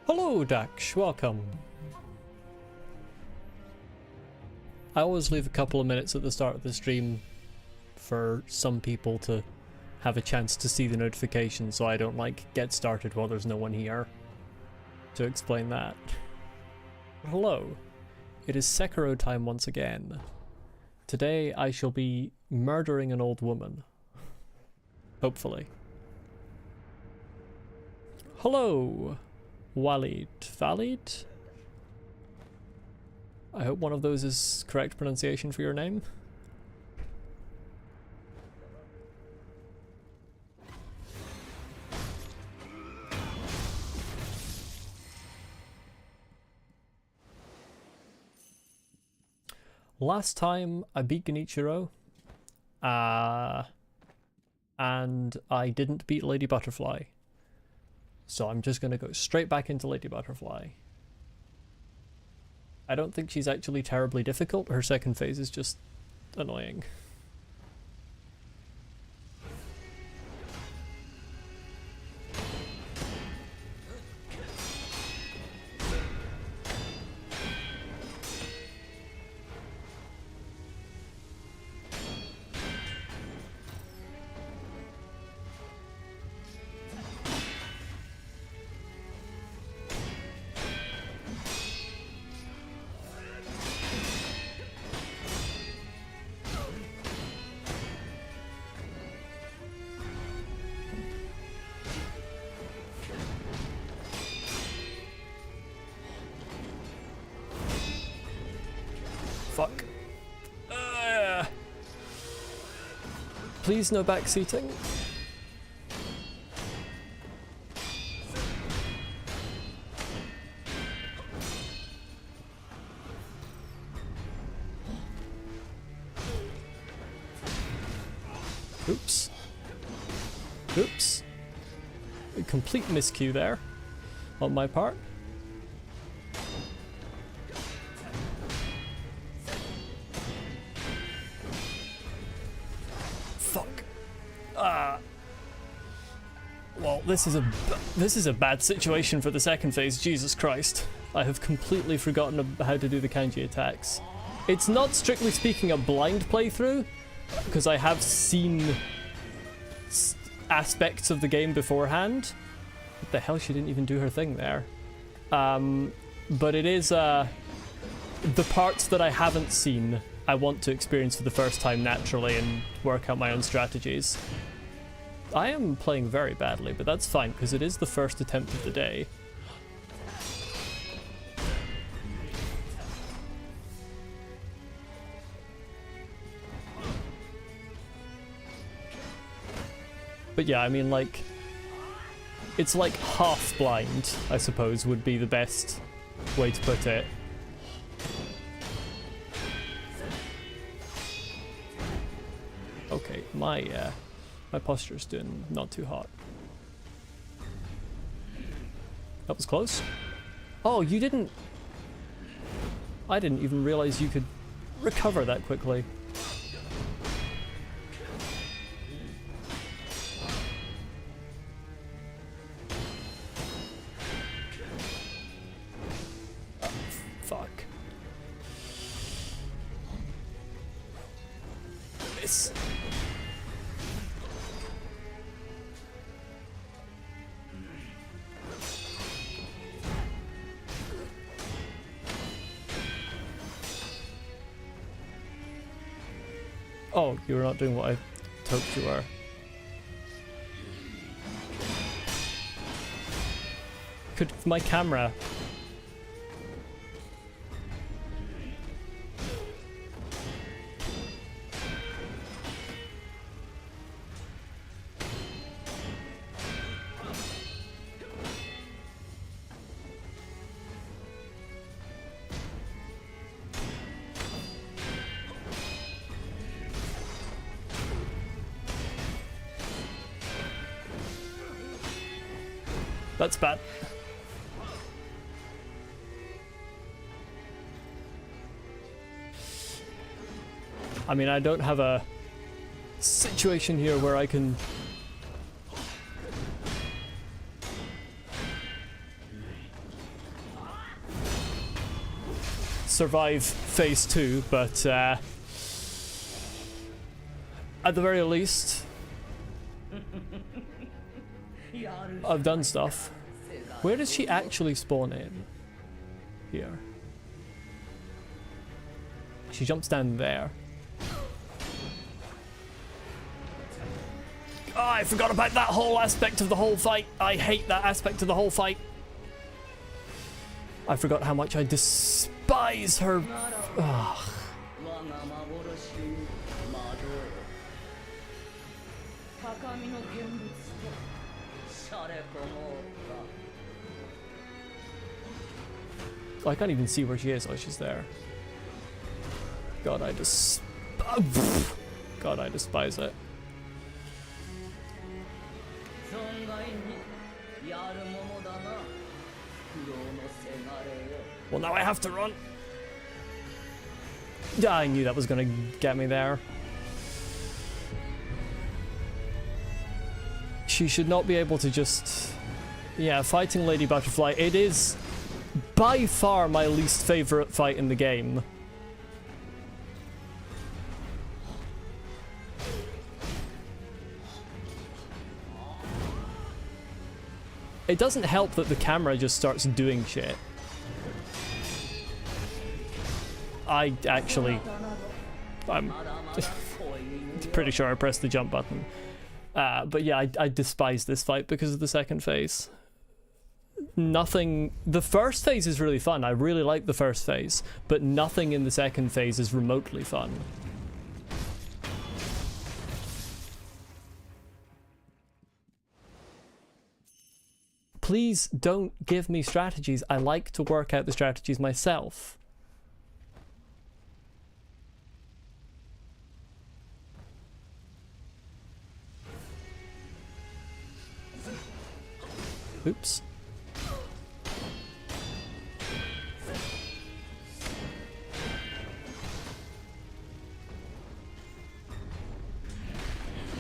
Hello, Dax. Welcome. I always leave a couple of minutes at the start of the stream for some people to have a chance to see the notification, so I don't get started while there's no one here to explain that. Hello. It is Sekiro time once again. Today I shall be murdering an old woman. Hopefully. Hello, Walid. Valid? I hope one of those is correct pronunciation for your name. Last time I beat Genichiro, and I didn't beat Lady Butterfly. So I'm just gonna go straight back into Lady Butterfly. I don't think she's actually terribly difficult, her second phase is just annoying. Fuck. Please no backseating. Oops. Oops. A complete miscue there on my part. Well, this is a bad situation for the second phase. Jesus Christ. I have completely forgotten how to do the kanji attacks. It's not strictly speaking a blind playthrough, because I have seen aspects of the game beforehand. What the hell, she didn't even do her thing there. But it is the parts that I haven't seen I want to experience for the first time naturally and work out my own strategies. I am playing very badly, but that's fine, because it is the first attempt of the day. But yeah, I mean, it's like half blind, I suppose, would be the best way to put it. Okay, my posture's doing not too hot. That was close. Oh, you didn't... I didn't even realize you could recover that quickly. Oh, fuck. Miss. Oh, you were not doing what I hoped you were. Could my camera... That's bad. I mean, I don't have a situation here where I can survive phase 2, but at the very least, I've done stuff. Where does she actually spawn in? Here. She jumps down there. Oh, I forgot about that whole aspect of the whole fight. I hate that aspect of the whole fight. I forgot how much I despise her. Ugh. I can't even see where she is. Oh, she's there. God, I despise it. Well, now I have to run. Yeah, I knew that was gonna get me there. She should not be able to just... Yeah, fighting Lady Butterfly. It is by far my least favorite fight in the game. It doesn't help that the camera just starts doing shit. I'm pretty sure I pressed the jump button. But yeah, I despise this fight because of the second phase. Nothing... The first phase is really fun. I really like the first phase. But nothing in the second phase is remotely fun. Please don't give me strategies. I like to work out the strategies myself. Oops.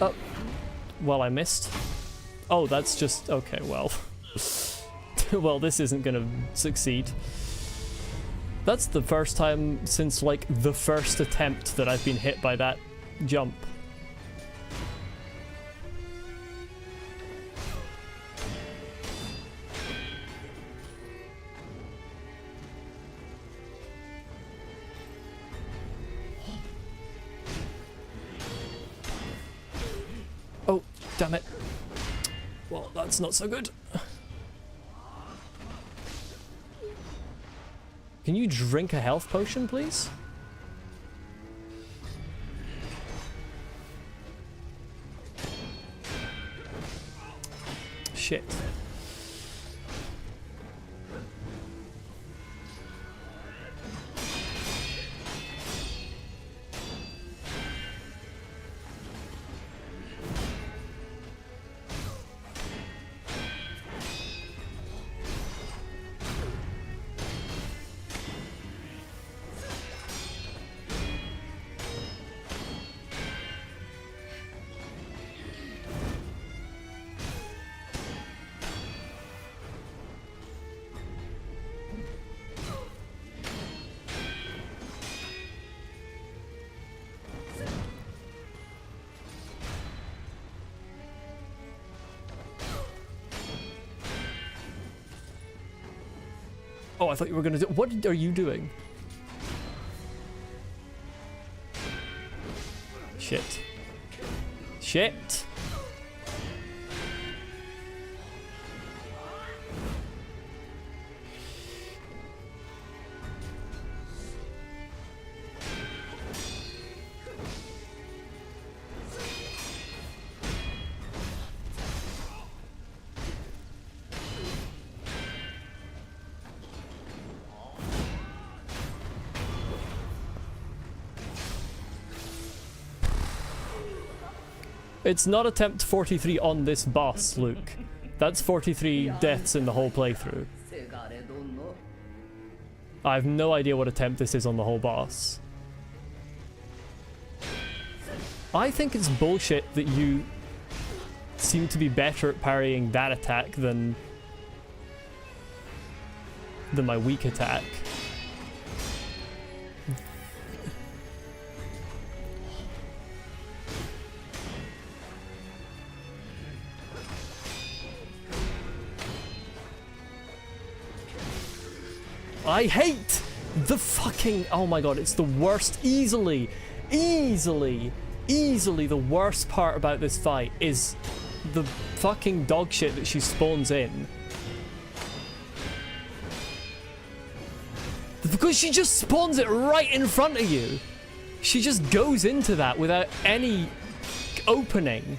Oh. Well, I missed. Oh, that's just... Okay, well. Well, this isn't gonna succeed. That's the first time since, like, the first attempt that I've been hit by that jump. Oh, damn it. Well, that's not so good. Can you drink a health potion, please? Shit. Oh, I thought you were gonna do... What are you doing? Shit. Shit! It's not attempt 43 on this boss, Luke. That's 43 deaths in the whole playthrough. I have no idea what attempt this is on the whole boss. I think it's bullshit that you seem to be better at parrying that attack than my weak attack. I hate the fucking... Oh my god, it's the worst. Easily the worst part about this fight is the fucking dog shit that she spawns in. Because she just spawns it right in front of you. She just goes into that without any opening.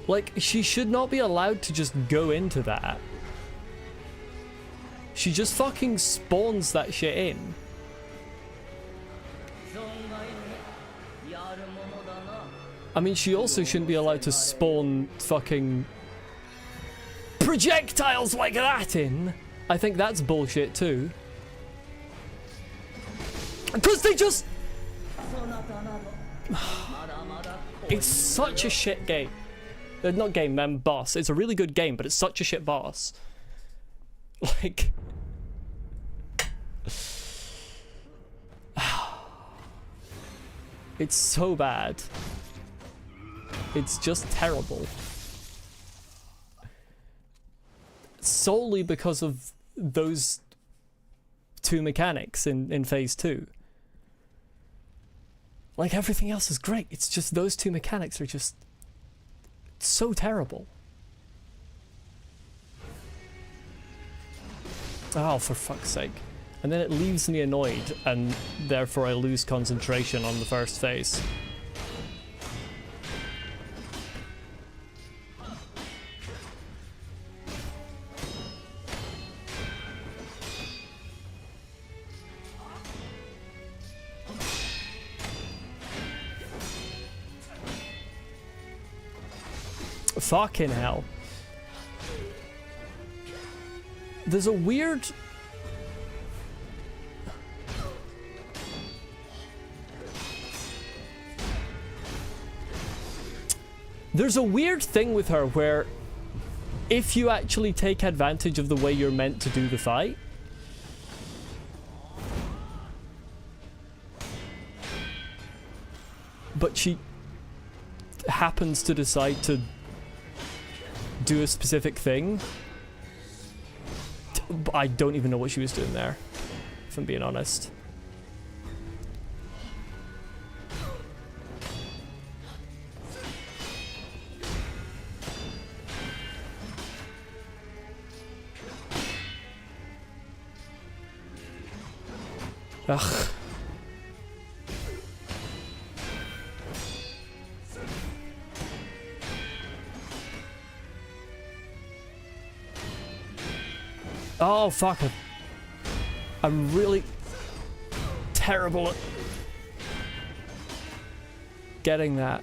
Like, she should not be allowed to just go into that. She just fucking spawns that shit in. I mean, she also shouldn't be allowed to spawn fucking projectiles like that in. I think that's bullshit too. Because they just... It's such a shit game. Not game, boss. It's a really good game, but it's such a shit boss. Like... It's so bad. It's just terrible. Solely because of those two mechanics in phase 2. Like, everything else is great. It's just those two mechanics are just so terrible. Oh, for fuck's sake. And then it leaves me annoyed, and therefore I lose concentration on the first phase. Fucking hell. There's a weird... There's a weird thing with her where if you actually take advantage of the way you're meant to do the fight, but she happens to decide to do a specific thing. I don't even know what she was doing there, if I'm being honest. Ugh. Oh, fuck. I'm really terrible at getting that.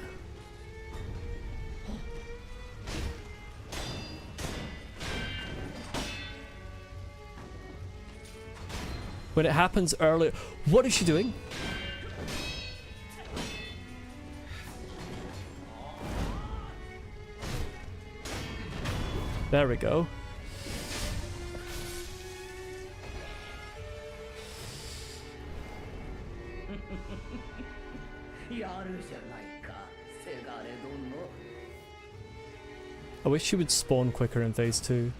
When it happens earlier... What is she doing? There we go. I wish she would spawn quicker in phase 2.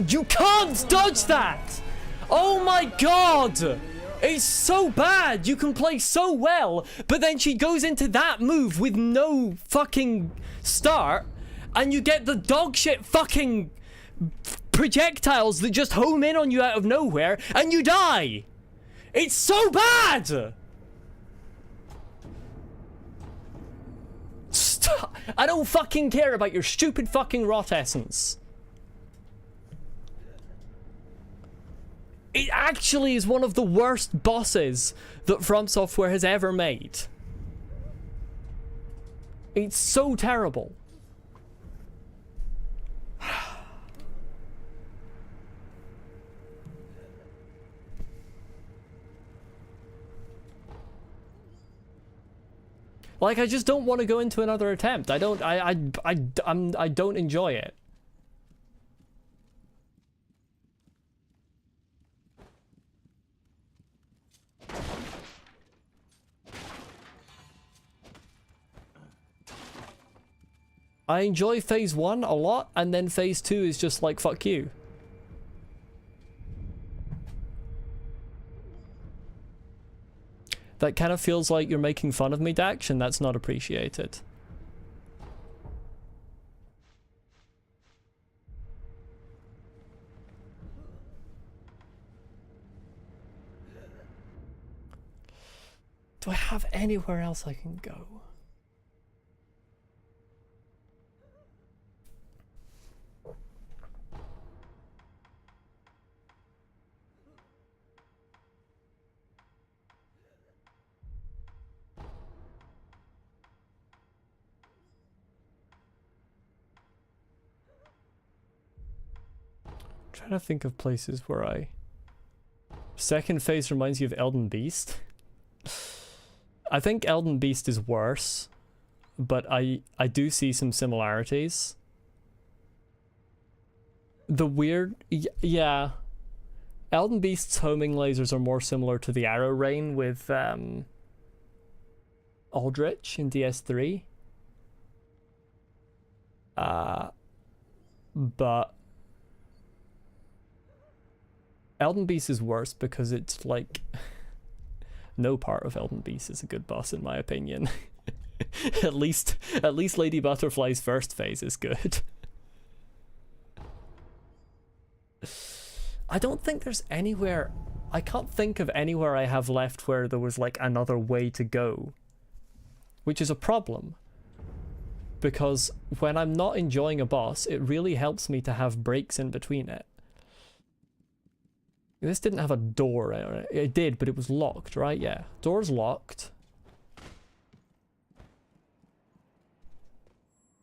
You can't dodge that! Oh my god! It's so bad. You can play so well, but then she goes into that move with no fucking start, and you get the dog shit fucking projectiles that just home in on you out of nowhere, and you die. It's so bad. Stop. I don't fucking care about your stupid fucking rot essence. It actually is one of the worst bosses that FromSoftware has ever made. It's so terrible. Like, I just don't want to go into another attempt. I don't enjoy it. I enjoy phase 1 a lot, and then phase 2 is just like, fuck you. That kind of feels like you're making fun of me, Dax, and that's not appreciated. Do I have anywhere else I can go? Trying to think of places where I... Second phase reminds you of Elden Beast. I think Elden Beast is worse, but I do see some similarities. The weird... yeah. Elden Beast's homing lasers are more similar to the arrow rain with Aldrich in DS3. But Elden Beast is worse because it's like no part of Elden Beast is a good boss in my opinion. at least Lady Butterfly's first phase is good. I don't think there's anywhere, I can't think of anywhere I have left where there was like another way to go, which is a problem. Because when I'm not enjoying a boss, it really helps me to have breaks in between it. This didn't have a door. It did, but it was locked, right? Yeah. Door's locked.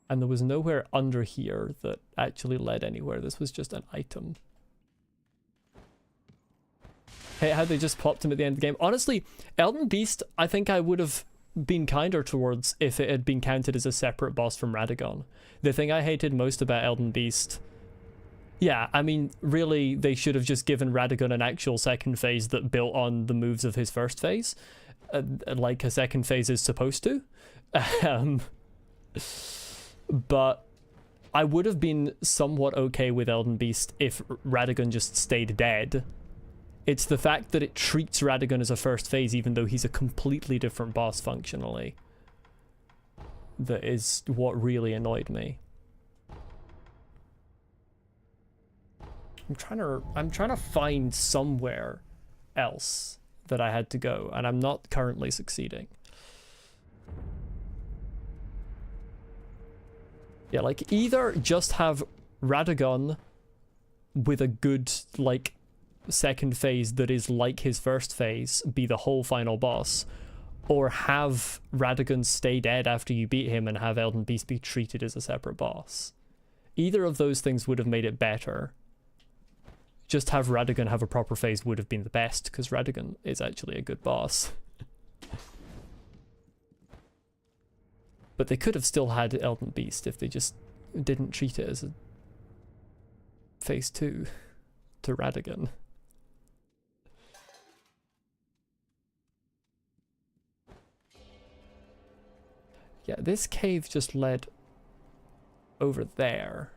And there was nowhere under here that actually led anywhere. This was just an item. Hey, how they just popped him at the end of the game. Honestly, Elden Beast, I think I would have been kinder towards if it had been counted as a separate boss from Radagon. The thing I hated most about Elden Beast... Yeah, I mean, really, they should have just given Radagon an actual second phase that built on the moves of his first phase, like a second phase is supposed to. But I would have been somewhat okay with Elden Beast if Radagon just stayed dead. It's the fact that it treats Radagon as a first phase, even though he's a completely different boss functionally, that is what really annoyed me. I'm trying to find somewhere else that I had to go, and I'm not currently succeeding. Yeah, like either just have Radagon with a good like second phase that is like his first phase be the whole final boss, or have Radagon stay dead after you beat him and have Elden Beast be treated as a separate boss. Either of those things would have made it better. Just have Radagon have a proper phase would have been the best, because Radagon is actually a good boss. But they could have still had Elden Beast if they just didn't treat it as a phase 2 to Radagon. Yeah, this cave just led over there.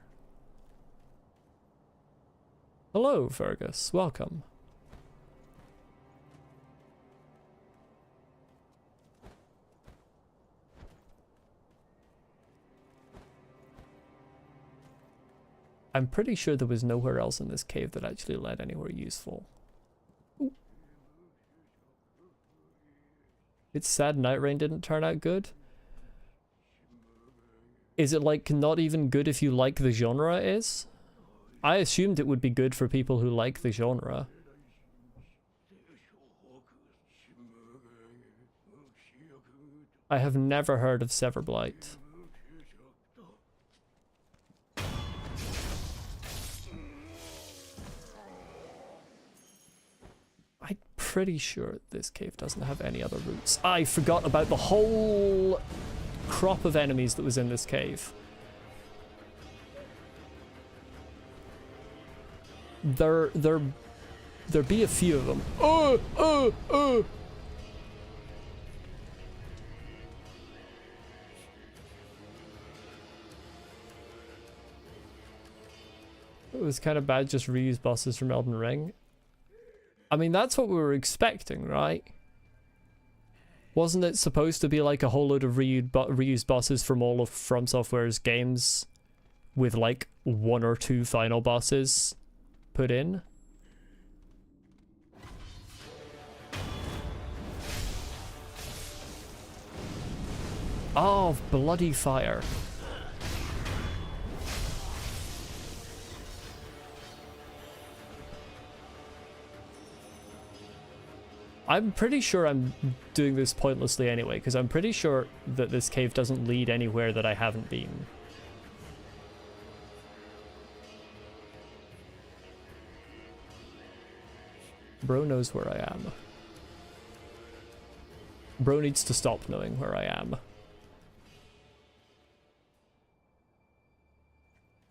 Hello, Fergus. Welcome. I'm pretty sure there was nowhere else in this cave that actually led anywhere useful. Ooh. It's sad Night Rain didn't turn out good. Is it like not even good if you like the genre is? I assumed it would be good for people who like the genre. I have never heard of Severblight. I'm pretty sure this cave doesn't have any other routes. I forgot about the whole crop of enemies that was in this cave. There be a few of them. It was kind of bad just reuse bosses from Elden Ring. I mean, that's what we were expecting, right? Wasn't it supposed to be like a whole load of reused bosses from all of FromSoftware's games with like 1 or 2 final bosses put in? Oh, bloody fire. I'm pretty sure I'm doing this pointlessly anyway, because I'm pretty sure that this cave doesn't lead anywhere that I haven't been. Bro knows where I am. Bro needs to stop knowing where I am.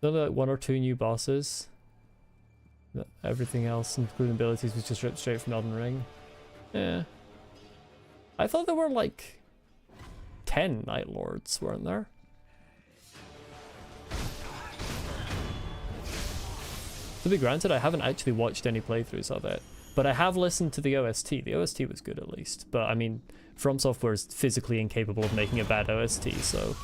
Only like 1 or 2 new bosses. Everything else, including abilities, was just ripped straight from Elden Ring. Yeah. I thought there were like 10 Night Lords, weren't there? To be granted, I haven't actually watched any playthroughs of it, but I have listened to the OST. The OST was good at least, but I mean, FromSoftware is physically incapable of making a bad OST, so...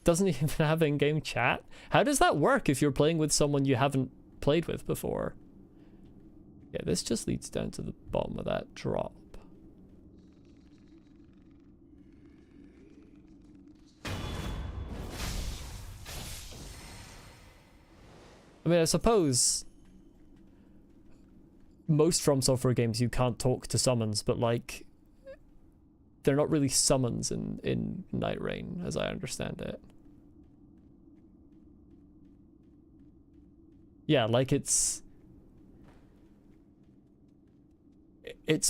Doesn't even have in-game chat? How does that work if you're playing with someone you haven't played with before? Yeah, this just leads down to the bottom of that drop. I mean, I suppose most From Software games you can't talk to summons, but like they're not really summons in Night Rain, as I understand it. Yeah, like it's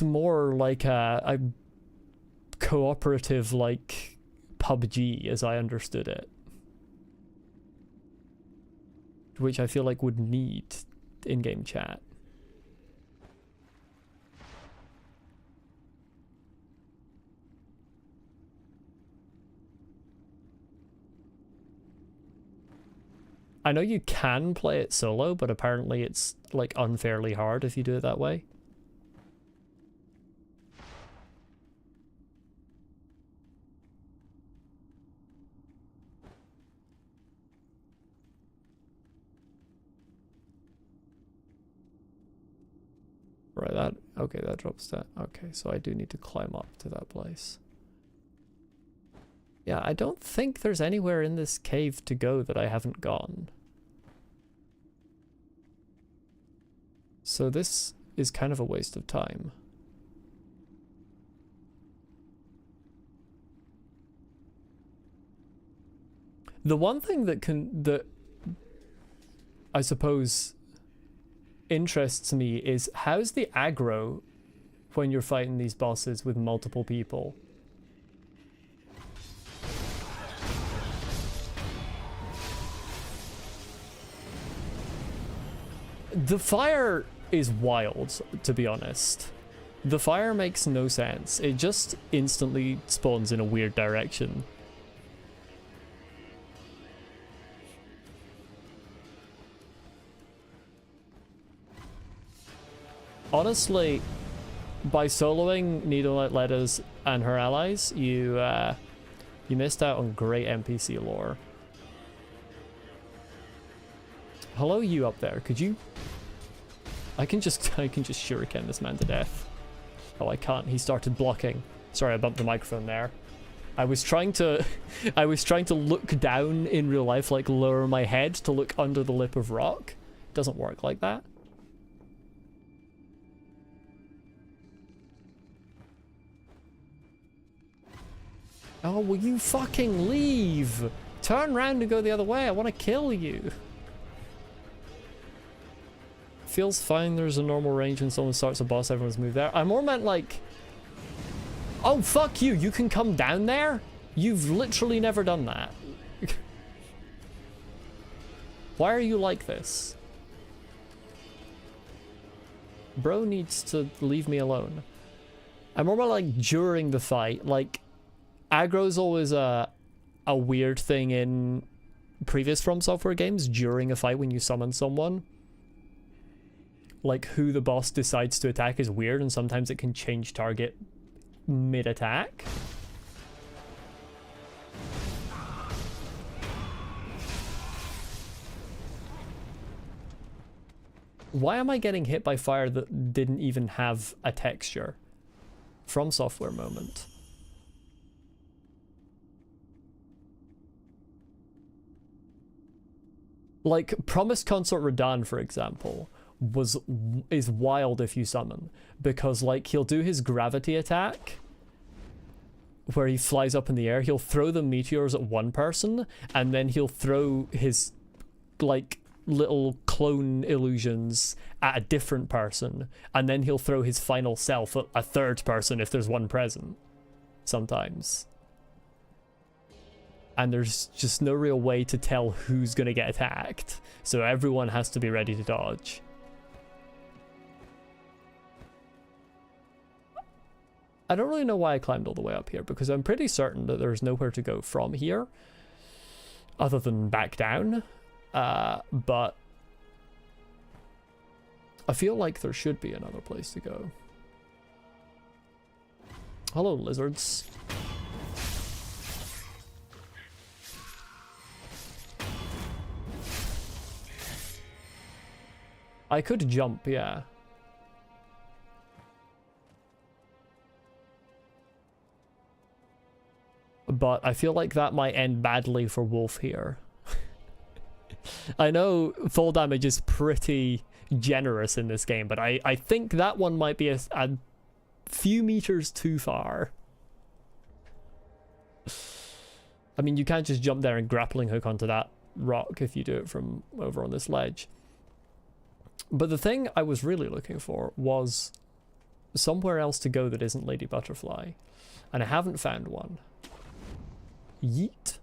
more like a cooperative like PUBG as I understood it, which I feel like would need in-game chat. I know you can play it solo, but apparently it's like unfairly hard if you do it that way. Right, that, okay, that drops that. Okay, so I do need to climb up to that place. Yeah, I don't think there's anywhere in this cave to go that I haven't gone. So this is kind of a waste of time. The one thing that I suppose interests me is how's the aggro when you're fighting these bosses with multiple people? The fire is wild, to be honest. The fire makes no sense. It just instantly spawns in a weird direction. Honestly, by soloing Needle Light Letters and her allies, you You missed out on great NPC lore. Hello, you up there. Could you... I can just shuriken this man to death. Oh, I can't. He started blocking. Sorry, I bumped the microphone there. I was trying to look down in real life, like lower my head to look under the lip of rock. Doesn't work like that. Oh, will you fucking leave? Turn around and go the other way. I want to kill you. Feels fine. There's a normal range when someone starts a boss. Everyone's moved there. I more meant like... Oh, fuck you. You can come down there? You've literally never done that. Why are you like this? Bro needs to leave me alone. I'm more about like during the fight. Like, aggro's always a weird thing in previous From Software games during a fight when you summon someone. Like, who the boss decides to attack is weird, and sometimes it can change target mid-attack. Why am I getting hit by fire that didn't even have a texture? From Software moment. Like, Promised Consort Radahn, for example, is wild if you summon, because like he'll do his gravity attack where he flies up in the air. He'll throw the meteors at one person, and then he'll throw his like little clone illusions at a different person, and then he'll throw his final self at a third person if there's one present sometimes. And there's just no real way to tell who's gonna get attacked, so everyone has to be ready to dodge. I don't really know why I climbed all the way up here, because I'm pretty certain that there's nowhere to go from here other than back down, but I feel like there should be another place to go. Hello, lizards. I could jump, yeah. But I feel like that might end badly for Wolf here. I know fall damage is pretty generous in this game, but I think that one might be a few meters too far. I mean, you can't just jump there and grappling hook onto that rock if you do it from over on this ledge. But the thing I was really looking for was somewhere else to go that isn't Lady Butterfly, and I haven't found one. Yeet.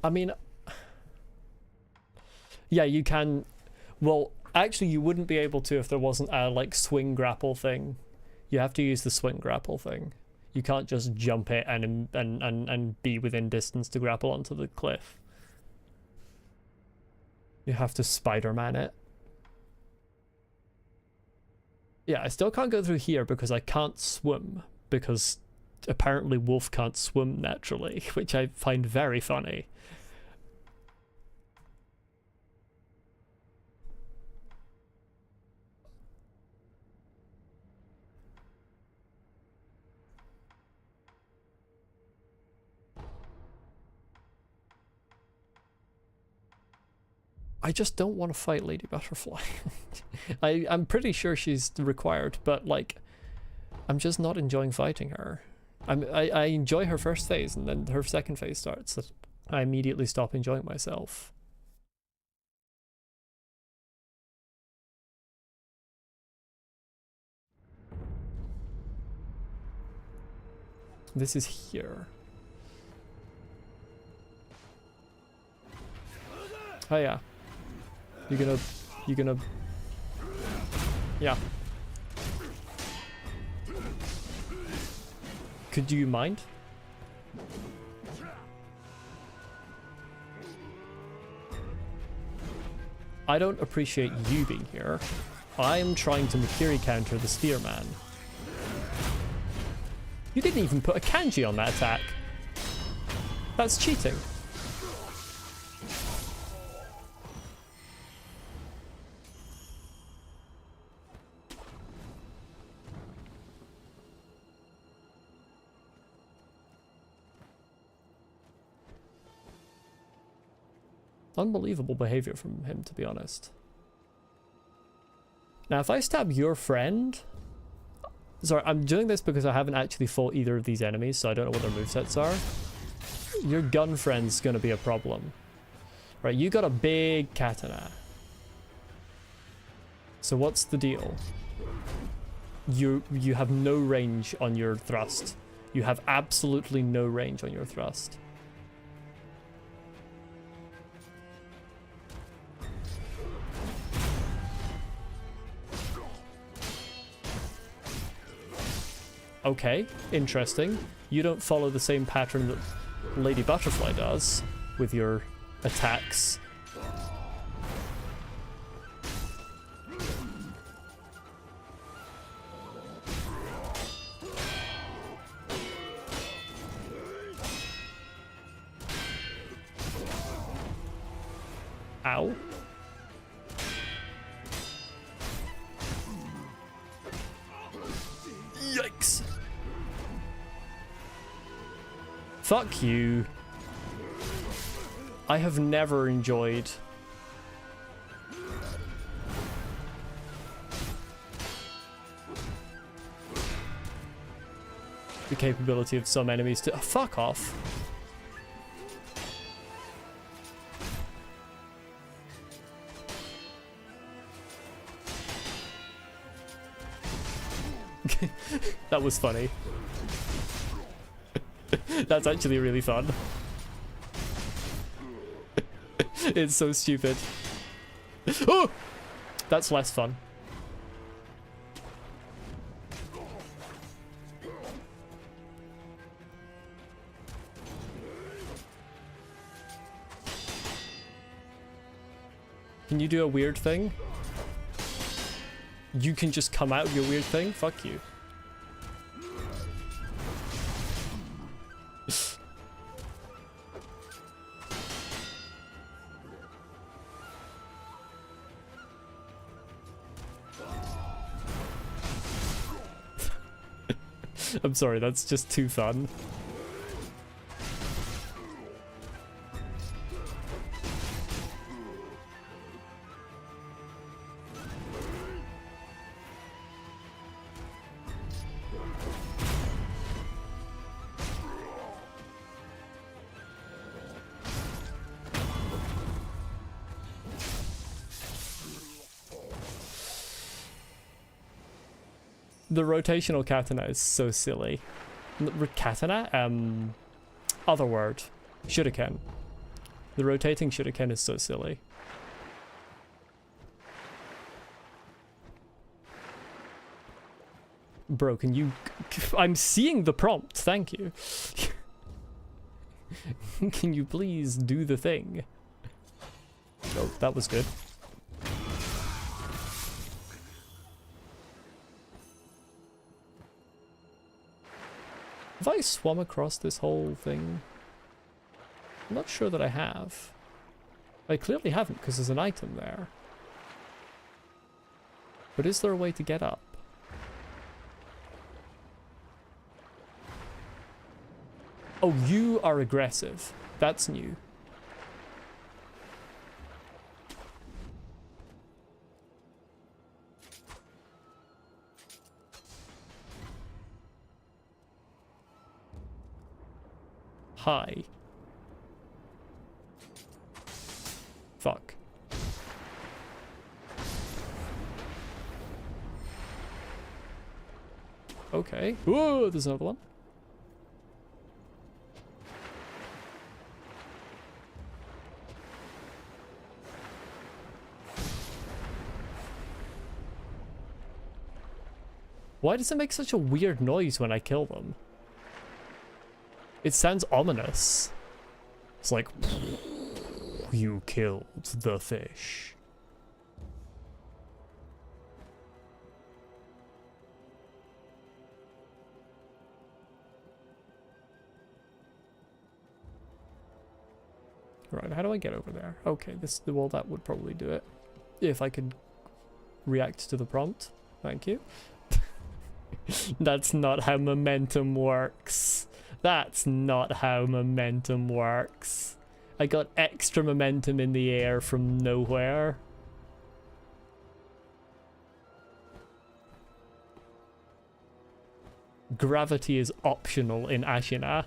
I mean, yeah, you can. Well, actually, you wouldn't be able to if there wasn't a like swing grapple thing. You have to use the swing grapple thing. You can't just jump it and be within distance to grapple onto the cliff. You have to Spider-Man it. Yeah, I still can't go through here because I can't swim, because apparently Wolf can't swim naturally, which I find very funny. I just don't want to fight Lady Butterfly. I'm pretty sure she's required, but like, I'm just not enjoying fighting her. I enjoy her first phase, and then her second phase starts. I immediately stop enjoying myself. This is here. Oh yeah. You're gonna... Yeah. Could you mind? I don't appreciate you being here. I'm trying to Makiri counter the Spearman. You didn't even put a kanji on that attack. That's cheating. Unbelievable behavior from him, to be honest. Now, if I stab your friend... Sorry, I'm doing this because I haven't actually fought either of these enemies, so I don't know what their movesets are. Your gun friend's gonna be a problem. Right, you got a big katana. So what's the deal? You have no range on your thrust. You have absolutely no range on your thrust. Okay, interesting. You don't follow the same pattern that Lady Butterfly does with your attacks. Ow. Yikes. Fuck you. I have never enjoyed the capability of some enemies to... fuck off. That was funny. That's actually really fun. It's so stupid. Oh! That's less fun. Can you do a weird thing? You can just come out of your weird thing? Fuck you. I'm sorry, that's just too fun. The rotational katana is so silly. Katana? Other word. Shuriken. The rotating shuriken is so silly. Bro, can you... I'm seeing the prompt, thank you. Can you please do the thing? Oh, that was good. Have I swum across this whole thing? I'm not sure that I have. I clearly haven't because there's an item there. But is there a way to get up? Oh, you are aggressive. That's new. Hi. Fuck. Okay. Whoa, there's another one. Why does it make such a weird noise when I kill them? It sounds ominous. It's like, you killed the fish. Right, how do I get over there? Okay, well, that would probably do it. If I could react to the prompt. Thank you. That's not how momentum works. That's not how momentum works. I got extra momentum in the air from nowhere. Gravity is optional in Ashina.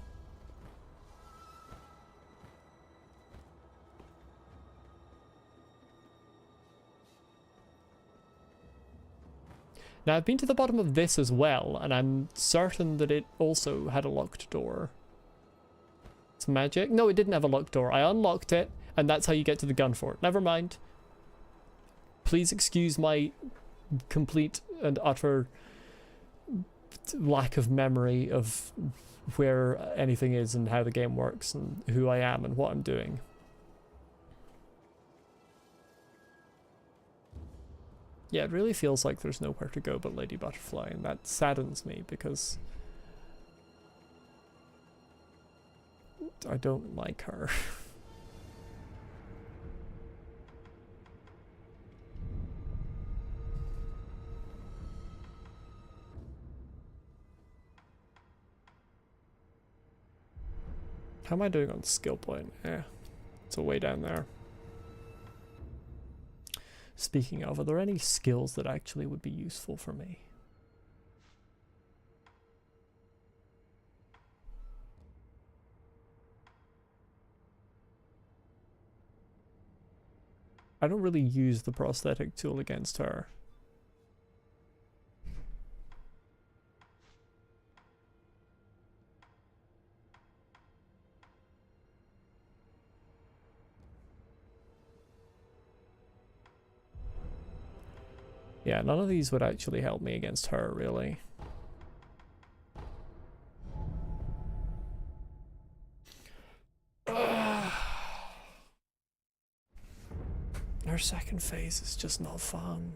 Now, I've been to the bottom of this as well, and I'm certain that it also had a locked door. It's magic. No, it didn't have a locked door. I unlocked it, and that's how you get to the gun fort. Never mind. Please excuse my complete and utter lack of memory of where anything is and how the game works and who I am and what I'm doing. Yeah, it really feels like there's nowhere to go but Lady Butterfly, and that saddens me because I don't like her. How am I doing on skill point? Yeah, it's a way down there. Speaking of, are there any skills that actually would be useful for me? I don't really use the prosthetic tool against her. Yeah, none of these would actually help me against her, really. Her second phase is just not fun.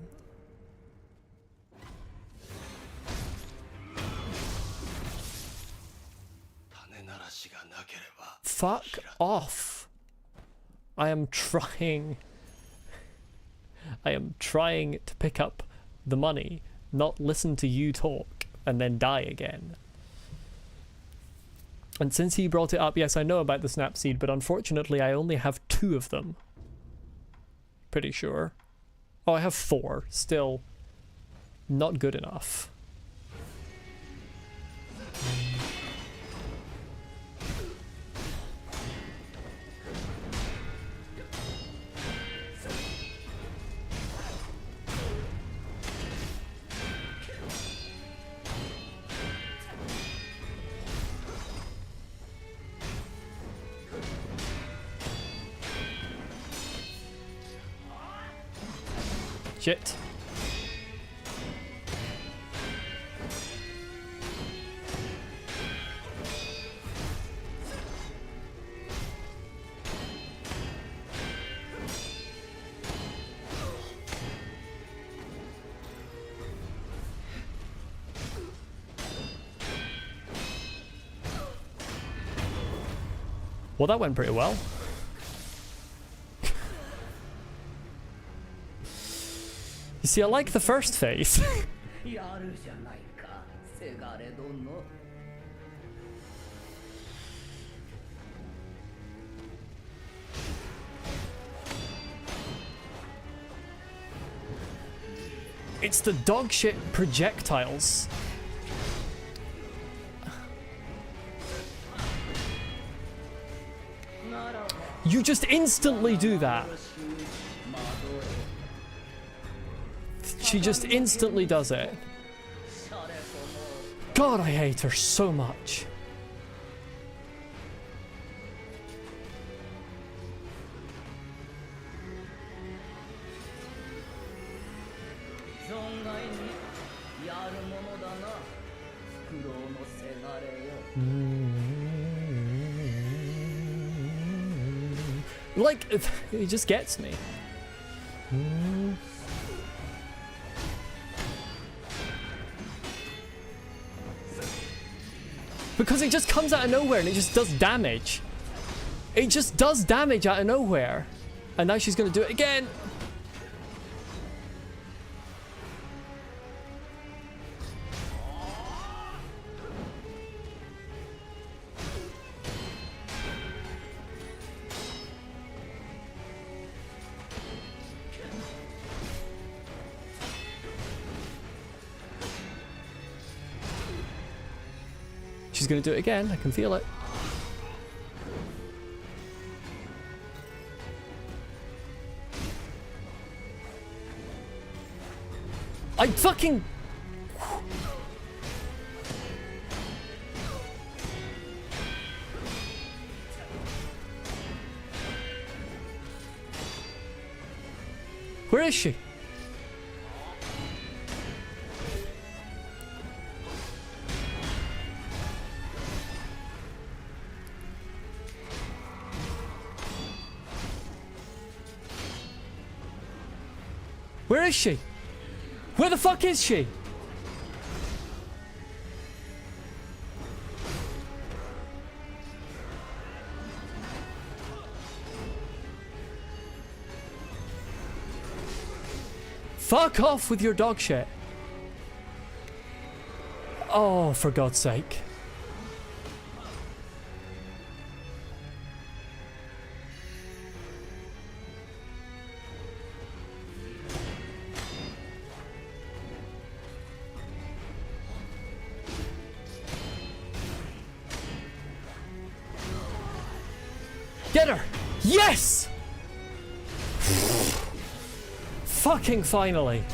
Fuck off. I am trying to pick up the money, not listen to you talk and then die again. And since he brought it up, yes, I know about the Snapseed, but unfortunately I only have 2 of them. Pretty sure. Oh, I have 4. Still not good enough. Shit. Well, that went pretty well. You see, I like the first phase. It's the dogshit projectiles. You just instantly do that. She just instantly does it. God, I hate her so much. Like, he just gets me. Because it just comes out of nowhere and it just does damage. It just does damage out of nowhere. And now she's gonna do it again. She's gonna do it again. I can feel it. I fucking... Where is she? Where is she? Where the fuck is she? Fuck off with your dog shit. Oh, for God's sake. Get her! Yes! Fucking finally.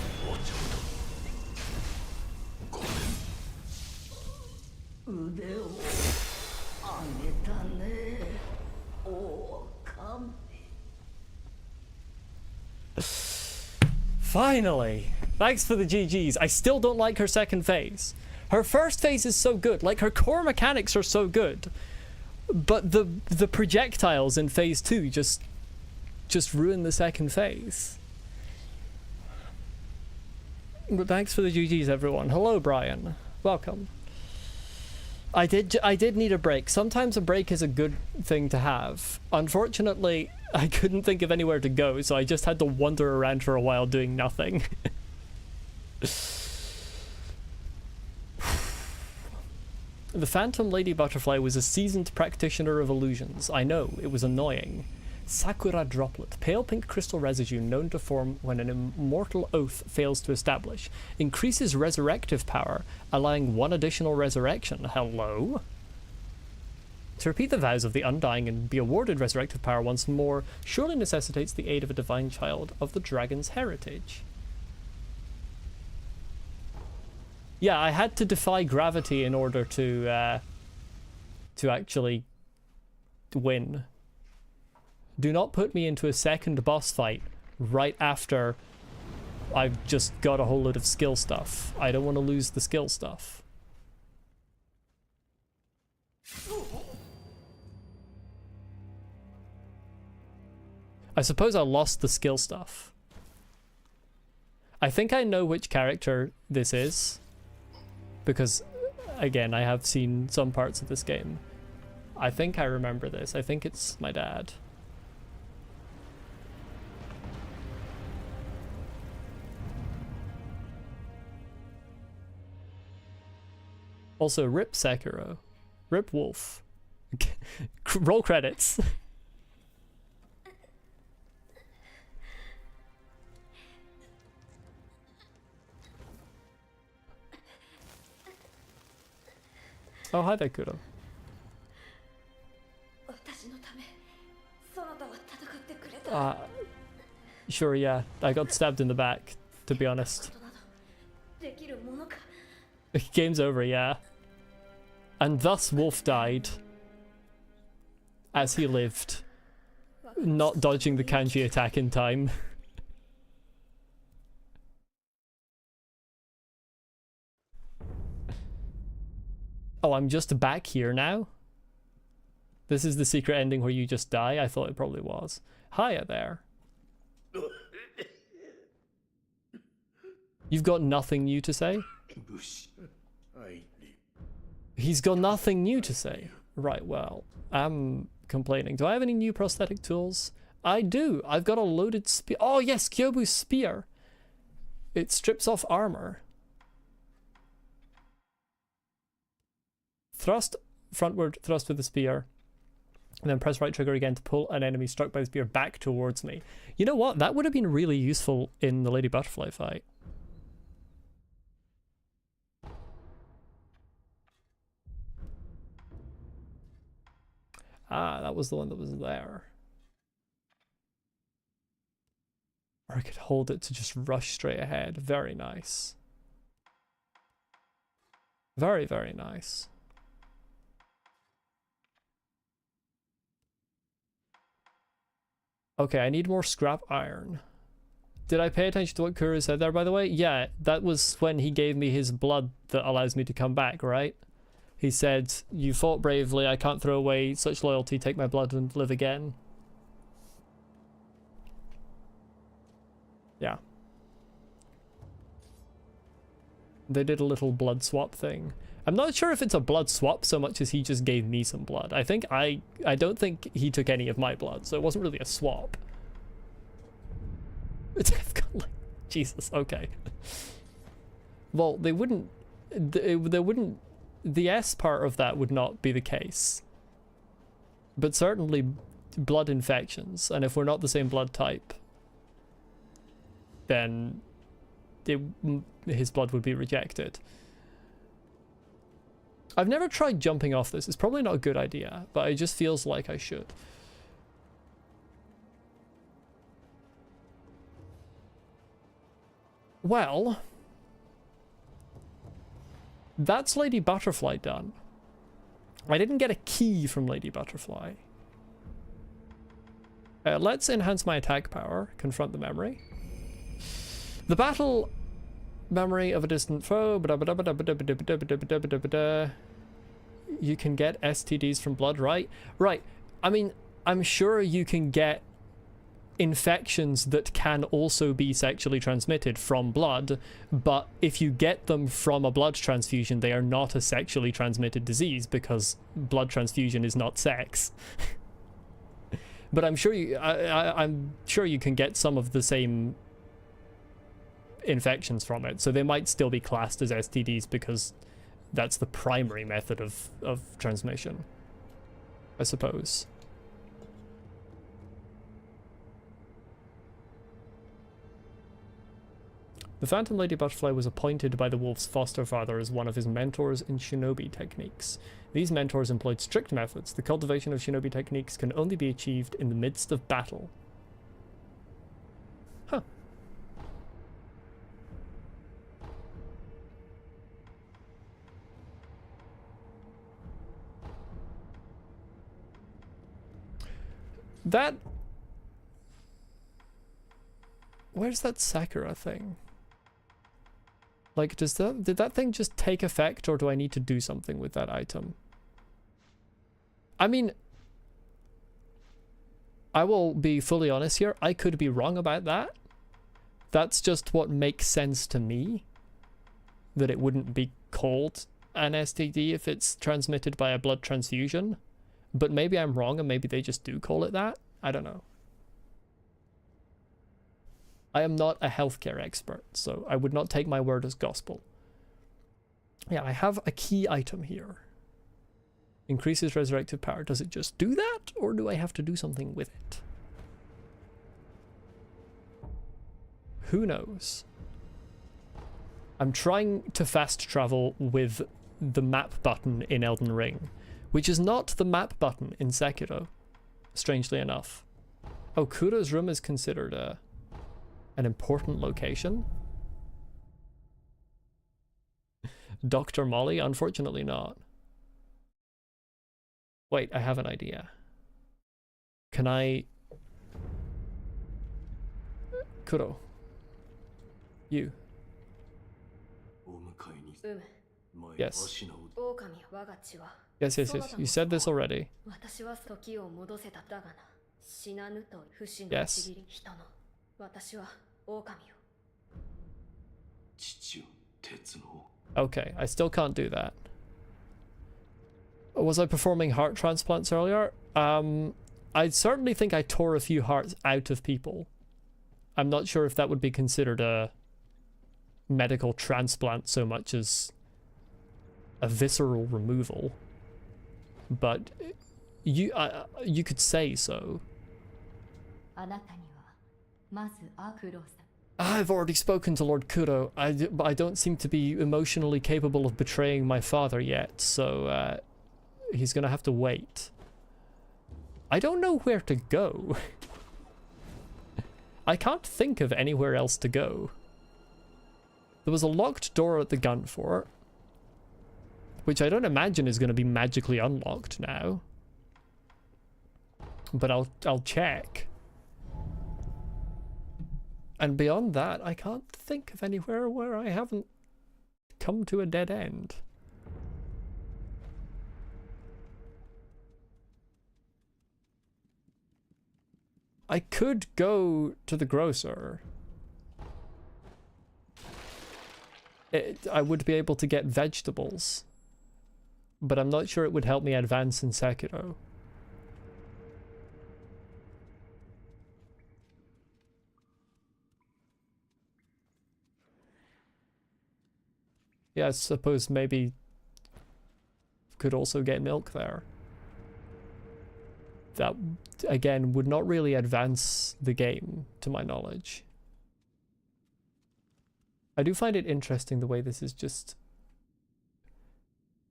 Finally. Thanks for the GGs. I still don't like her second phase. Her first phase is so good. Like, her core mechanics are so good. But the projectiles in phase 2 just ruin the second phase. But thanks for the GGs, everyone. Hello, Brian. Welcome. I did need a break. Sometimes a break is a good thing to have. Unfortunately, I couldn't think of anywhere to go, so I just had to wander around for a while doing nothing. The Phantom Lady Butterfly was a seasoned practitioner of illusions. I know, it was annoying. Sakura Droplet, pale pink crystal residue known to form when an immortal oath fails to establish. Increases resurrective power, allowing 1 additional resurrection. Hello? To repeat the vows of the Undying and be awarded resurrective power once more surely necessitates the aid of a divine child of the dragon's heritage. Yeah, I had to defy gravity in order to actually win. Do not put me into a second boss fight right after I've just got a whole load of skill stuff. I don't want to lose the skill stuff. I suppose I lost the skill stuff. I think I know which character this is. Because, again, I have seen some parts of this game. I think I remember this. I think it's my dad. Also, rip Sekiro. Rip Wolf. Roll credits. Oh, hi there, Kuro. Sure, yeah. I got stabbed in the back, to be honest. Game's over, yeah. And thus Wolf died. As he lived. Not dodging the kanji attack in time. Oh, I'm just back here now? This is the secret ending where you just die? I thought it probably was. Hiya there. You've got nothing new to say? He's got nothing new to say. Right, well, I'm complaining. Do I have any new prosthetic tools? I do. I've got a loaded spear. Oh, yes, Kyobu's spear. It strips off armor. Thrust frontward, thrust with the spear. And then press right trigger again to pull an enemy struck by the spear back towards me. You know what? That would have been really useful in the Lady Butterfly fight. Ah, that was the one that was there. Or I could hold it to just rush straight ahead. Very nice. Very, very nice. Okay, I need more scrap iron. Did I pay attention to what Kuru said there, by the way? Yeah, that was when he gave me his blood that allows me to come back, right? He said, "You fought bravely, I can't throw away such loyalty, take my blood and live again." Yeah. They did a little blood swap thing. I'm not sure if it's a blood swap so much as he just gave me some blood. I don't think he took any of my blood, so it wasn't really a swap. I've got like, Jesus, okay. Well, they wouldn't, the S part of that would not be the case. But certainly blood infections, and if we're not the same blood type, then his blood would be rejected. I've never tried jumping off this. It's probably not a good idea, but it just feels like I should. Well, that's Lady Butterfly done. I didn't get a key from Lady Butterfly. Let's enhance my attack power. Confront the memory. The battle memory of a distant foe. You can get STDs from blood, right? Right. I mean, I'm sure you can get infections that can also be sexually transmitted from blood, but if you get them from a blood transfusion, they are not a sexually transmitted disease because blood transfusion is not sex. But I'm sure I'm sure you can get some of the same infections from it, so they might still be classed as STDs because that's the primary method of transmission, I suppose. The Phantom Lady Butterfly was appointed by the wolf's foster father as one of his mentors in shinobi techniques. These mentors employed strict methods. The cultivation of shinobi techniques can only be achieved in the midst of battle. Huh. That... Where's that Sakura thing? Like, did that thing just take effect, or do I need to do something with that item? I mean, I will be fully honest here, I could be wrong about that. That's just what makes sense to me, that it wouldn't be called an STD if it's transmitted by a blood transfusion. But maybe I'm wrong and maybe they just do call it that. I don't know. I am not a healthcare expert, so I would not take my word as gospel. Yeah, I have a key item here. Increases resurrective power. Does it just do that, or do I have to do something with it? Who knows? I'm trying to fast travel with the map button in Elden Ring, which is not the map button in Sekiro, strangely enough. Oh, Kuro's room is considered an important location? Dr. Molly? Unfortunately not. Wait, I have an idea. Can I... Kuro. You. Yes. Yes, yes, yes. You said this already. Yes. Okay, I still can't do that. Was I performing heart transplants earlier? I certainly think I tore a few hearts out of people. I'm not sure if that would be considered a medical transplant so much as a visceral removal. But you could say so. I've already spoken to Lord Kuro. I don't seem to be emotionally capable of betraying my father yet, so he's gonna have to wait. I don't know where to go. I can't think of anywhere else to go. There was a locked door at the gun fort, which I don't imagine is going to be magically unlocked now. But I'll check. And beyond that, I can't think of anywhere where I haven't come to a dead end. I could go to the grocer. I would be able to get vegetables, but I'm not sure it would help me advance in Sekiro. Yeah, I suppose maybe could also get milk there. That, again, would not really advance the game, to my knowledge. I do find it interesting the way this is just...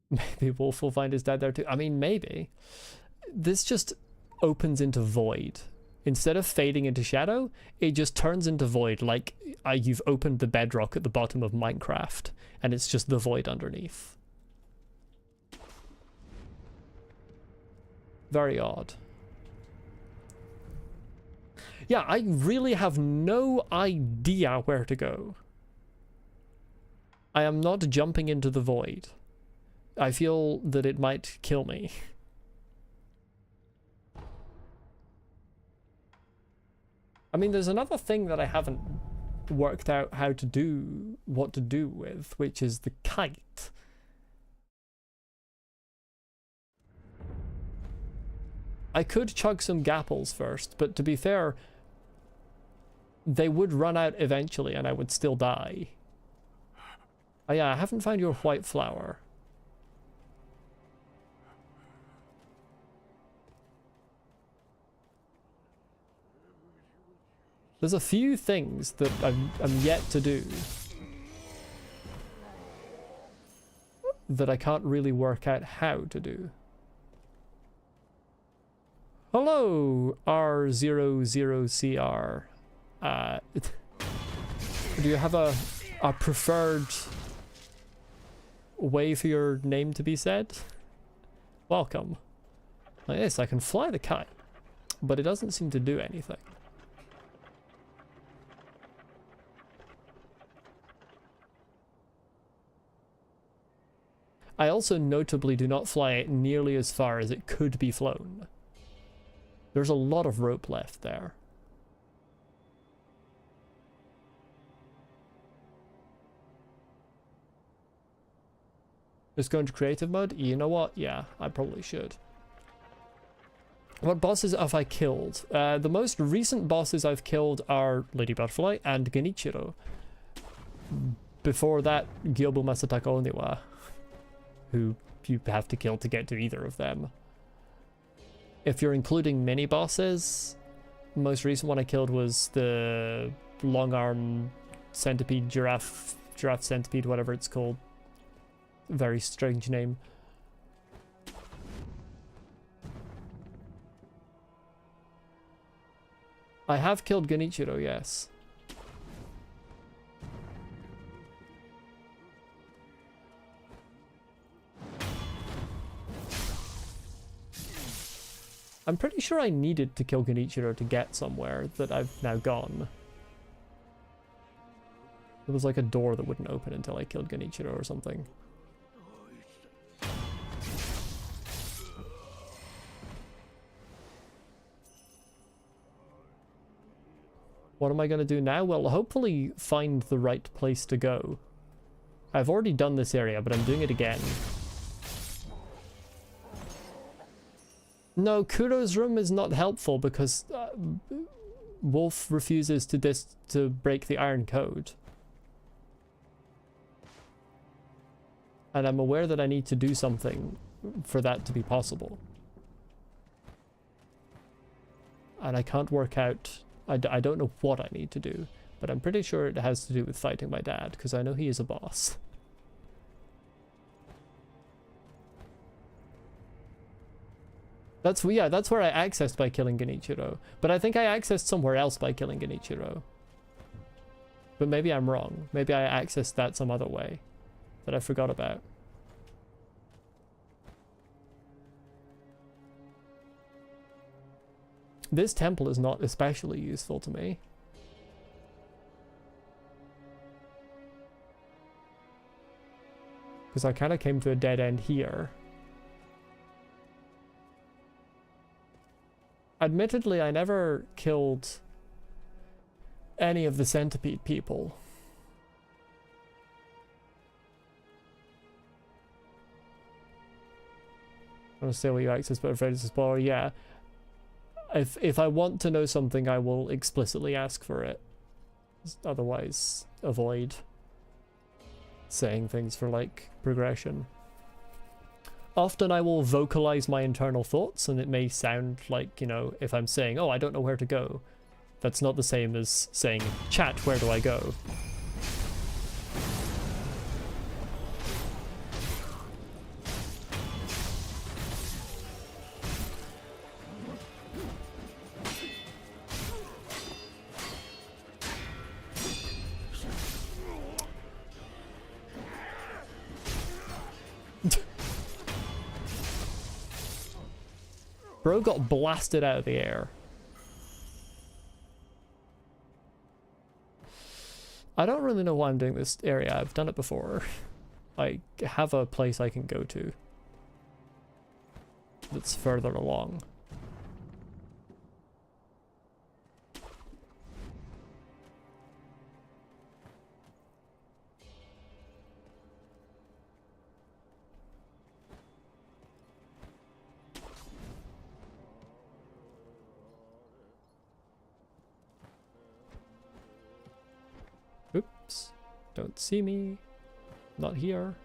Maybe Wolf will find his dad there too. I mean, maybe. This just opens into void. Instead of fading into shadow, it just turns into void, like you've opened the bedrock at the bottom of Minecraft, and it's just the void underneath. Very odd. Yeah, I really have no idea where to go. I am not jumping into the void. I feel that it might kill me. I mean, there's another thing that I haven't worked out how to do, what to do with, which is the kite. I could chug some gapples first, but to be fair, they would run out eventually and I would still die. Oh yeah, I haven't found your white flower. There's a few things that I'm yet to do that I can't really work out how to do. Hello, R00CR. Do you have a preferred way for your name to be said? Welcome. Yes, I can fly the kite, but it doesn't seem to do anything. I also notably do not fly it nearly as far as it could be flown. There's a lot of rope left there. Just go into creative mode? You know what? Yeah, I probably should. What bosses have I killed? The most recent bosses I've killed are Lady Butterfly and Genichiro. Before that, Gyobu Masataka Oniwa, who you have to kill to get to either of them. If you're including mini bosses, the most recent one I killed was the long arm centipede, giraffe centipede, whatever it's called. Very strange name. I have killed Genichiro, yes. I'm pretty sure I needed to kill Genichiro to get somewhere that I've now gone. There was like a door that wouldn't open until I killed Genichiro or something. What am I going to do now? Well, hopefully find the right place to go. I've already done this area, but I'm doing it again. No, Kuro's room is not helpful because Wolf refuses to break the Iron Code. And I'm aware that I need to do something for that to be possible. And I can't work out... I don't know what I need to do, but I'm pretty sure it has to do with fighting my dad, because I know he is a boss. That's where I accessed by killing Genichiro. But I think I accessed somewhere else by killing Genichiro. But maybe I'm wrong. Maybe I accessed that some other way that I forgot about. This temple is not especially useful to me. Because I kind of came to a dead end here. Admittedly, I never killed any of the centipede people. I want to say what you access, but afraid it's a spoiler. Yeah. If I want to know something, I will explicitly ask for it. Otherwise, avoid saying things for, like, progression. Often I will vocalize my internal thoughts, and it may sound like, you know, if I'm saying, oh, I don't know where to go, that's not the same as saying, chat, where do I go? Bro got blasted out of the air. I don't really know why I'm doing this area. I've done it before. I have a place I can go to that's further along. Oops. Don't see me. Not here.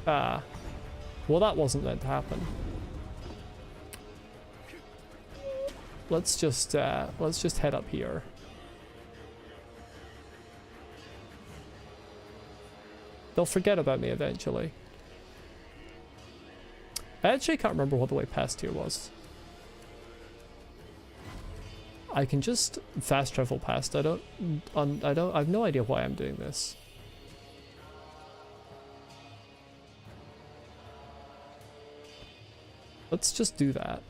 Ah. Well, that wasn't meant to happen. Let's just head up here. They'll forget about me eventually. I actually can't remember what the way past here was. I can just fast travel past. I have no idea why I'm doing this. Let's just do that.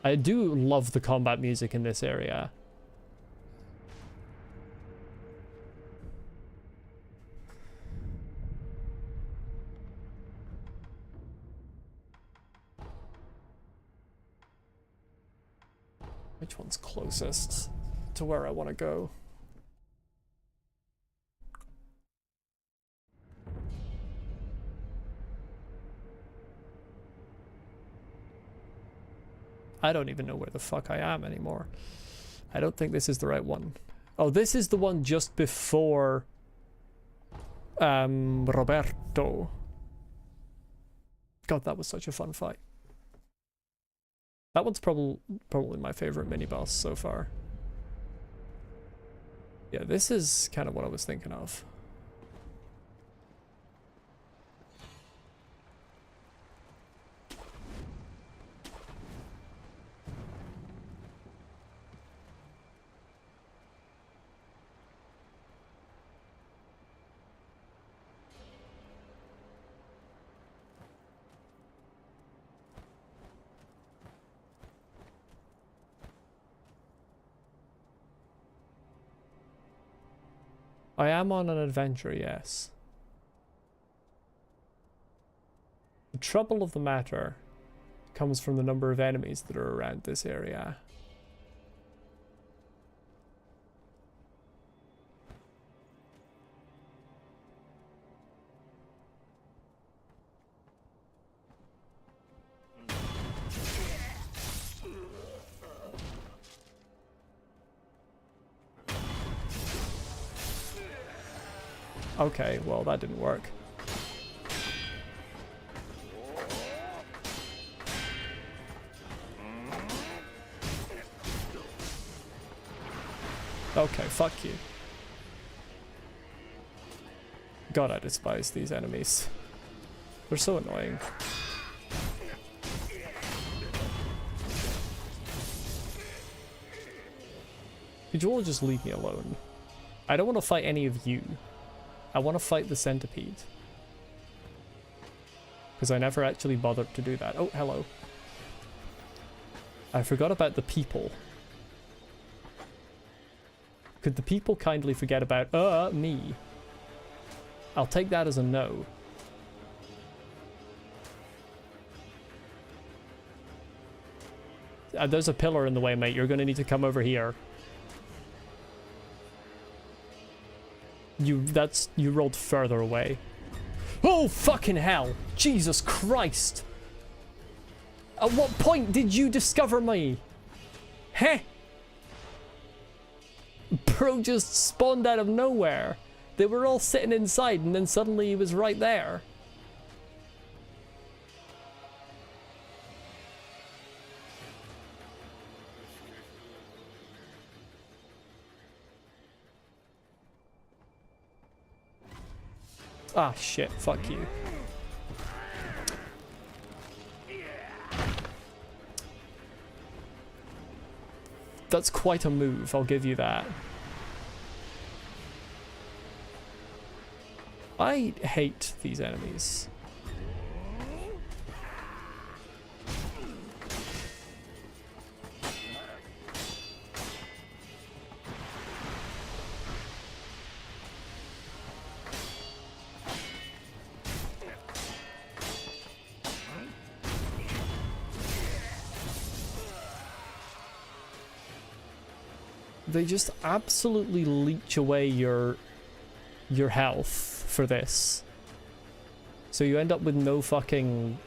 I do love the combat music in this area. Which one's closest to where I want to go? I don't even know where the fuck I am anymore. I don't think this is the right one. Oh, this is the one just before Roberto. God, that was such a fun fight. That one's probably my favorite mini-boss so far. Yeah, this is kind of what I was thinking of. I am on an adventure, yes. The trouble of the matter comes from the number of enemies that are around this area. Okay, well that didn't work. Okay, fuck you. God, I despise these enemies. They're so annoying. Could you all just leave me alone? I don't want to fight any of you. I want to fight the centipede. Because I never actually bothered to do that. Oh, hello. I forgot about the people. Could the people kindly forget about, me? I'll take that as a no. There's a pillar in the way, mate. You're going to need to come over here. You rolled further away. Oh, fucking hell. Jesus Christ. At what point did you discover me? Heh? Bro just spawned out of nowhere. They were all sitting inside and then suddenly he was right there. Ah, shit. Fuck you. That's quite a move, I'll give you that. I hate these enemies. They just absolutely leech away your health for this. So you end up with no fucking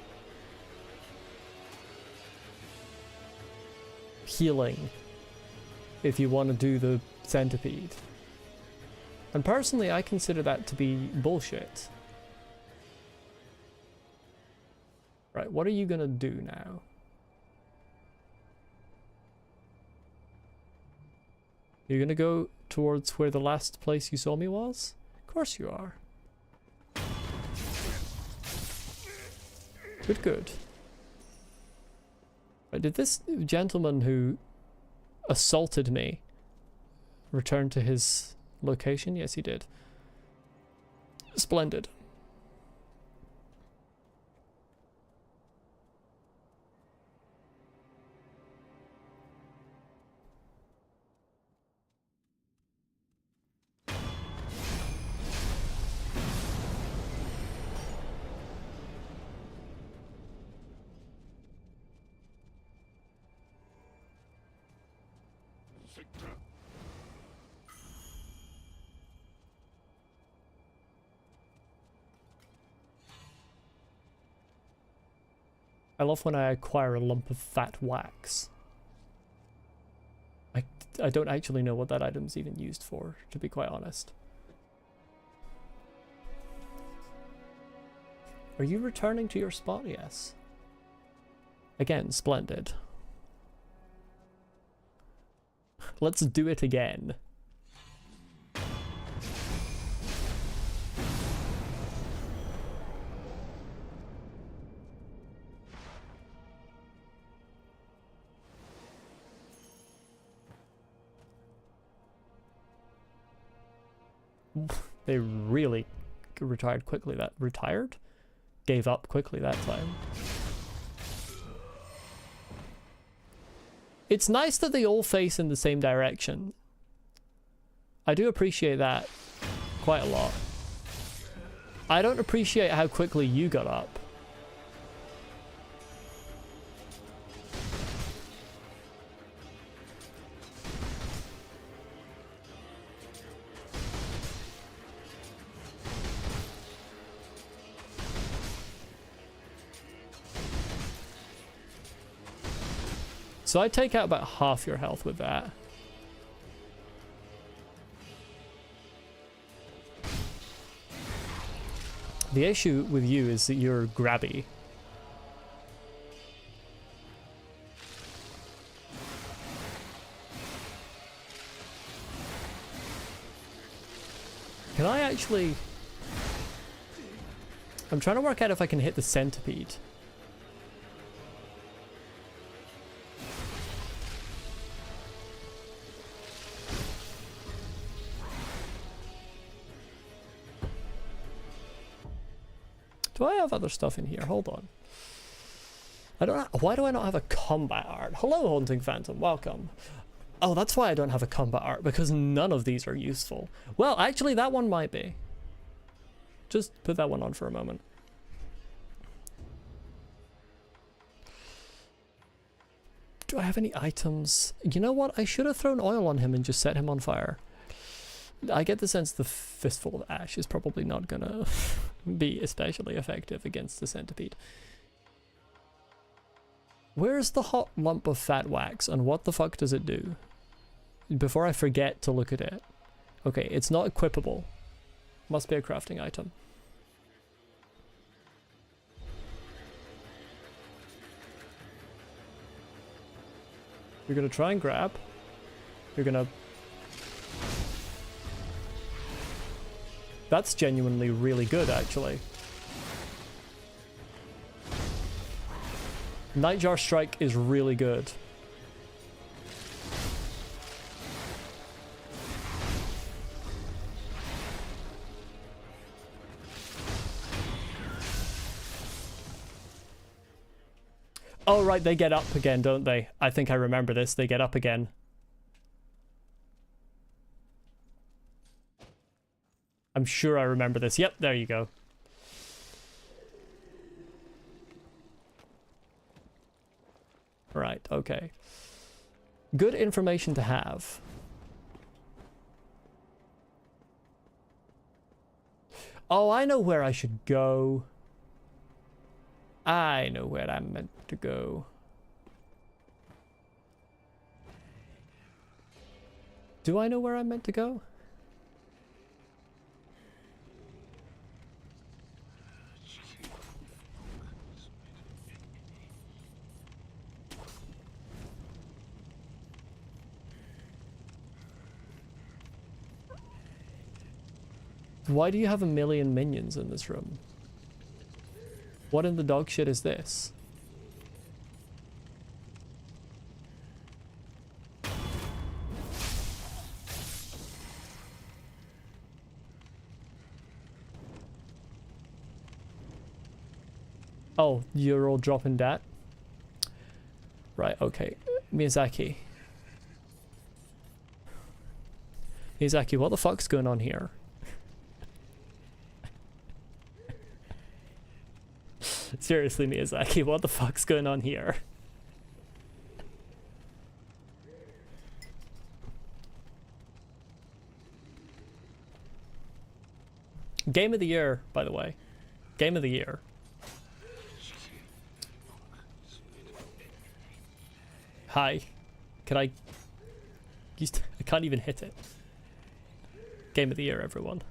healing if you want to do the centipede. And personally, I consider that to be bullshit. Right, what are you gonna do now? You're gonna go towards where the last place you saw me was? Of course you are. Good, good. Right, did this gentleman who assaulted me return to his location? Yes, he did. Splendid. I love when I acquire a lump of fat wax. I don't actually know what that item's even used for, to be quite honest. Are you returning to your spot? Yes. Again, splendid. Let's do it again. They really retired quickly. Gave up quickly that time. It's nice that they all face in the same direction. I do appreciate that. quite a lot. I don't appreciate how quickly you got up. So I take out about half your health with that. The issue with you is that you're grabby. Can I actually... I'm trying to work out if I can hit the centipede. Do I have other stuff in here? Hold on. I don't. Why do I not have a combat art? Hello, Haunting Phantom. Welcome. Oh, that's why I don't have a combat art, because none of these are useful. Well, actually, that one might be. Just put that one on for a moment. Do I have any items? You know what? I should have thrown oil on him and just set him on fire. I get the sense the fistful of ash is probably not gonna be especially effective against the centipede. Where's the hot lump of fat wax and what the fuck does it do? Before I forget to look at it. Okay, it's not equipable. Must be a crafting item. You're gonna try and grab. You're gonna... That's genuinely really good, actually. Nightjar Strike is really good. Oh, right, they get up again, don't they? I think I remember this. They get up again. I'm sure I remember this. Yep, there you go. Right, okay. Good information to have. Oh, I know where I should go. I know where I'm meant to go. Do I know where I'm meant to go? Why do you have a million minions in this room? What in the dog shit is this? Oh, you're all dropping that? Right, okay. Miyazaki. Miyazaki, what the fuck's going on here? Seriously, Miyazaki, what the fuck's going on here? Game of the year, by the way. Game of the year. Hi. Can I... I can't even hit it. Game of the year, everyone.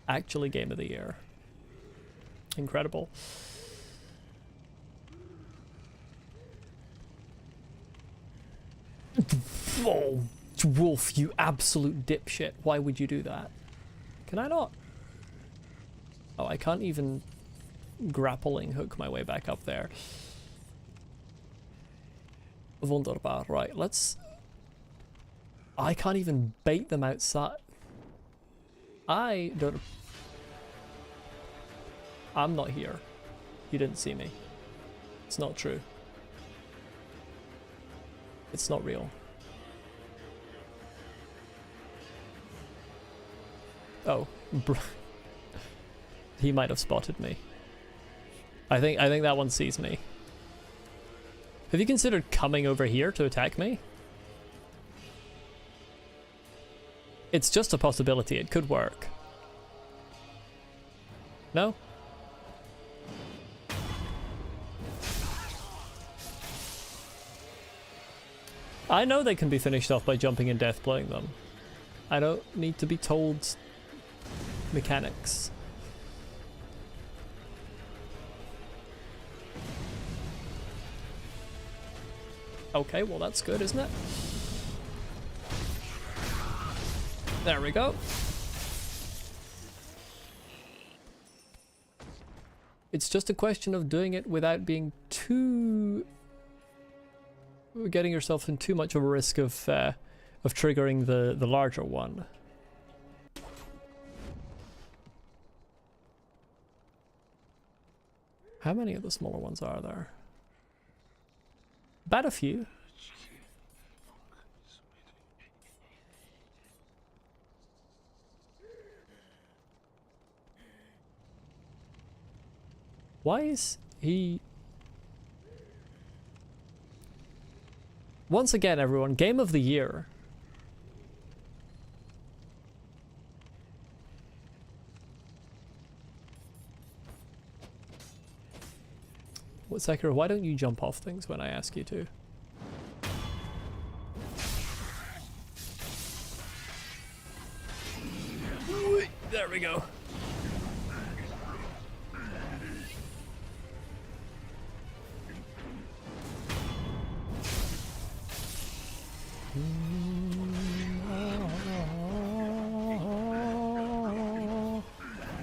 Actually, game of the year. Incredible. Oh, Wolf, you absolute dipshit. Why would you do that? Can I not? Oh, I can't even grappling hook my way back up there. Wunderbar. Right, let's... I can't even bait them outside. I don't... I'm not here. You didn't see me. It's not true. It's not real. Oh. He might have spotted me. I think that one sees me. Have you considered coming over here to attack me? It's just a possibility. It could work. No? I know they can be finished off by jumping and death blowing them. I don't need to be told mechanics. Okay, well that's good, isn't it? There we go. It's just a question of doing it without being too... getting yourself in too much of a risk of triggering the larger one. How many of the smaller ones are there? About a few. Why is he... Once again, everyone, game of the year. What, Sekiro, why don't you jump off things when I ask you to? There we go.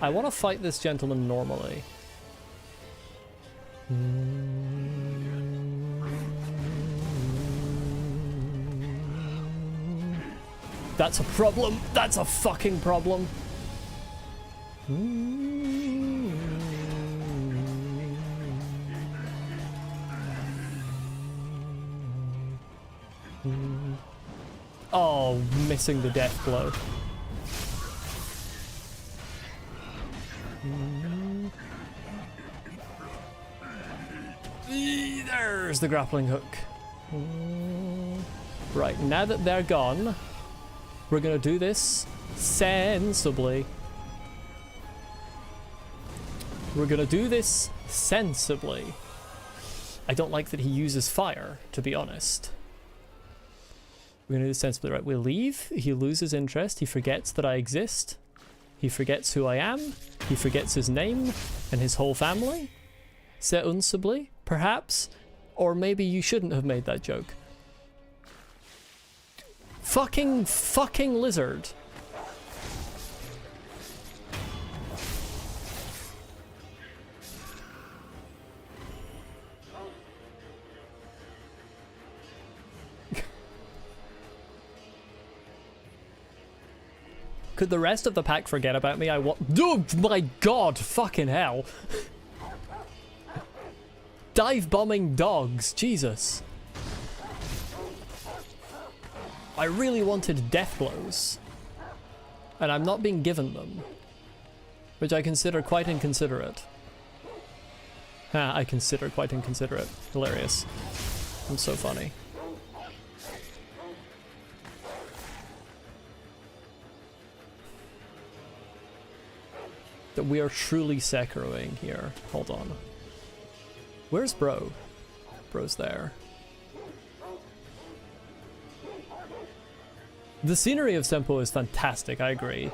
I want to fight this gentleman normally. That's a problem. That's a fucking problem. Oh, missing the death blow. There's the grappling hook. Right, now that they're gone, we're gonna do this sensibly. We're gonna do this sensibly. I don't like that he uses fire, to be honest. We're gonna do this sensibly, right? We leave, he loses interest, he forgets that I exist. He forgets who I am, he forgets his name and his whole family. Sensibly, perhaps? Or maybe you shouldn't have made that joke. Fucking lizard. Could the rest of the pack forget about me? Oh my god, fucking hell. Dive bombing dogs, Jesus. I really wanted death blows, and I'm not being given them, which I consider quite inconsiderate. I consider quite inconsiderate. Hilarious. I'm so funny. That we are truly Sekiroing here. Hold on. Where's Bro? Bro's there. The scenery of Senpo is fantastic, I agree.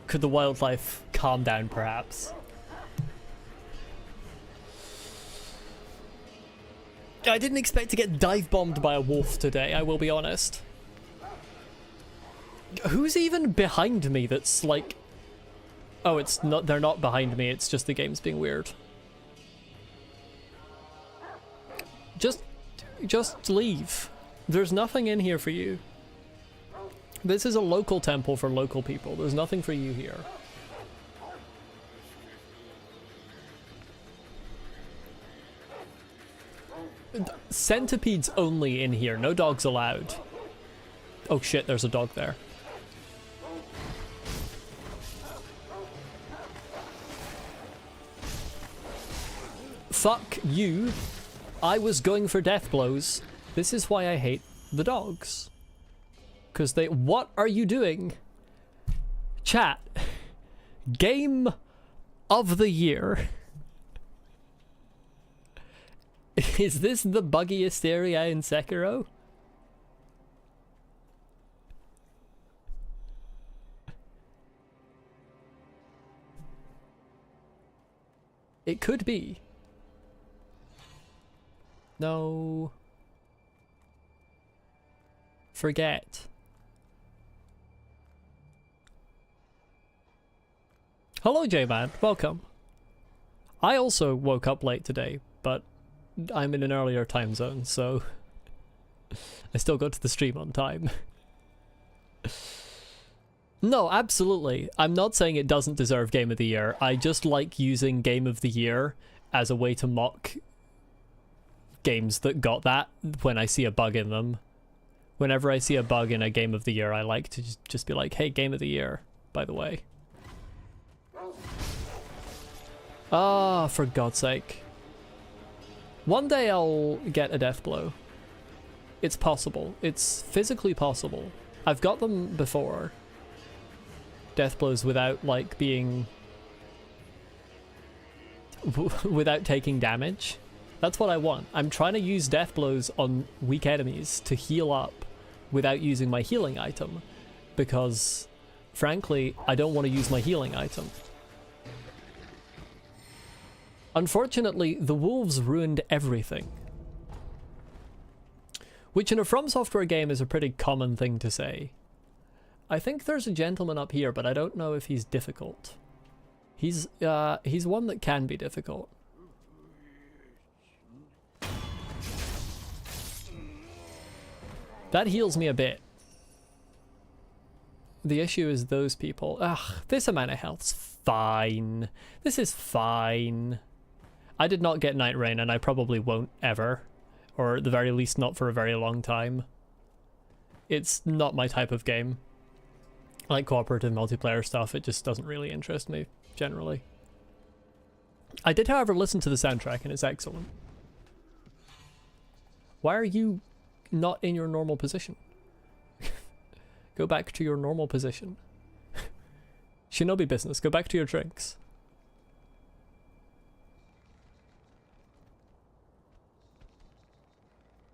Could the wildlife calm down, perhaps? I didn't expect to get dive bombed by a wolf today, I will be honest. Who's even behind me that's like... Oh, it's not, they're not behind me, it's just the game's being weird. Just leave. There's nothing in here for you. This is a local temple for local people. There's nothing for you here. Centipedes only in here, no dogs allowed. Oh shit, there's a dog there. Fuck you. I was going for death blows. This is why I hate the dogs. Because they... What are you doing? Chat. Game of the year. Is this the buggiest area in Sekiro? It could be. No. Forget. Hello, J-Man. Welcome. I also woke up late today, but I'm in an earlier time zone, so I still got to the stream on time. No, absolutely. I'm not saying it doesn't deserve Game of the Year. I just like using Game of the Year as a way to mock games that got that when I see a bug in them. Whenever I see a bug in a Game of the Year, I like to just be like, hey, Game of the Year, by the way. Ah, for God's sake. One day I'll get a death blow. It's possible. It's physically possible. I've got them before. Death blows without, like, being... without taking damage. That's what I want. I'm trying to use death blows on weak enemies to heal up without using my healing item. Because, frankly, I don't want to use my healing item. Unfortunately, the wolves ruined everything. Which in a FromSoftware game is a pretty common thing to say. I think there's a gentleman up here, but I don't know if he's difficult. He's one that can be difficult. That heals me a bit. The issue is those people. Ugh, this amount of health's fine. This is fine. I did not get Night Rain, and I probably won't ever. Or at the very least not for a very long time. It's not my type of game. I like cooperative multiplayer stuff, it just doesn't really interest me, generally. I did, however, listen to the soundtrack, and it's excellent. Why are you not in your normal position? Go back to your normal position. Shinobi business, go back to your drinks.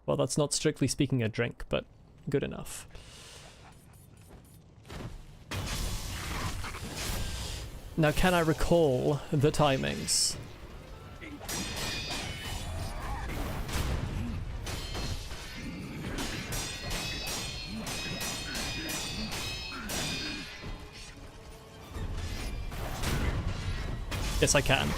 Well, that's not strictly speaking a drink, but good enough. Now, can I recall the timings? Yes, I can.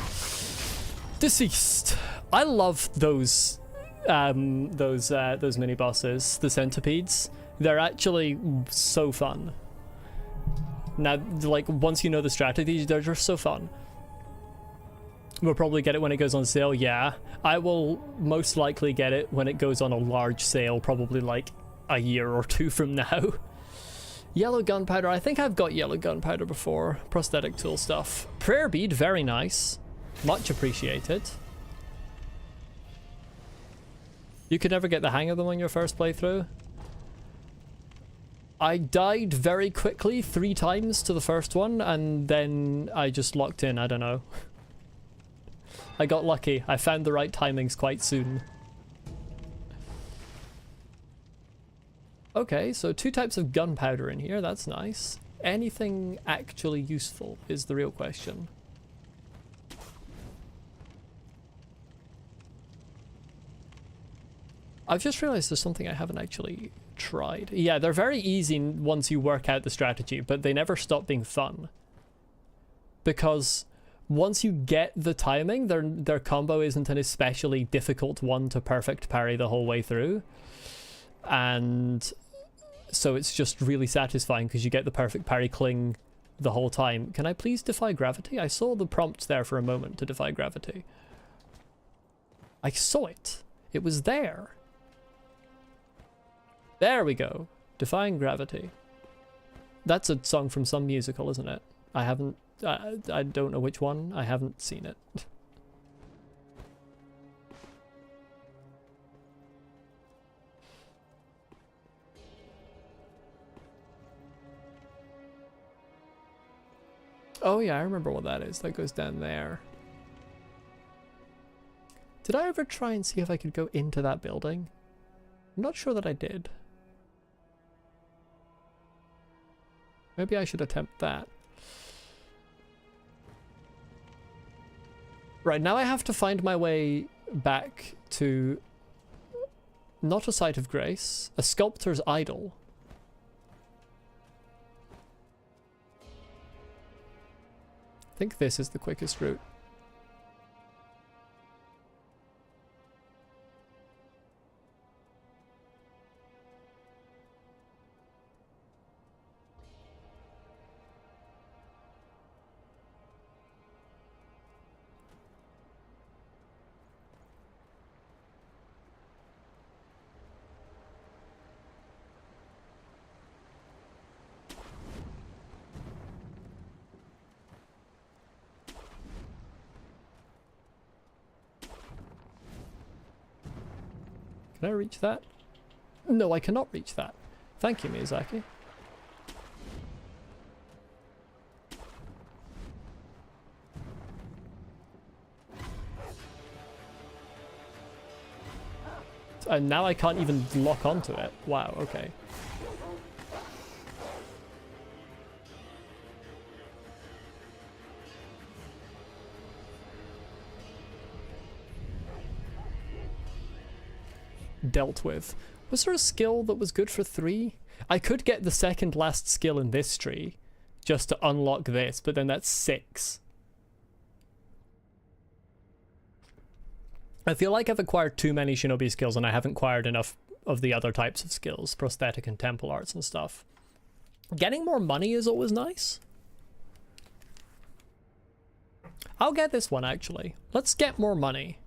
Deceased. I love those mini bosses, the centipedes. They're actually so fun. Now, like, once you know the strategy, they're just so fun. We'll probably get it when it goes on sale, yeah. I will most likely get it when it goes on a large sale, probably like a year or two from now. Yellow gunpowder, I think I've got yellow gunpowder before. Prosthetic tool stuff. Prayer bead, very nice. Much appreciated. You could never get the hang of them on your first playthrough. I died very quickly 3 times to the first one, and then I just locked in, I don't know. I got lucky. I found the right timings quite soon. Okay, so 2 types of gunpowder in here, that's nice. Anything actually useful is the real question. I've just realized there's something I haven't actually tried. Yeah, they're very easy once you work out the strategy, but they never stop being fun. Because once you get the timing, their combo isn't an especially difficult one to perfect parry the whole way through. And so it's just really satisfying because you get the perfect parry cling the whole time. Can I please defy gravity? I saw the prompt there for a moment to defy gravity. I saw it. It was there. There we go. Defying Gravity. That's a song from some musical, isn't it? I haven't... I don't know which one. I haven't seen it. Oh yeah, I remember what that is. That goes down there. Did I ever try and see if I could go into that building? I'm not sure that I did. Maybe I should attempt that. Right, now I have to find my way back to... not a site of grace, a sculptor's idol. I think this is the quickest route. Can I reach that? No, I cannot reach that. Thank you, Miyazaki. And now I can't even lock onto it. Wow, okay. Dealt with. Was there a skill that was good for 3? I could get the second last skill in this tree just to unlock this, but then that's 6. I feel like I've acquired too many shinobi skills and I haven't acquired enough of the other types of skills, prosthetic and temple arts and stuff. Getting more money is always nice. I'll get this one actually. Let's get more money.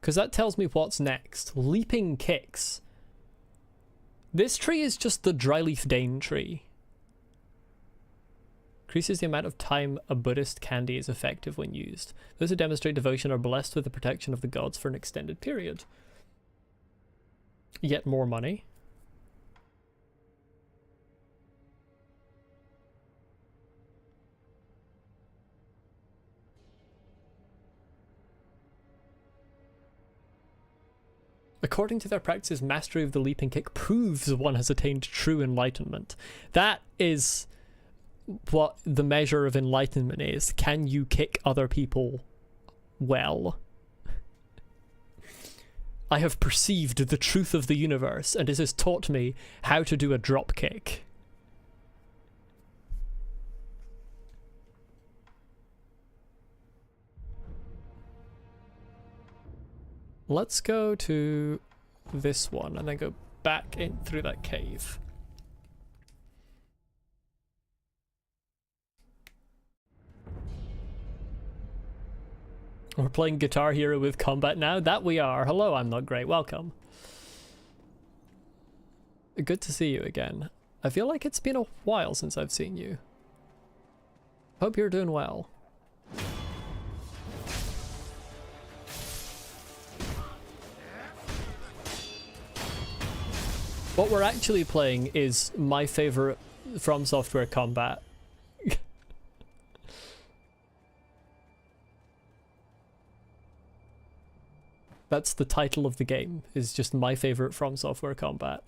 Because that tells me what's next. Leaping kicks. This tree is just the dryleaf Dane tree. Increases the amount of time a Buddhist candy is effective when used. Those who demonstrate devotion are blessed with the protection of the gods for an extended period. Yet more money. According to their practices, mastery of the leaping kick proves one has attained true enlightenment. That is what the measure of enlightenment is. Can you kick other people well? I have perceived the truth of the universe, and it has taught me how to do a drop kick. Let's go to this one and then go back in through that cave. We're playing Guitar Hero with combat now? That we are. Hello, I'm not great. Welcome. Good to see you again. I feel like it's been a while since I've seen you. Hope you're doing well. What we're actually playing is my favorite FromSoftware combat. That's the title of the game, is just my favorite FromSoftware combat.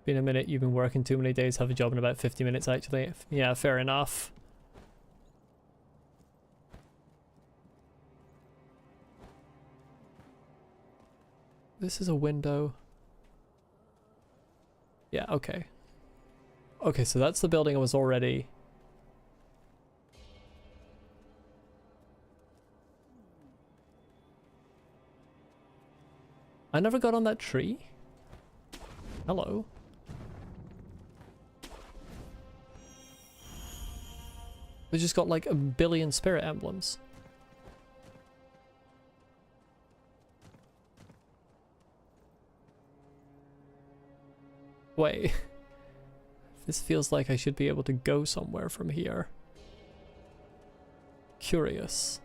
Been a minute, you've been working too many days, have a job in about 50 minutes actually. Yeah, fair enough. This is a window. Yeah, okay. Okay, so that's the building I was already... I never got on that tree? Hello? We just got like a billion spirit emblems. Wait. This feels like I should be able to go somewhere from here. Curious.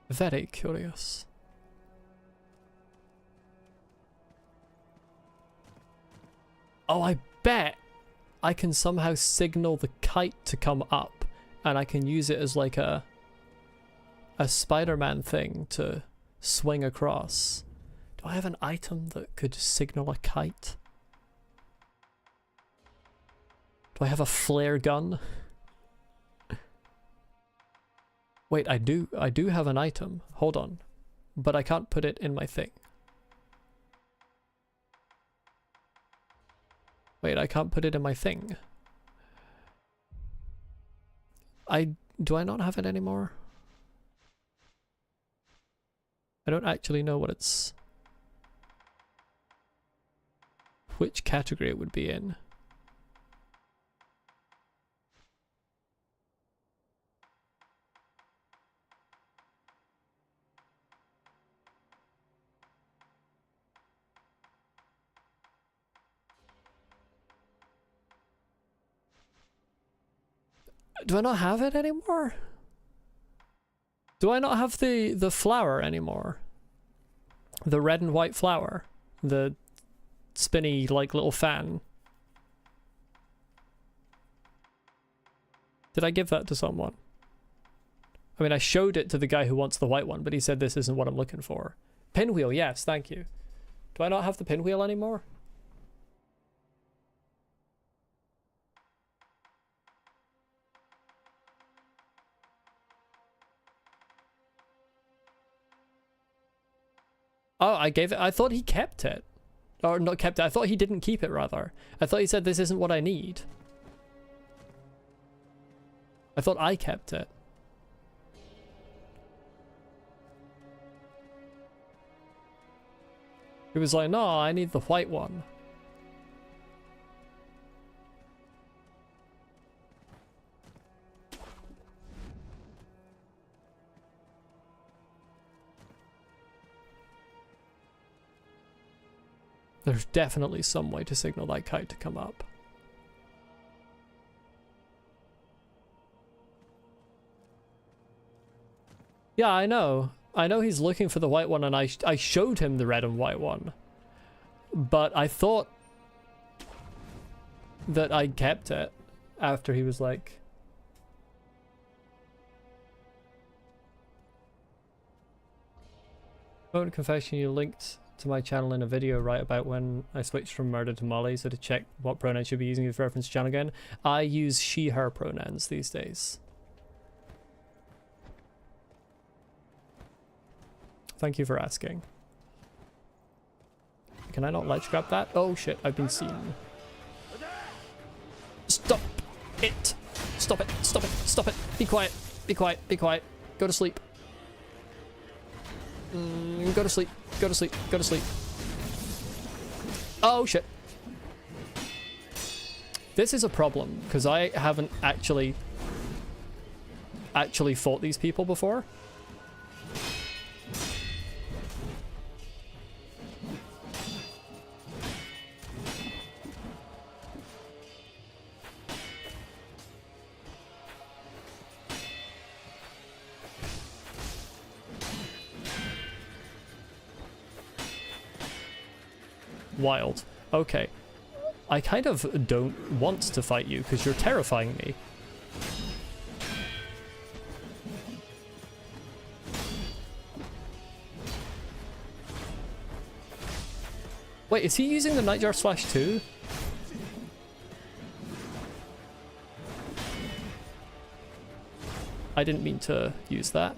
Very curious. Oh, I bet I can somehow signal the kite to come up, and I can use it as like a Spider-Man thing to swing across. Do I have an item that could signal a kite? Do I have a flare gun? Wait, I do have an item. Hold on. But I can't put it in my thing. Wait, I can't put it in my thing. Do I not have it anymore? I don't actually know what it's... which category it would be in. Do I not have it anymore? Do I not have the flower anymore? The red and white flower? The spinny, like, little fan? Did I give that to someone? I mean, I showed it to the guy who wants the white one, but he said this isn't what I'm looking for. Pinwheel, yes, thank you. Do I not have the pinwheel anymore? Oh, I gave it. I thought he kept it. Or not kept it. I thought he didn't keep it, rather. I thought he said this isn't what I need. I thought I kept it. He was like, no, I need the white one. There's definitely some way to signal that kite to come up. Yeah, I know. I know he's looking for the white one, and I showed him the red and white one. But I thought that I kept it after he was like... Moment of confession, you linked to my channel in a video right about when I switched from murder to Molly, so to check what pronoun should be using with reference to channel again. I use she, her pronouns these days. Thank you for asking. Can I not ledge grab that? Oh shit, I've been seen. Stop it! Stop it! Stop it! Stop it! Be quiet! Be quiet! Be quiet! Go to sleep. Go to sleep. Go to sleep. Go to sleep. Oh shit. This is a problem, because I haven't actually fought these people before. Wild. Okay. I kind of don't want to fight you because you're terrifying me. Wait, is he using the Nightjar Slash too? I didn't mean to use that.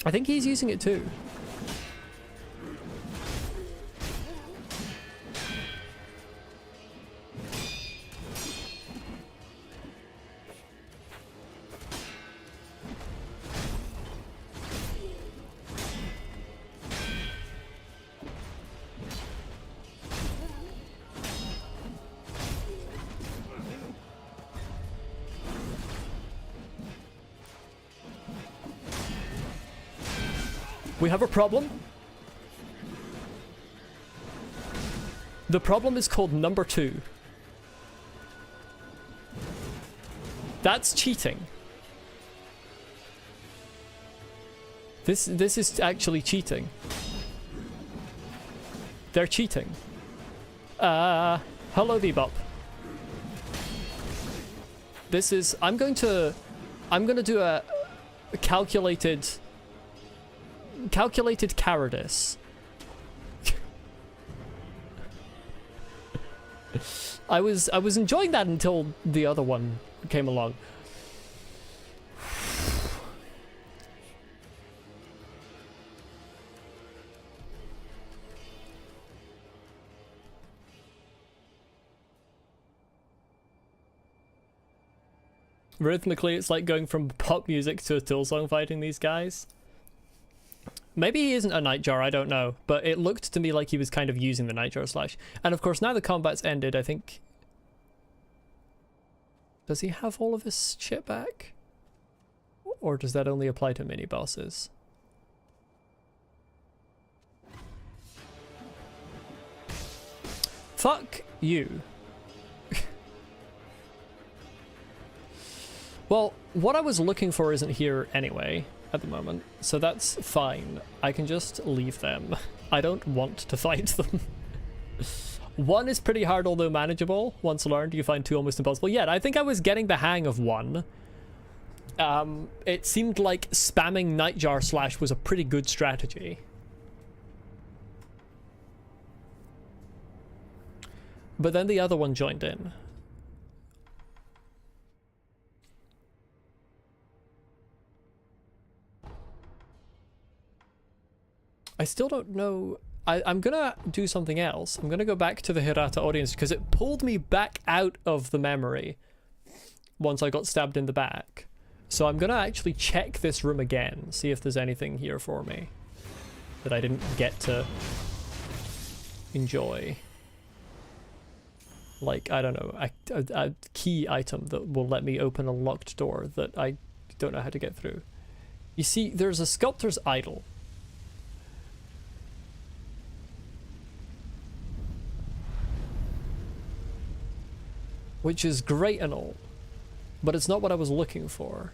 I think he's using it too. We have a problem. The problem is called number 2. That's cheating. This is actually cheating. They're cheating. Hello, Bebop. This is... I'm gonna do a calculated cowardice. I was enjoying that until the other one came along. Rhythmically, it's like going from pop music to a Tool song fighting these guys. Maybe he isn't a Nightjar, I don't know. But it looked to me like he was kind of using the Nightjar slash. And of course, now the combat's ended, I think... Does he have all of his shit back? Or does that only apply to mini-bosses? Fuck you. Well, what I was looking for isn't here anyway, at the moment, so that's fine. I can just leave them. I don't want to fight them. 1 is pretty hard, although manageable. Once learned, you find 2 almost impossible. Yeah, I think I was getting the hang of 1. It seemed like spamming Nightjar slash was a pretty good strategy. But then the other one joined in. I still don't know. I'm gonna do something else. I'm gonna go back to the Hirata audience because it pulled me back out of the memory once I got stabbed in the back. So I'm gonna actually check this room again, see if there's anything here for me that I didn't get to enjoy. Like, I don't know, a key item that will let me open a locked door that I don't know how to get through. You see, there's a sculptor's idol. Which is great and all, but it's not what I was looking for.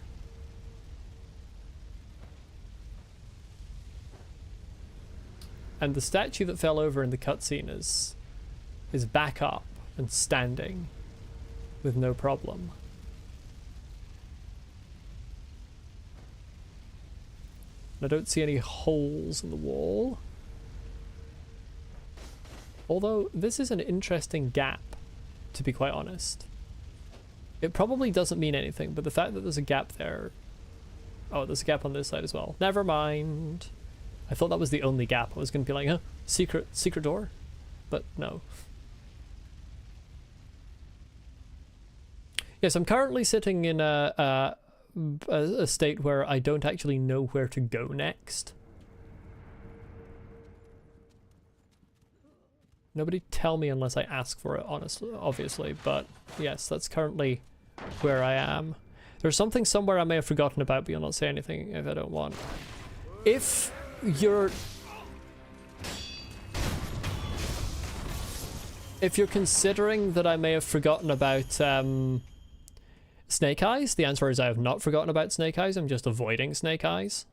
And the statue that fell over in the cutscene is back up and standing with no problem. I don't see any holes in the wall. Although this is an interesting gap, to be quite honest. It probably doesn't mean anything, but the fact that there's a gap there... Oh, there's a gap on this side as well. Never mind. I thought that was the only gap. I was going to be like, huh, secret door? But no. Yes, I'm currently sitting in a state where I don't actually know where to go next. Nobody tell me unless I ask for it, honestly, obviously, but yes, that's currently where I am. There's something somewhere I may have forgotten about, but you'll not say anything if I don't want. If you're considering that I may have forgotten about Snake Eyes, the answer is I have not forgotten about Snake Eyes, I'm just avoiding Snake Eyes.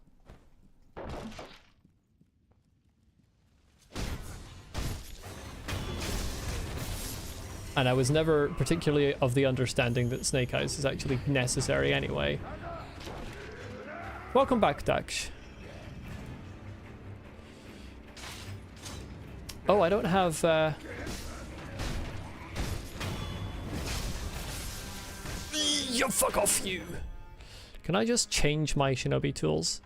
And I was never particularly of the understanding that Snake Eyes is actually necessary anyway. Welcome back, Daksh. Oh, I don't have... You fuck off, you! Can I just change my shinobi tools?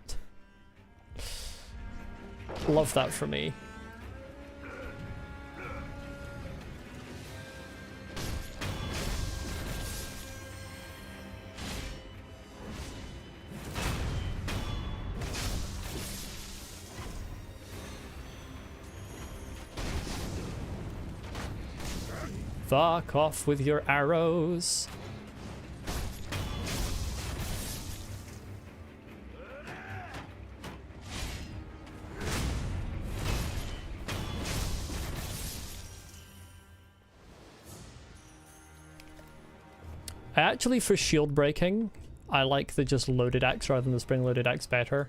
Love that for me. Fuck off with your arrows. I actually, for shield breaking, I like the just loaded axe rather than the spring-loaded axe better.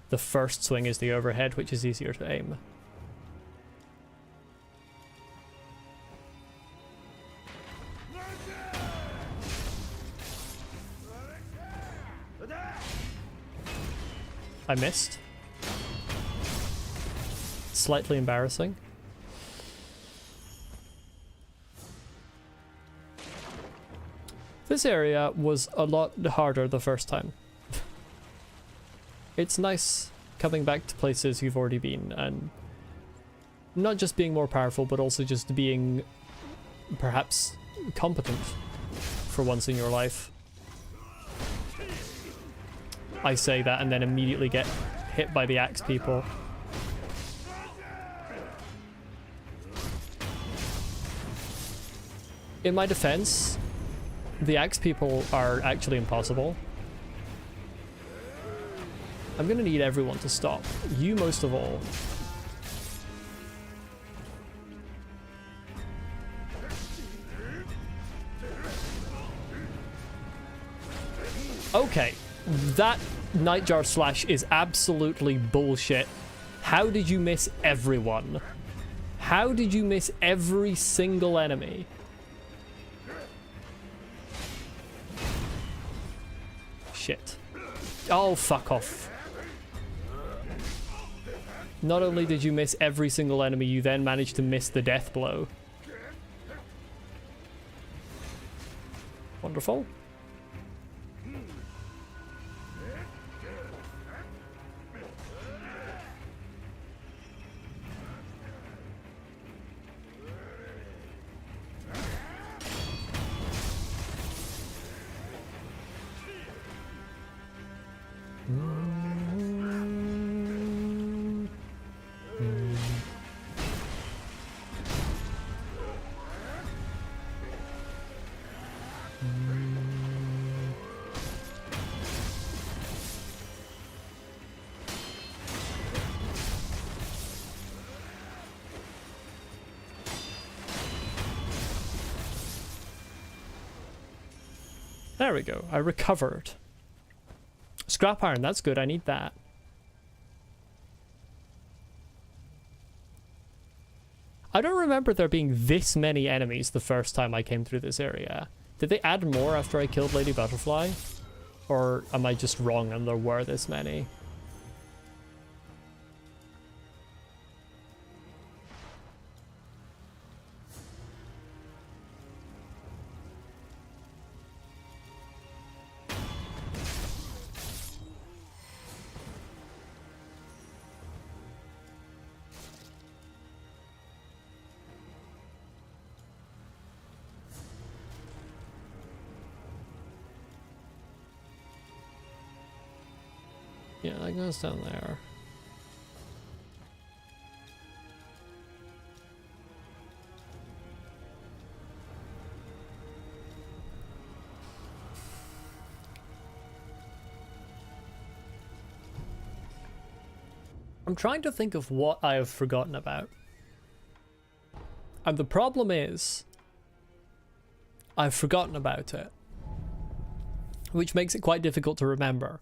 The first swing is the overhead, which is easier to aim. I missed. Slightly embarrassing. This area was a lot harder the first time. It's nice coming back to places you've already been and not just being more powerful, but also just being perhaps competent for once in your life. I say that and then immediately get hit by the axe people. In my defense, the axe people are actually impossible. I'm gonna need everyone to stop. You most of all. Okay, that Nightjar Slash is absolutely bullshit. How did you miss everyone? How did you miss every single enemy? Shit. Oh, fuck off. Not only did you miss every single enemy, you then managed to miss the death blow. Wonderful. There we go. I recovered. Scrap iron, that's good. I need that. I don't remember there being this many enemies the first time I came through this area. Did they add more after I killed Lady Butterfly? Or am I just wrong and there were this many? Yeah, that goes down there. I'm trying to think of what I have forgotten about. And the problem is, I've forgotten about it. Which makes it quite difficult to remember.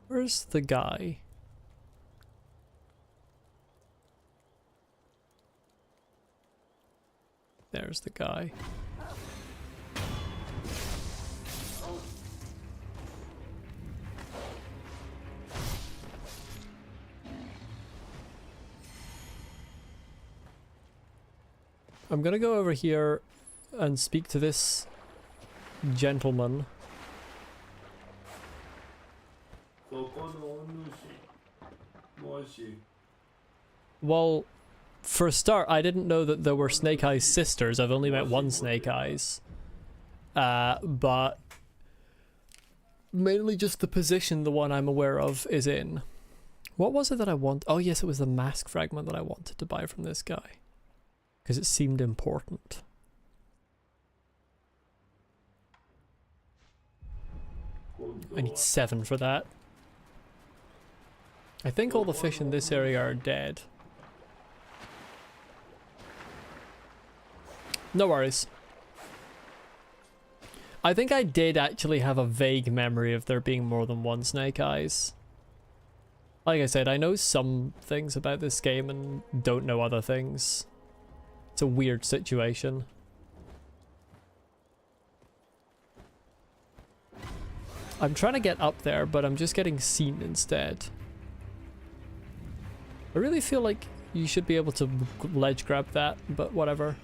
Where's the guy? There's the guy. I'm gonna go over here and speak to this gentleman. Well, for a start, I didn't know that there were Snake Eyes sisters. I've only met one Snake Eyes. But mainly just the position the one I'm aware of is in. What was it that I want? Oh yes, it was the mask fragment that I wanted to buy from this guy. Because it seemed important. I need 7 for that. I think all the fish in this area are dead. No worries. I think I did actually have a vague memory of there being more than one Snake Eyes. Like I said, I know some things about this game and don't know other things. It's a weird situation. I'm trying to get up there, but I'm just getting seen instead. I really feel like you should be able to ledge grab that, but whatever.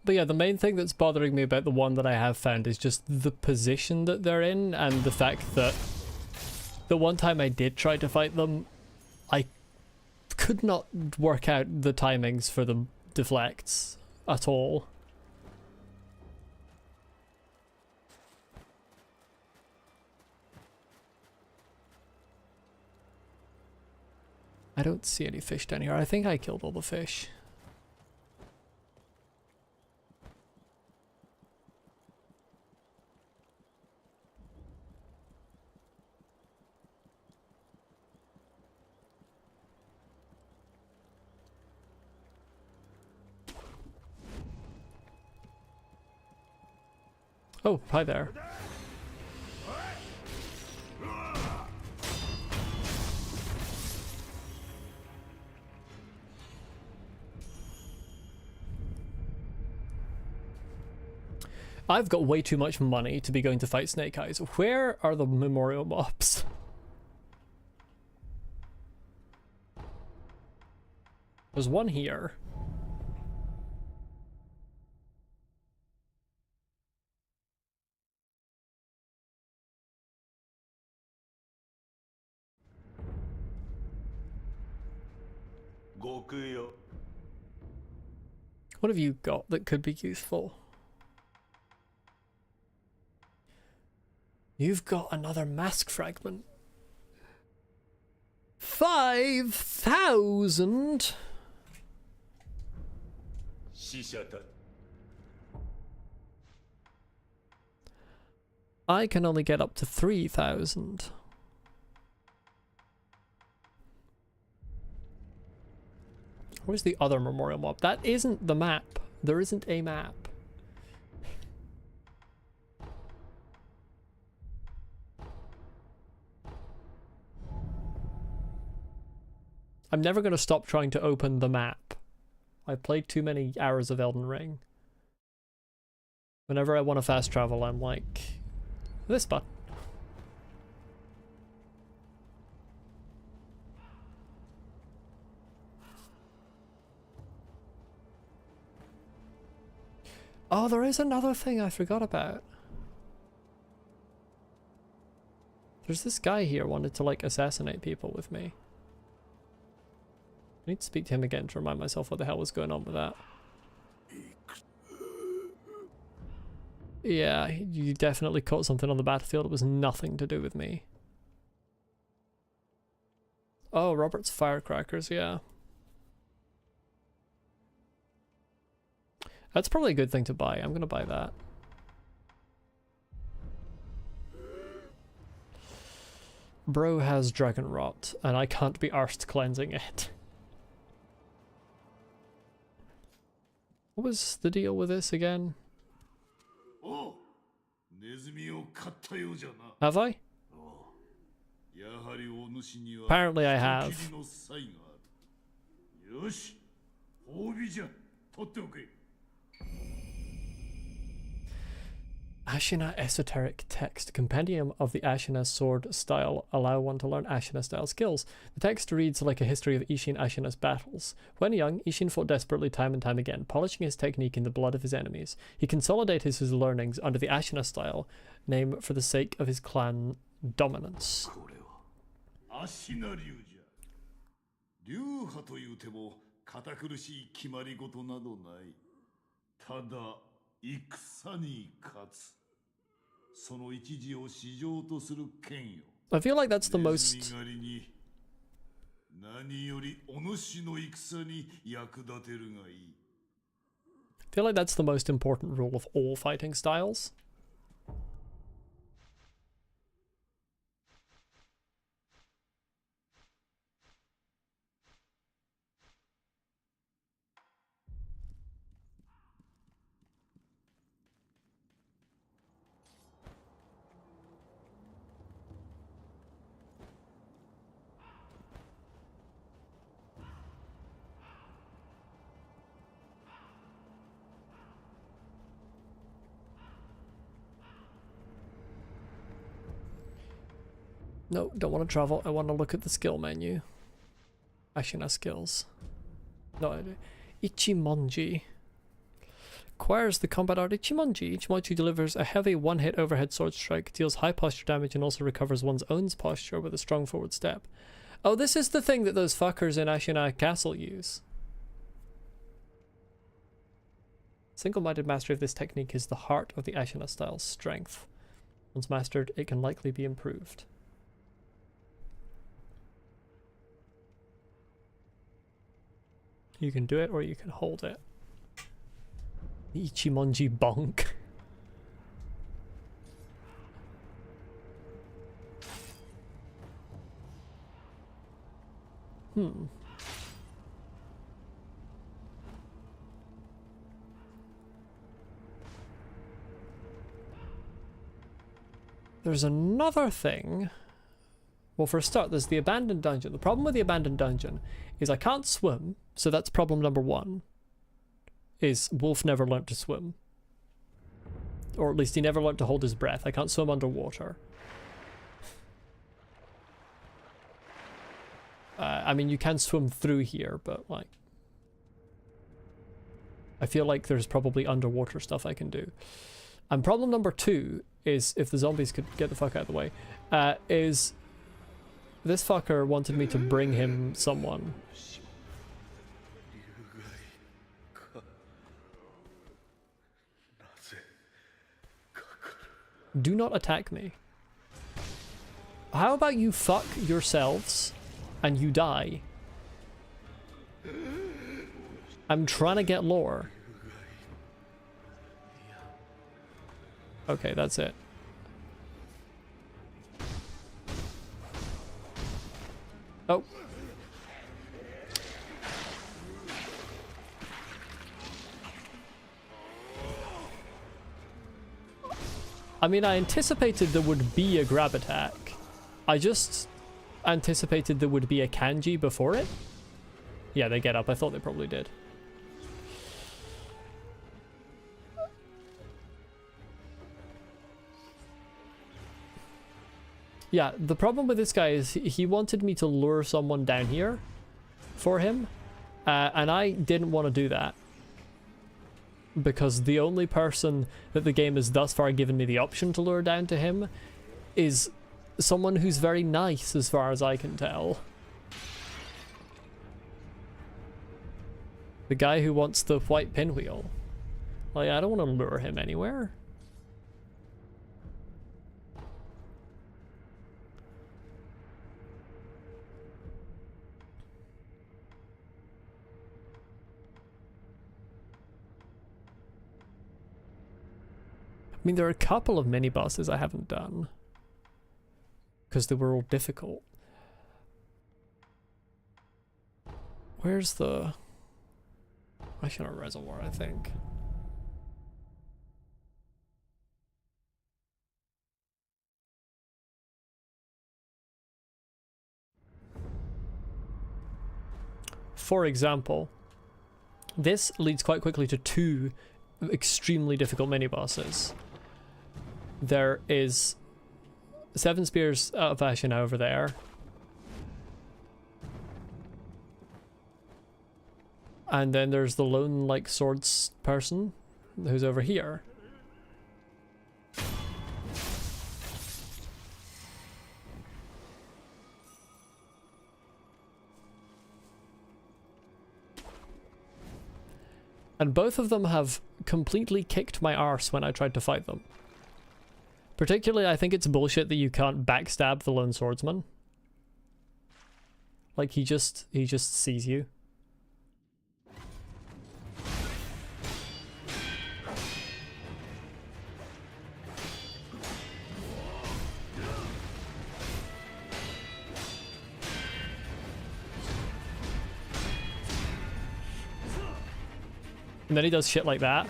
But yeah, the main thing that's bothering me about the one that I have found is just the position that they're in, and the fact that the one time I did try to fight them, I could not work out the timings for the deflects at all. I don't see any fish down here. I think I killed all the fish. Oh, hi there. I've got way too much money to be going to fight Snake Eyes. Where are the memorial mobs? There's one here. What have you got that could be useful? You've got another mask fragment. 5,000? I can only get up to 3,000. Where's the other memorial mob? That isn't the map. There isn't a map. I'm never going to stop trying to open the map. I've played too many hours of Elden Ring. Whenever I want to fast travel, I'm like, this button. Oh, there is another thing I forgot about. There's this guy here wanted to like assassinate people with me. I need to speak to him again to remind myself what the hell was going on with that. Yeah, you definitely caught something on the battlefield. It was nothing to do with me. Oh, Robert's firecrackers, yeah. That's probably a good thing to buy. I'm gonna buy that. Bro has dragon rot, and I can't be arsed cleansing it. What was the deal with this again? Have I? Apparently I have. Ashina Esoteric Text. Compendium of the Ashina Sword Style. Allow one to learn Ashina style skills. The text reads like a history of Ishin Ashina's battles. When young, Ishin fought desperately time and time again, polishing his technique in the blood of his enemies. He consolidated his learnings under the Ashina style, name for the sake of his clan dominance. その一時を市場とする権よ。 I feel like that's the most... 何よりお主の戦に役立てるがいい。 I feel like that's the most important rule of all fighting styles. No, don't want to travel. I want to look at the skill menu. Ashina skills. No, I do. Ichimonji. Acquires the combat art Ichimonji. Ichimonji delivers a heavy one-hit overhead sword strike, deals high posture damage, and also recovers one's own posture with a strong forward step. Oh, this is the thing that those fuckers in Ashina Castle use. Single-minded mastery of this technique is the heart of the Ashina style's strength. Once mastered, it can likely be improved. You can do it or you can hold it. Ichimonji bonk. There's another thing. Well, for a start, there's the abandoned dungeon. The problem with the abandoned dungeon is I can't swim, so that's problem number one. Is Wolf never learnt to swim. Or at least he never learnt to hold his breath. I can't swim underwater. I mean, you can swim through here, but like... I feel like there's probably underwater stuff I can do. And problem number two is, if the zombies could get the fuck out of the way, is... This fucker wanted me to bring him someone. Do not attack me. How about you fuck yourselves and you die? I'm trying to get lore. Okay, that's it. Oh. I mean, I anticipated there would be a grab attack. I just anticipated there would be a kanji before it. Yeah, they get up. I thought they probably did. Yeah, the problem with this guy is he wanted me to lure someone down here for him, and I didn't want to do that. Because the only person that the game has thus far given me the option to lure down to him is someone who's very nice as far as I can tell. The guy who wants the white pinwheel. Like, I don't want to lure him anywhere. I mean, there are a couple of mini-bosses I haven't done. Because they were all difficult. Where's the... Ashina Reservoir, I think. for example, this leads quite quickly to two extremely difficult mini-bosses. There is 7 Spears out of Ashen over there. And then there's the lone, like, swords person who's over here. And both of them have completely kicked my arse when I tried to fight them. Particularly, I think it's bullshit that you can't backstab the lone swordsman. Like, he just sees you. And then he does shit like that.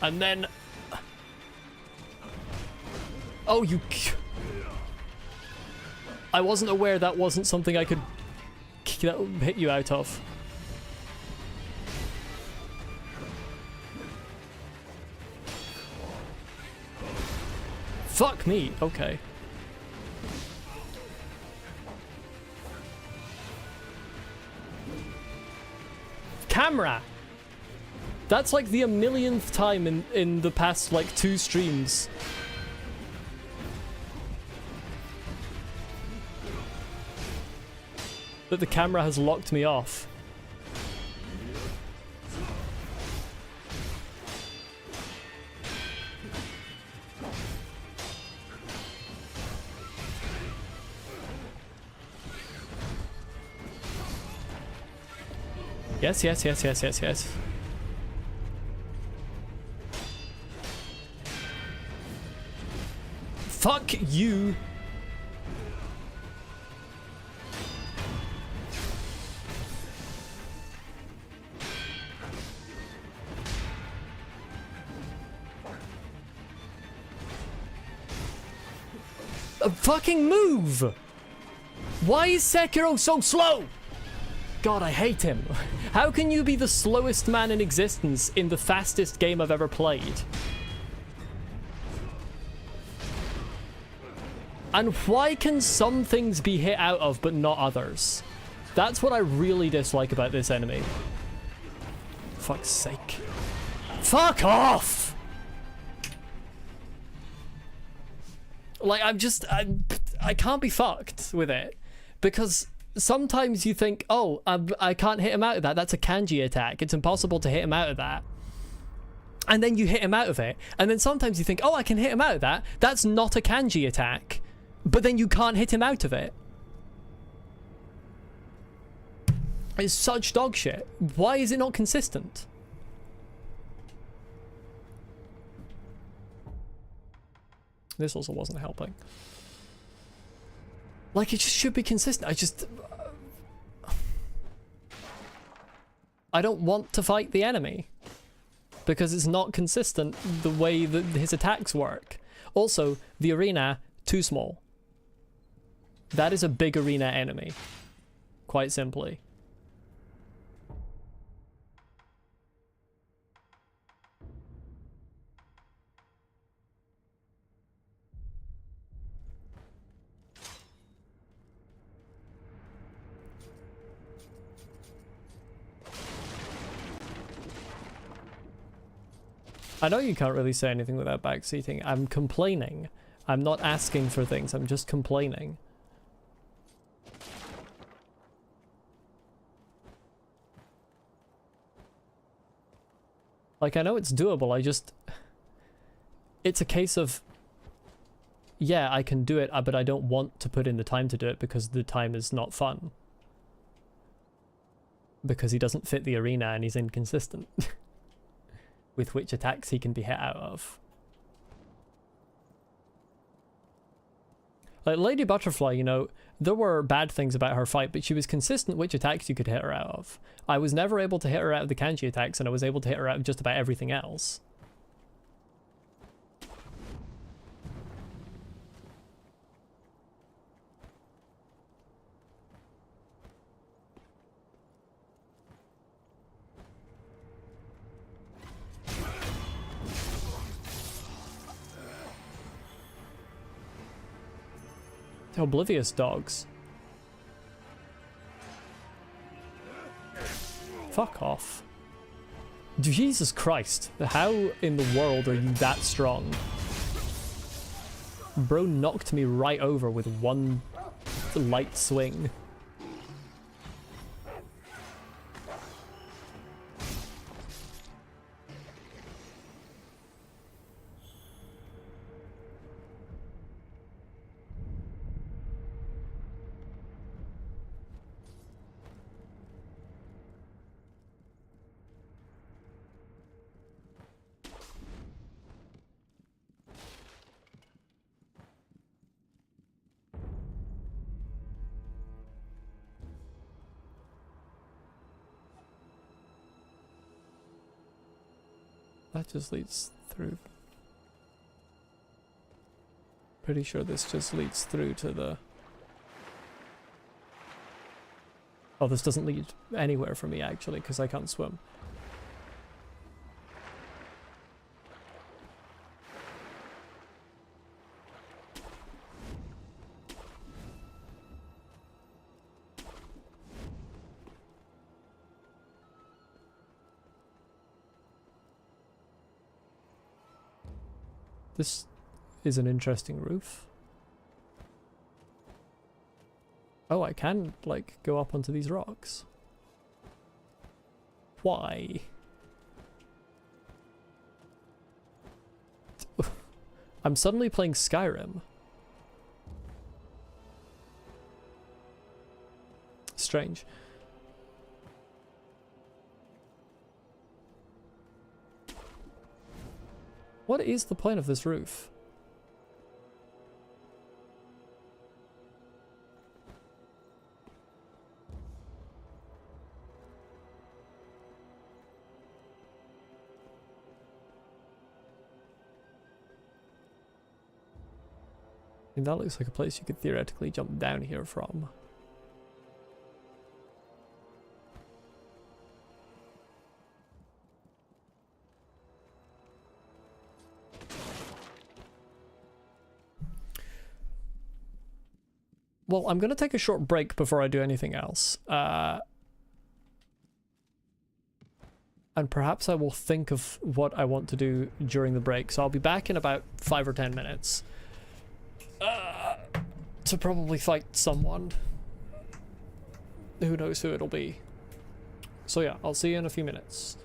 And then... Oh, you... I wasn't aware that wasn't something I could hit you out of. Fuck me, okay. Camera! That's like the 1,000,000th time in the past, like, 2 streams. That the camera has locked me off. Yes, yes, yes, yes, yes, yes. Fuck you! Fucking move! Why is Sekiro so slow? God, I hate him. How can you be the slowest man in existence in the fastest game I've ever played? And why can some things be hit out of but not others? That's what I really dislike about this enemy. Fuck's sake. Fuck off! Like, I can't be fucked with it. Because sometimes you think, oh, I can't hit him out of that. That's a kanji attack. It's impossible to hit him out of that. And then you hit him out of it. And then sometimes you think, oh, I can hit him out of that. That's not a kanji attack. But then you can't hit him out of it. It's such dog shit. Why is it not consistent? This also wasn't helping. Like, it just should be consistent. I don't want to fight the enemy. Because it's not consistent the way that his attacks work. Also, the arena, too small. That is a big arena enemy. Quite simply. I know you can't really say anything without backseating. I'm complaining. I'm not asking for things, I'm just complaining. Like, I know it's doable, it's a case of, yeah, I can do it, but I don't want to put in the time to do it because the time is not fun. Because he doesn't fit the arena and he's inconsistent. With which attacks he can be hit out of. Like, Lady Butterfly, you know, there were bad things about her fight, but she was consistent which attacks you could hit her out of. I was never able to hit her out of the kanji attacks, and I was able to hit her out of just about everything else. Oblivious dogs. Fuck off. Jesus Christ. How in the world are you that strong? Bro knocked me right over with one light swing. That just leads through. Pretty sure this just leads through to the... Oh, this doesn't lead anywhere for me actually, because I can't swim. This is an interesting roof. Oh, I can, like, go up onto these rocks. Why? I'm suddenly playing Skyrim. Strange. What is the point of this roof? I mean, that looks like a place you could theoretically jump down here from. Well, I'm going to take a short break before I do anything else. And perhaps I will think of what I want to do during the break. So I'll be back in about 5 or 10 minutes. To probably fight someone. Who knows who it'll be. So yeah, I'll see you in a few minutes.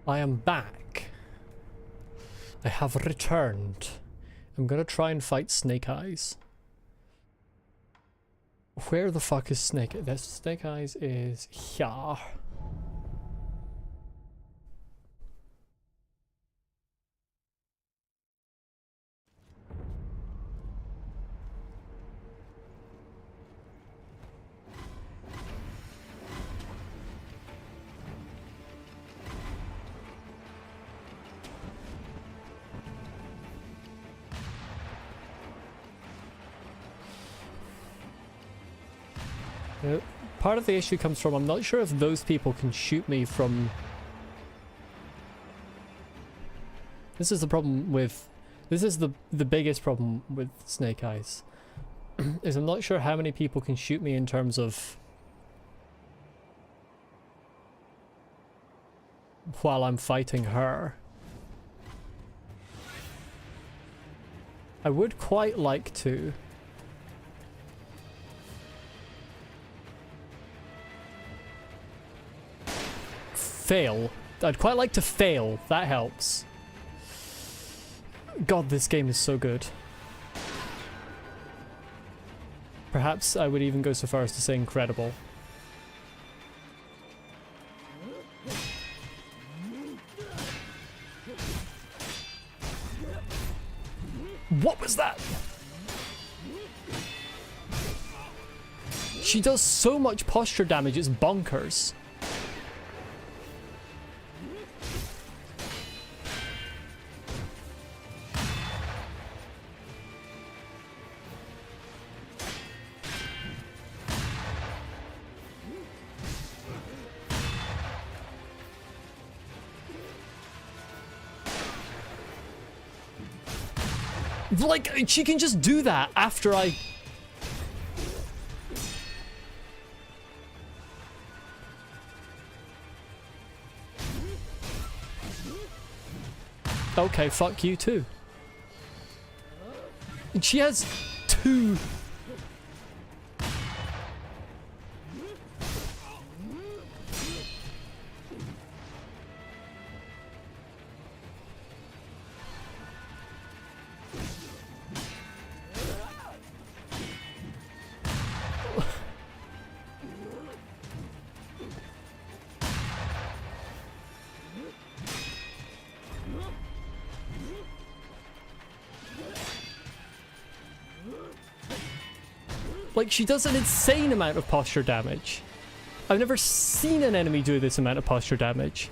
I am back. I have returned. I'm gonna try and fight Snake Eyes. Where the fuck is Snake? This Snake Eyes is here. Part of the issue comes from I'm not sure if those people can shoot me from... This is the problem with... This is the biggest problem with Snake Eyes. Is I'm not sure how many people can shoot me in terms of... while I'm fighting her. I would quite like to... fail. I'd quite like to fail. That helps. God, this game is so good. Perhaps I would even go so far as to say incredible. What was that? She does so much posture damage, it's bonkers. Like, she can just do that after I... Okay, fuck you too. And she has two... Like, she does an insane amount of posture damage. I've never seen an enemy do this amount of posture damage.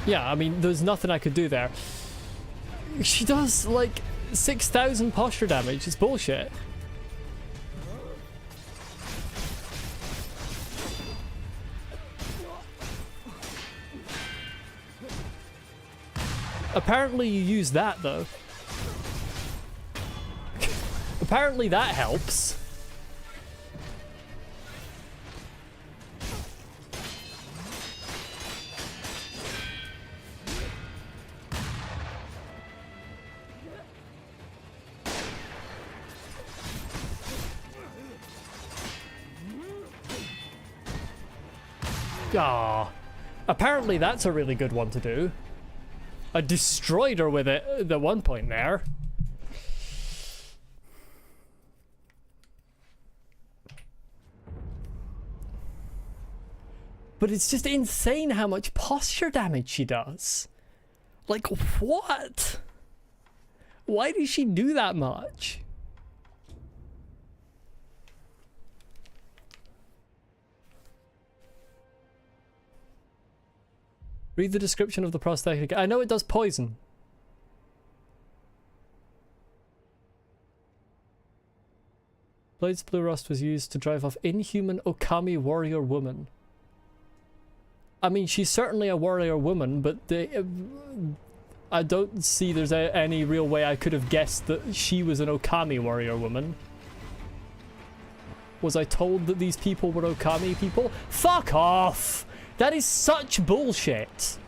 Yeah, I mean, there's nothing I could do there. She does, like, 6,000 posture damage. It's bullshit. Apparently you use that, though. Apparently that helps. Ah, apparently that's a really good one to do. I destroyed her with it at one point there. But it's just insane how much posture damage she does. Like, what? Why does she do that much? Read the description of the prosthetic. I know it does poison. Blade's blue rust was used to drive off inhuman Okami warrior woman. I mean, she's certainly a warrior woman, but I don't see there's any real way I could have guessed that she was an Okami warrior woman. Was I told that these people were Okami people? Fuck off! That is such bullshit.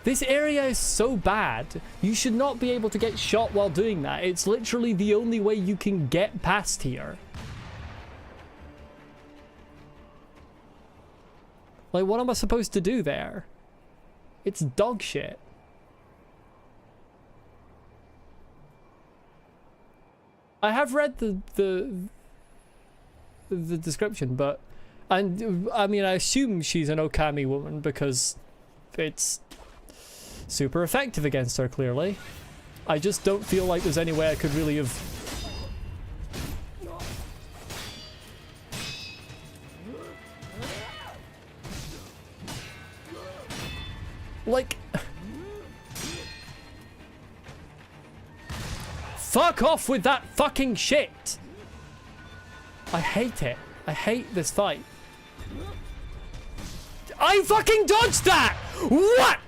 This area is so bad. You should not be able to get shot while doing that. It's literally the only way you can get past here. Like, what am I supposed to do there? It's dog shit. I have read the description, but I mean, I assume she's an Okami woman because it's super effective against her, clearly. I just don't feel like there's any way I could really have... Like... Fuck off with that fucking shit! I hate it. I hate this fight. I fucking dodged that! What?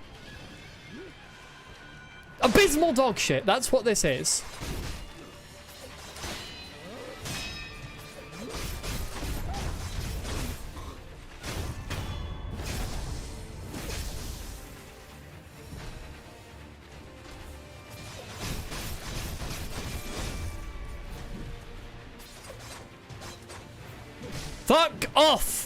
Abysmal dog shit. That's what this is. Fuck off!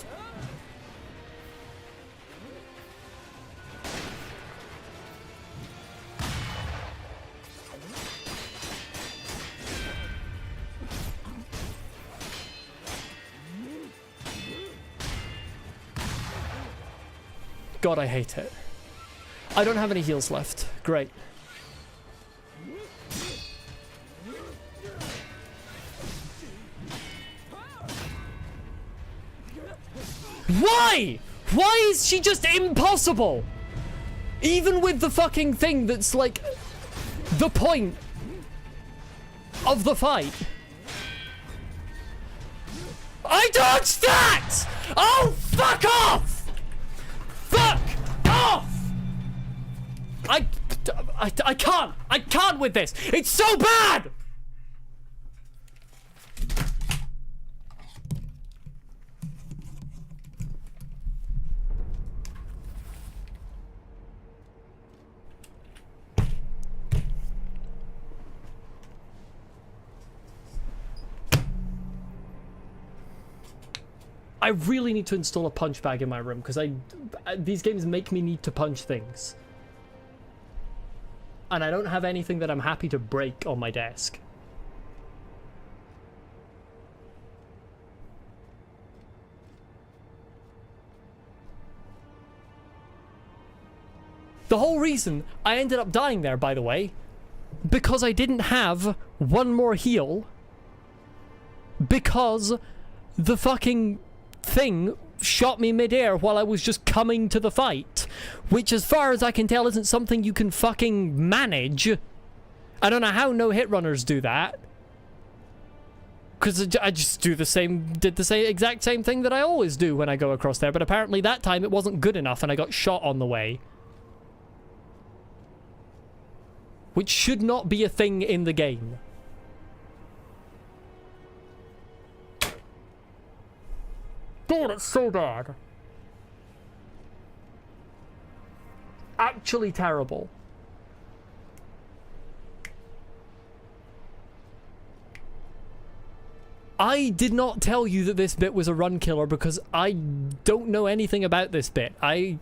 God, I hate it. I don't have any heals left. Great. Why? Why is she just impossible? Even with the fucking thing that's like the point of the fight. I dodged that! Oh, fuck off! Fuck off! I can't with this. It's so bad! I really need to install a punch bag in my room because these games make me need to punch things. And I don't have anything that I'm happy to break on my desk. The whole reason I ended up dying there, by the way, because I didn't have one more heal, because the fucking thing shot me midair while I was just coming to the fight, which as far as I can tell isn't something you can fucking manage. I don't know how no hit runners do that, because I just did the exact same thing that I always do when I go across there, but apparently that time it wasn't good enough and I got shot on the way, which should not be a thing in the game. God, it's so bad. Actually terrible. I did not tell you that this bit was a run killer because I don't know anything about this bit. I've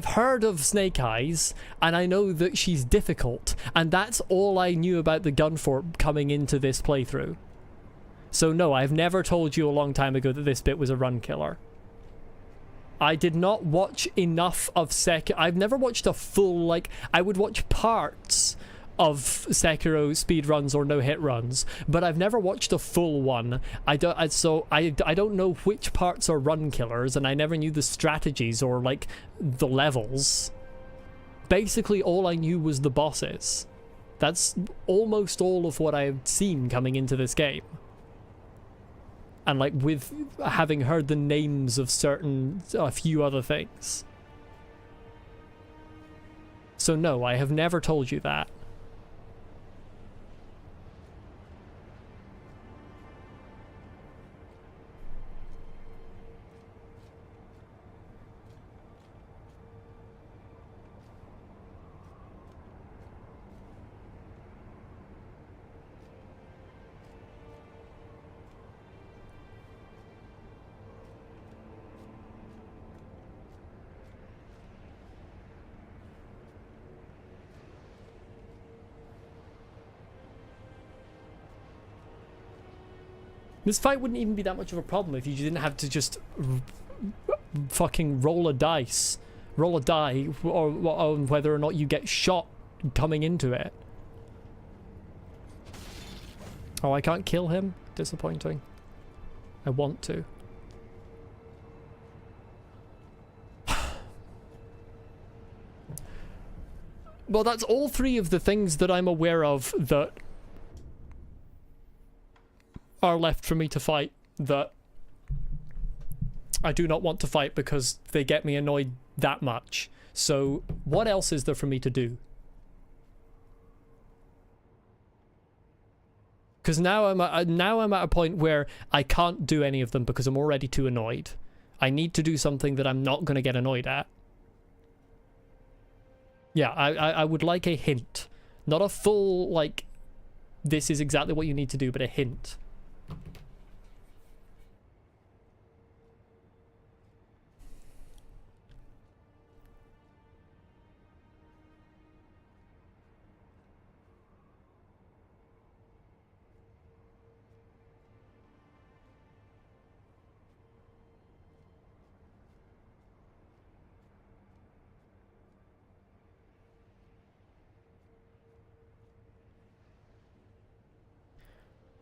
heard of Snake Eyes, and I know that she's difficult, and that's all I knew about the gun fort coming into this playthrough. So no, I've never told you a long time ago that this bit was a run killer. I did not watch enough of Sekiro. I've never watched a full, like, I would watch parts of Sekiro speedruns or no-hit runs, but I've never watched a full one. I don't know which parts are run killers, and I never knew the strategies or, like, the levels. Basically, all I knew was the bosses. That's almost all of what I've seen coming into this game. And like with having heard the names of a few other things. So no, I have never told you that. This fight wouldn't even be that much of a problem if you didn't have to just fucking roll a die, or on whether or not you get shot coming into it. Oh, I can't kill him? Disappointing. I want to. Well, that's all three of the things that I'm aware of that are left for me to fight that I do not want to fight because they get me annoyed that much. So what else is there for me to do? Because now I'm at a point where I can't do any of them because I'm already too annoyed. I need to do something that I'm not going to get annoyed at. Yeah, I would like a hint. Not a full, like, this is exactly what you need to do, but a hint.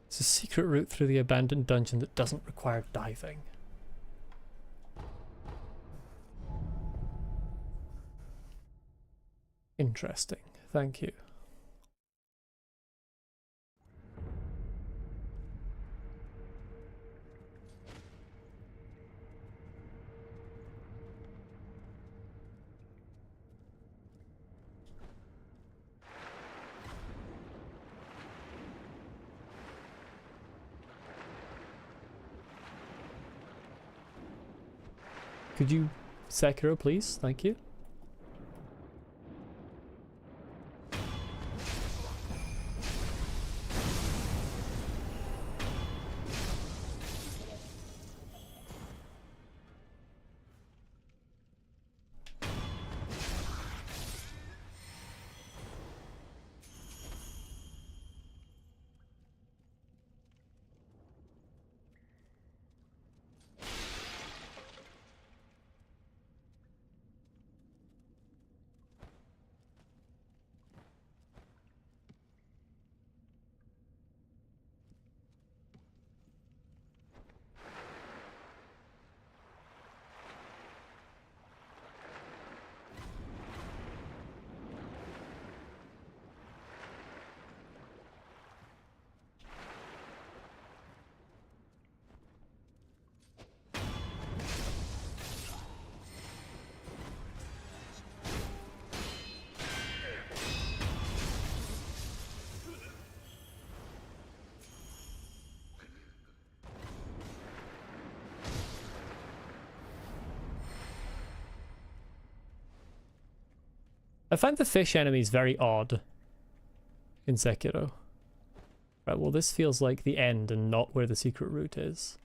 It's a secret route through the abandoned dungeon that doesn't require diving. Interesting. Thank you. Could you, Sekiro, please? Thank you. I find the fish enemies very odd in Sekiro. Right, well this feels like the end and not where the secret route is.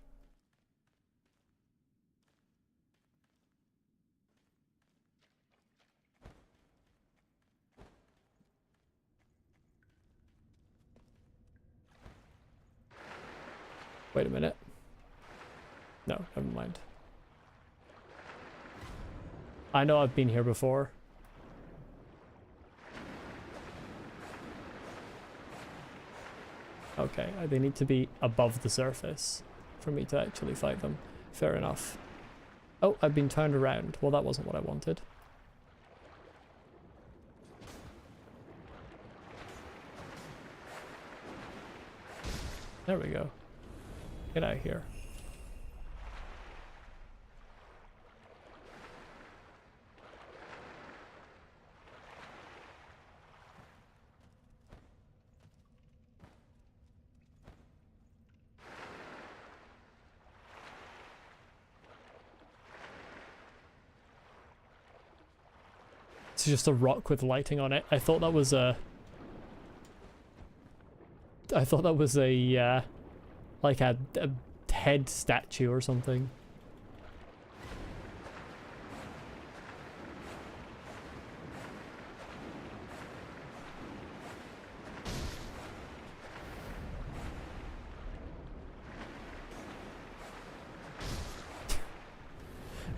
Wait a minute. No, never mind. I know I've been here before. Okay, they need to be above the surface for me to actually fight them. Fair enough. Oh, I've been turned around. Well, that wasn't what I wanted. There we go. Get out of here. It's just a rock with lighting on it. I thought that was a... like a head statue or something.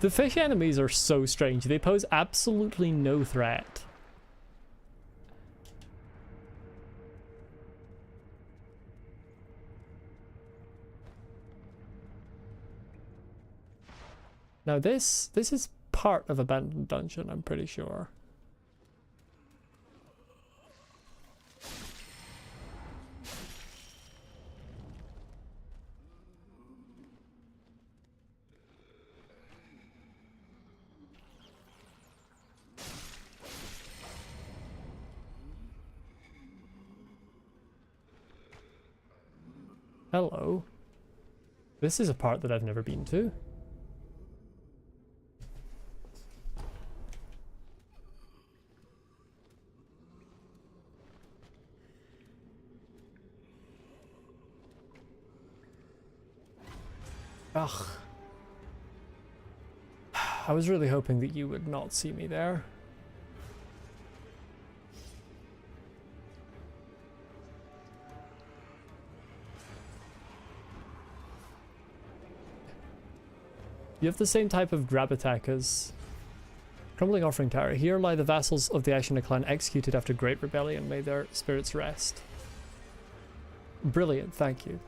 The fish enemies are so strange. They pose absolutely no threat. Now this is part of Abandoned Dungeon, I'm pretty sure. Hello. This is a part that I've never been to. Ugh. I was really hoping that you would not see me there. You have the same type of grab attack as Crumbling Offering Tower. Here lie the vassals of the Ashina clan executed after Great Rebellion. May their spirits rest. Brilliant, thank you.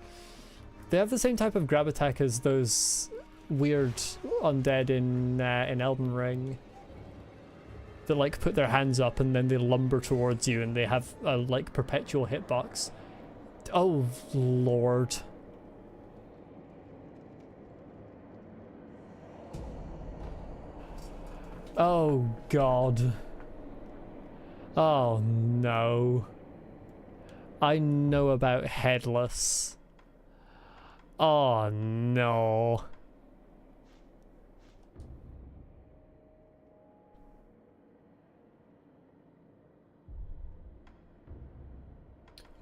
They have the same type of grab attack as those weird undead in Elden Ring. That like put their hands up and then they lumber towards you and they have a like perpetual hitbox. Oh lord. Oh god. Oh no. I know about Headless. Oh no.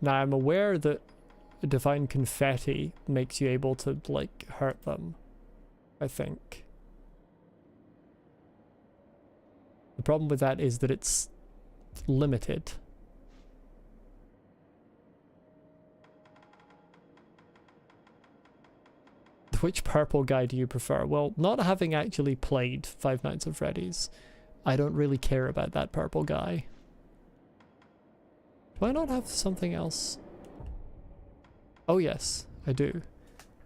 Now I'm aware that Divine Confetti makes you able to like hurt them, I think. The problem with that is that it's limited. Which purple guy do you prefer? Well, not having actually played Five Nights at Freddy's, I don't really care about that purple guy. Do I not have something else? Oh yes, I do.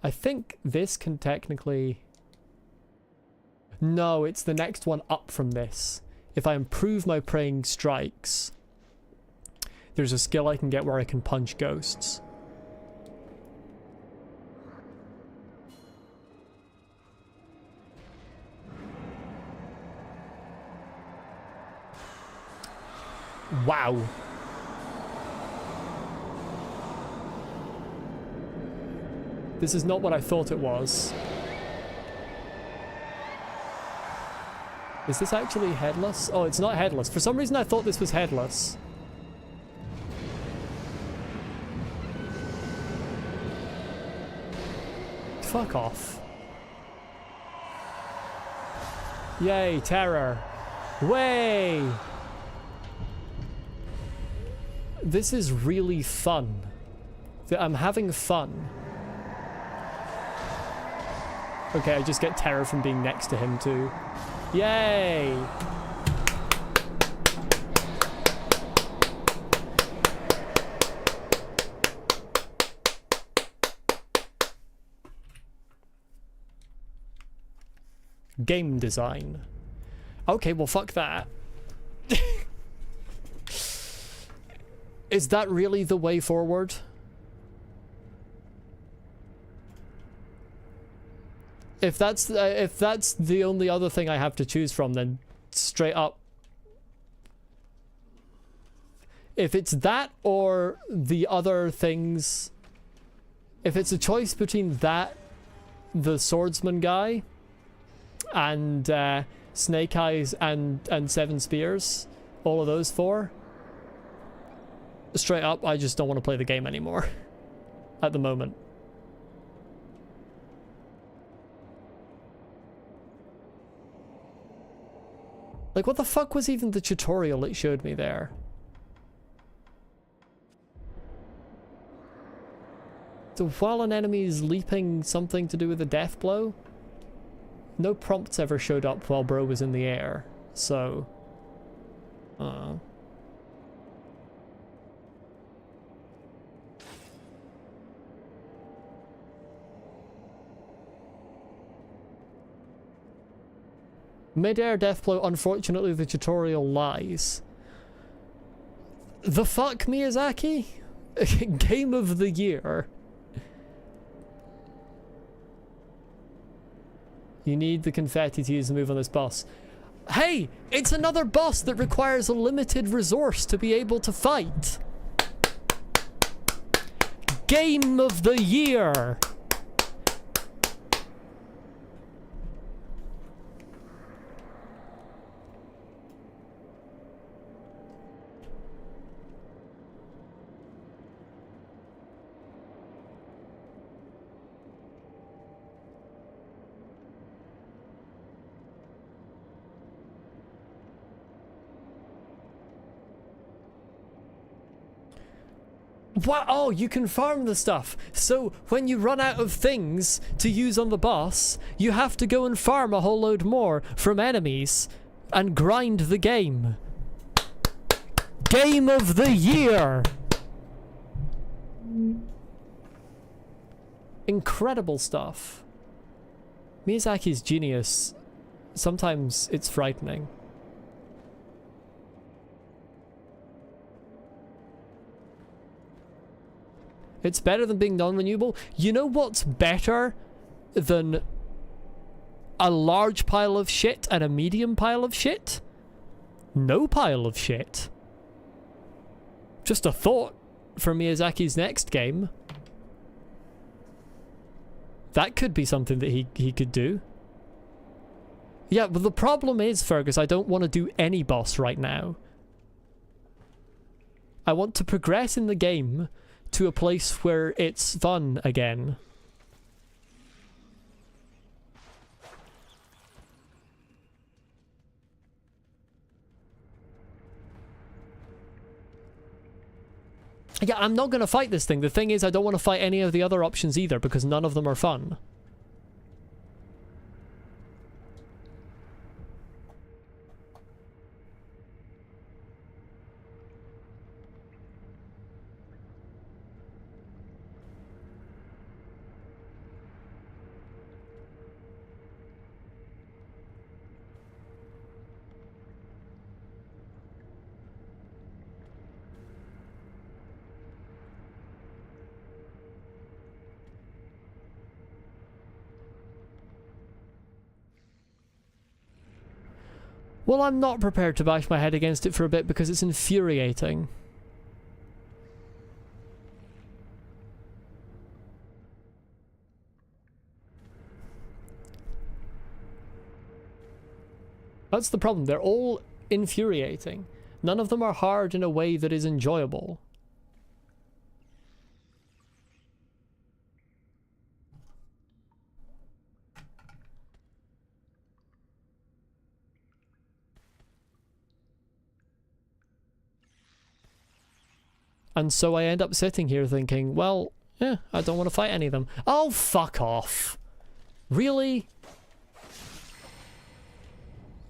I think this can technically... No, it's the next one up from this. If I improve my praying strikes, there's a skill I can get where I can punch ghosts. Wow. This is not what I thought it was. Is this actually headless? Oh, it's not headless. For some reason I thought this was headless. Fuck off. Yay, terror. Way! This is really fun. I'm having fun. Okay, I just get terror from being next to him too. Yay! Game design. Okay, well fuck that. Is that really the way forward? If that's the only other thing I have to choose from, then straight up. If it's that or the other things, if it's a choice between that, the swordsman guy, and Snake Eyes and Seven Spears, all of those four, straight up, I just don't want to play the game anymore at the moment. Like, what the fuck was even the tutorial it showed me there? So while an enemy is leaping, something to do with a death blow? No prompts ever showed up while bro was in the air, so... Mid-air death blow, unfortunately the tutorial lies. The fuck, Miyazaki? Game of the year. You need the confetti to use the move on this boss. Hey! It's another boss that requires a limited resource to be able to fight! Game of the year! What? Oh, you can farm the stuff. So when you run out of things to use on the boss, you have to go and farm a whole load more from enemies and grind the game. Game of the year! Incredible stuff. Miyazaki's genius. Sometimes it's frightening. It's better than being non-renewable. You know what's better than a large pile of shit and a medium pile of shit? No pile of shit. Just a thought for Miyazaki's next game. That could be something that he could do. Yeah, but the problem is, Fergus, I don't want to do any boss right now. I want to progress in the game to a place where it's fun again. Yeah, I'm not going to fight this thing. The thing is, I don't want to fight any of the other options either, because none of them are fun. Well, I'm not prepared to bash my head against it for a bit because it's infuriating. That's the problem. They're all infuriating. None of them are hard in a way that is enjoyable. And so I end up sitting here thinking, well, yeah, I don't want to fight any of them. Oh, fuck off. Really?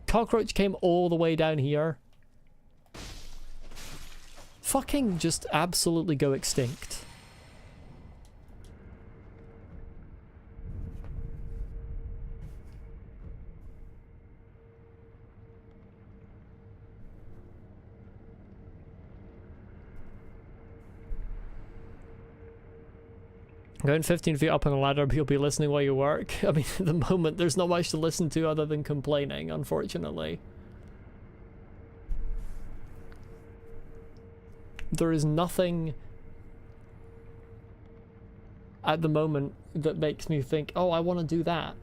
Cockroach came all the way down here. Fucking just absolutely go extinct. Going 15 feet up on the ladder, but you'll be listening while you work. I mean, at the moment, there's not much to listen to other than complaining, unfortunately. There is nothing at the moment that makes me think, oh, I want to do that.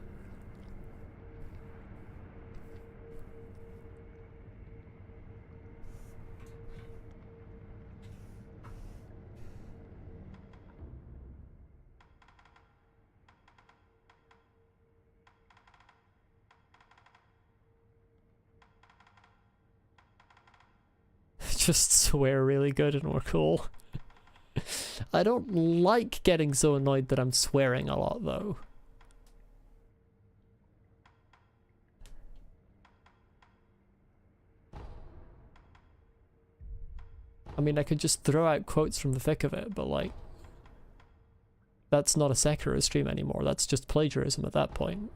Just swear really good and we're cool. I don't like getting so annoyed that I'm swearing a lot, though. I mean, I could just throw out quotes from the thick of it, but like, that's not a Sekiro stream anymore. That's just plagiarism at that point.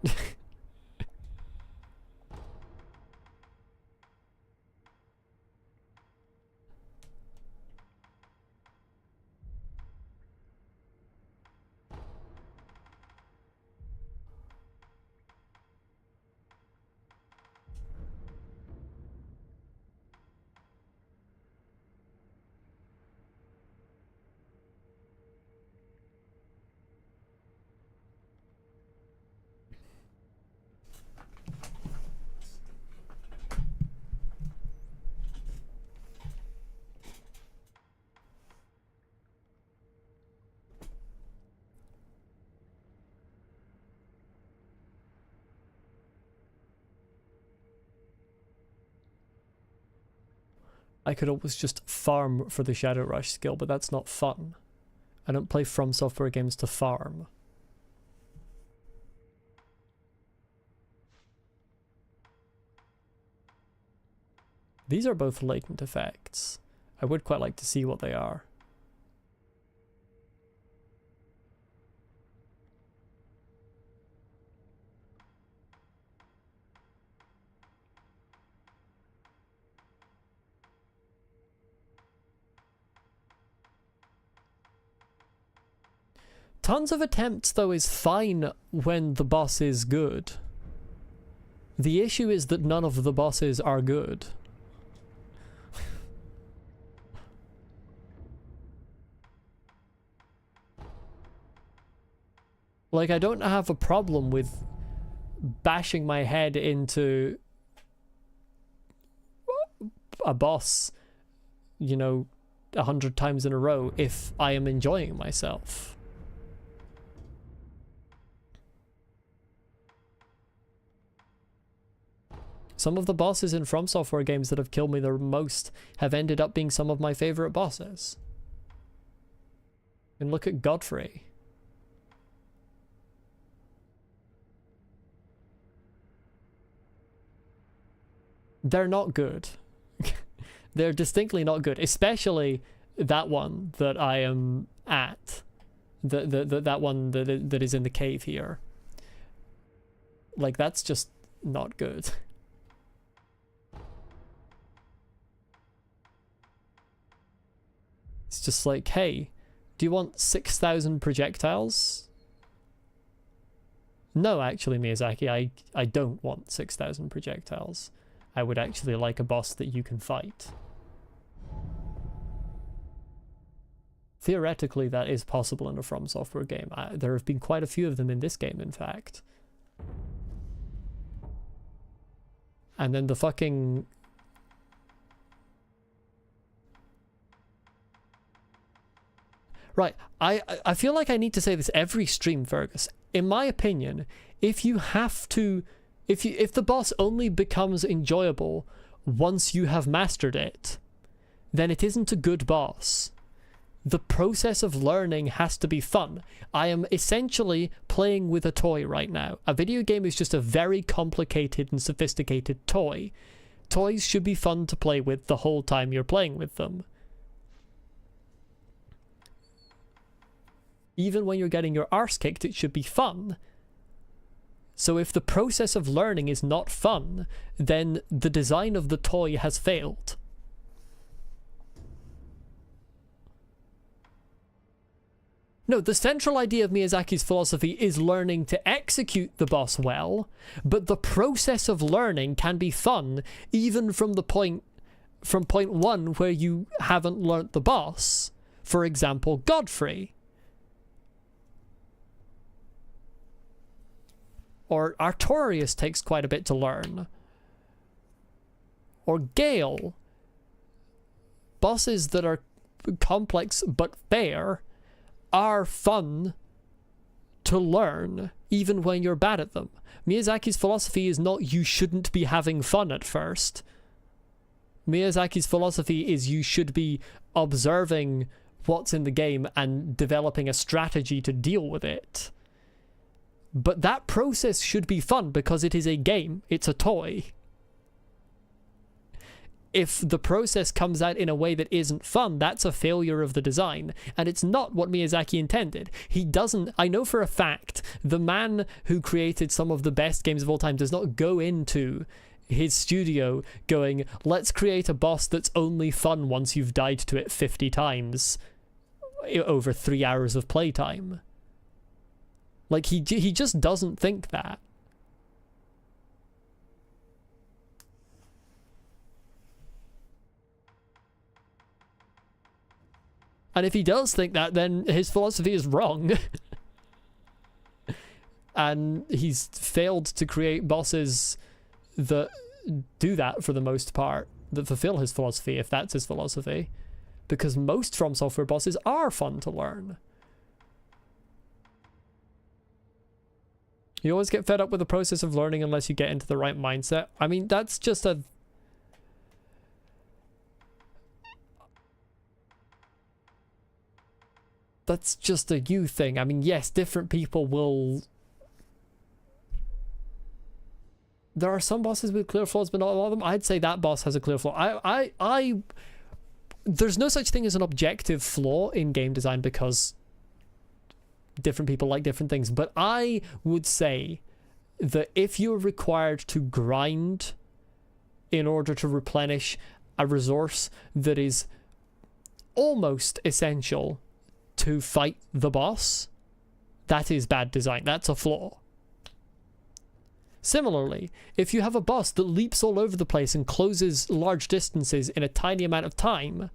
I could always just farm for the Shadow Rush skill, but that's not fun. I don't play From Software games to farm. These are both latent effects. I would quite like to see what they are. Tons of attempts, though, is fine when the boss is good. The issue is that none of the bosses are good. Like, I don't have a problem with bashing my head into a boss, you know, 100 times in a row if I am enjoying myself. Some of the bosses in From Software games that have killed me the most have ended up being some of my favorite bosses. And look at Godfrey. They're not good. They're distinctly not good, especially that one that I am at. That one that is in the cave here. Like, that's just not good. It's just like, hey, do you want 6,000 projectiles? No, actually, Miyazaki, I don't want 6,000 projectiles. I would actually like a boss that you can fight. Theoretically, that is possible in a From Software game. There have been quite a few of them in this game, in fact. And then the fucking... Right, I feel like I need to say this every stream, Fergus. In my opinion, if you have to... If the boss only becomes enjoyable once you have mastered it, then it isn't a good boss. The process of learning has to be fun. I am essentially playing with a toy right now. A video game is just a very complicated and sophisticated toy. Toys should be fun to play with the whole time you're playing with them. Even when you're getting your arse kicked, it should be fun. So if the process of learning is not fun, then the design of the toy has failed. No, the central idea of Miyazaki's philosophy is learning to execute the boss well, but the process of learning can be fun even from point 1 where you haven't learnt the boss. For example, Godfrey. Or Artorias takes quite a bit to learn. Or Gale. Bosses that are complex but fair are fun to learn, even when you're bad at them. Miyazaki's philosophy is not you shouldn't be having fun at first. Miyazaki's philosophy is you should be observing what's in the game and developing a strategy to deal with it. But that process should be fun because it is a game. It's a toy. if the process comes out in a way that isn't fun, that's a failure of the design. And it's not what Miyazaki intended. He doesn't, I know for a fact, the man who created some of the best games of all time does not go into his studio going, let's create a boss that's only fun once you've died to it 50 times over 3 hours of playtime. Like, he just doesn't think that. And if he does think that, then his philosophy is wrong. And he's failed to create bosses that do that for the most part, that fulfill his philosophy, if that's his philosophy. Because most From Software bosses are fun to learn. You always get fed up with the process of learning unless you get into the right mindset. I mean, that's just a... That's just a you thing. I mean, yes, different people will... There are some bosses with clear flaws, but not a lot of them. I'd say that boss has a clear flaw. There's no such thing as an objective flaw in game design because different people like different things. But I would say that if you're required to grind in order to replenish a resource that is almost essential to fight the boss, that is bad design. That's a flaw. Similarly, if you have a boss that leaps all over the place and closes large distances in a tiny amount of time,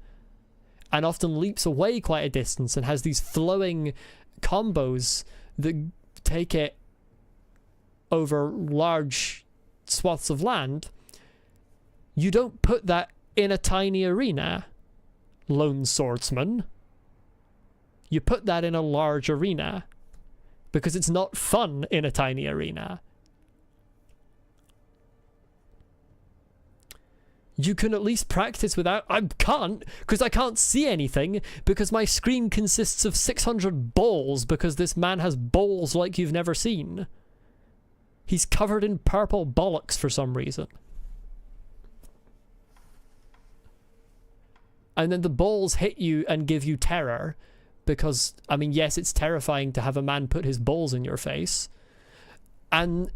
and often leaps away quite a distance and has these flowing combos that take it over large swaths of land, you don't put that in a tiny arena, lone swordsman. You put that in a large arena because it's not fun in a tiny arena. You can at least practice without... I can't, because I can't see anything, because my screen consists of 600 balls, because this man has balls like you've never seen. He's covered in purple bollocks for some reason. And then the balls hit you and give you terror, because, I mean, yes, it's terrifying to have a man put his balls in your face, and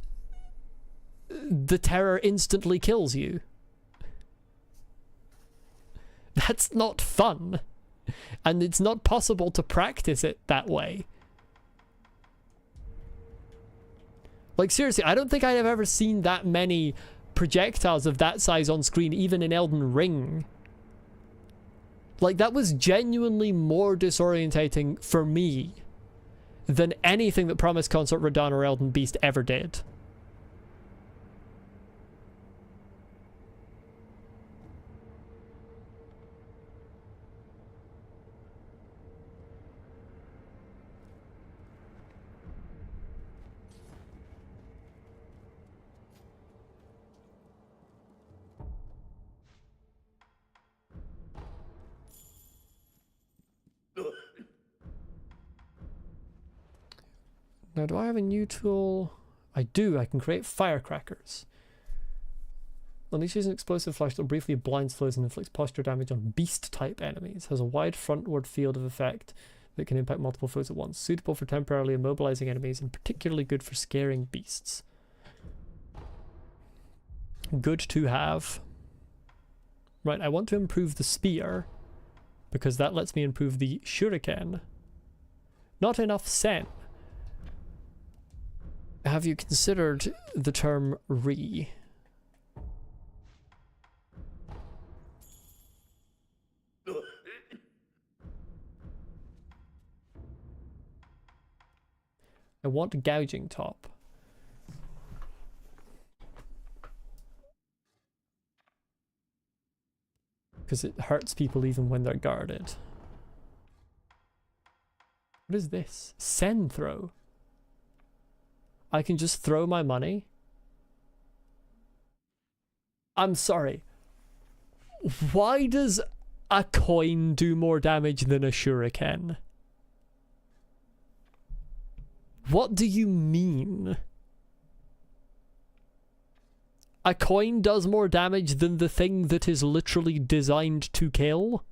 the terror instantly kills you. That's not fun. And it's not possible to practice it that way. Like, seriously, I don't think I've ever seen that many projectiles of that size on screen, even in Elden Ring. Like, that was genuinely more disorientating for me than anything that Promised Consort, Radahn, or Elden Beast ever did. Now, do I have a new tool? I do. I can create firecrackers. Unleashes an explosive flash that briefly blinds foes and inflicts posture damage on beast-type enemies. Has a wide frontward field of effect that can impact multiple foes at once. Suitable for temporarily immobilizing enemies and particularly good for scaring beasts. Good to have. Right, I want to improve the spear because that lets me improve the shuriken. Not enough sen. Have you considered the term re? I want gouging top. Because it hurts people even when they're guarded. What is this? Sen throw. I can just throw my money? I'm sorry. Why does a coin do more damage than a shuriken? What do you mean? a coin does more damage than the thing that is literally designed to kill?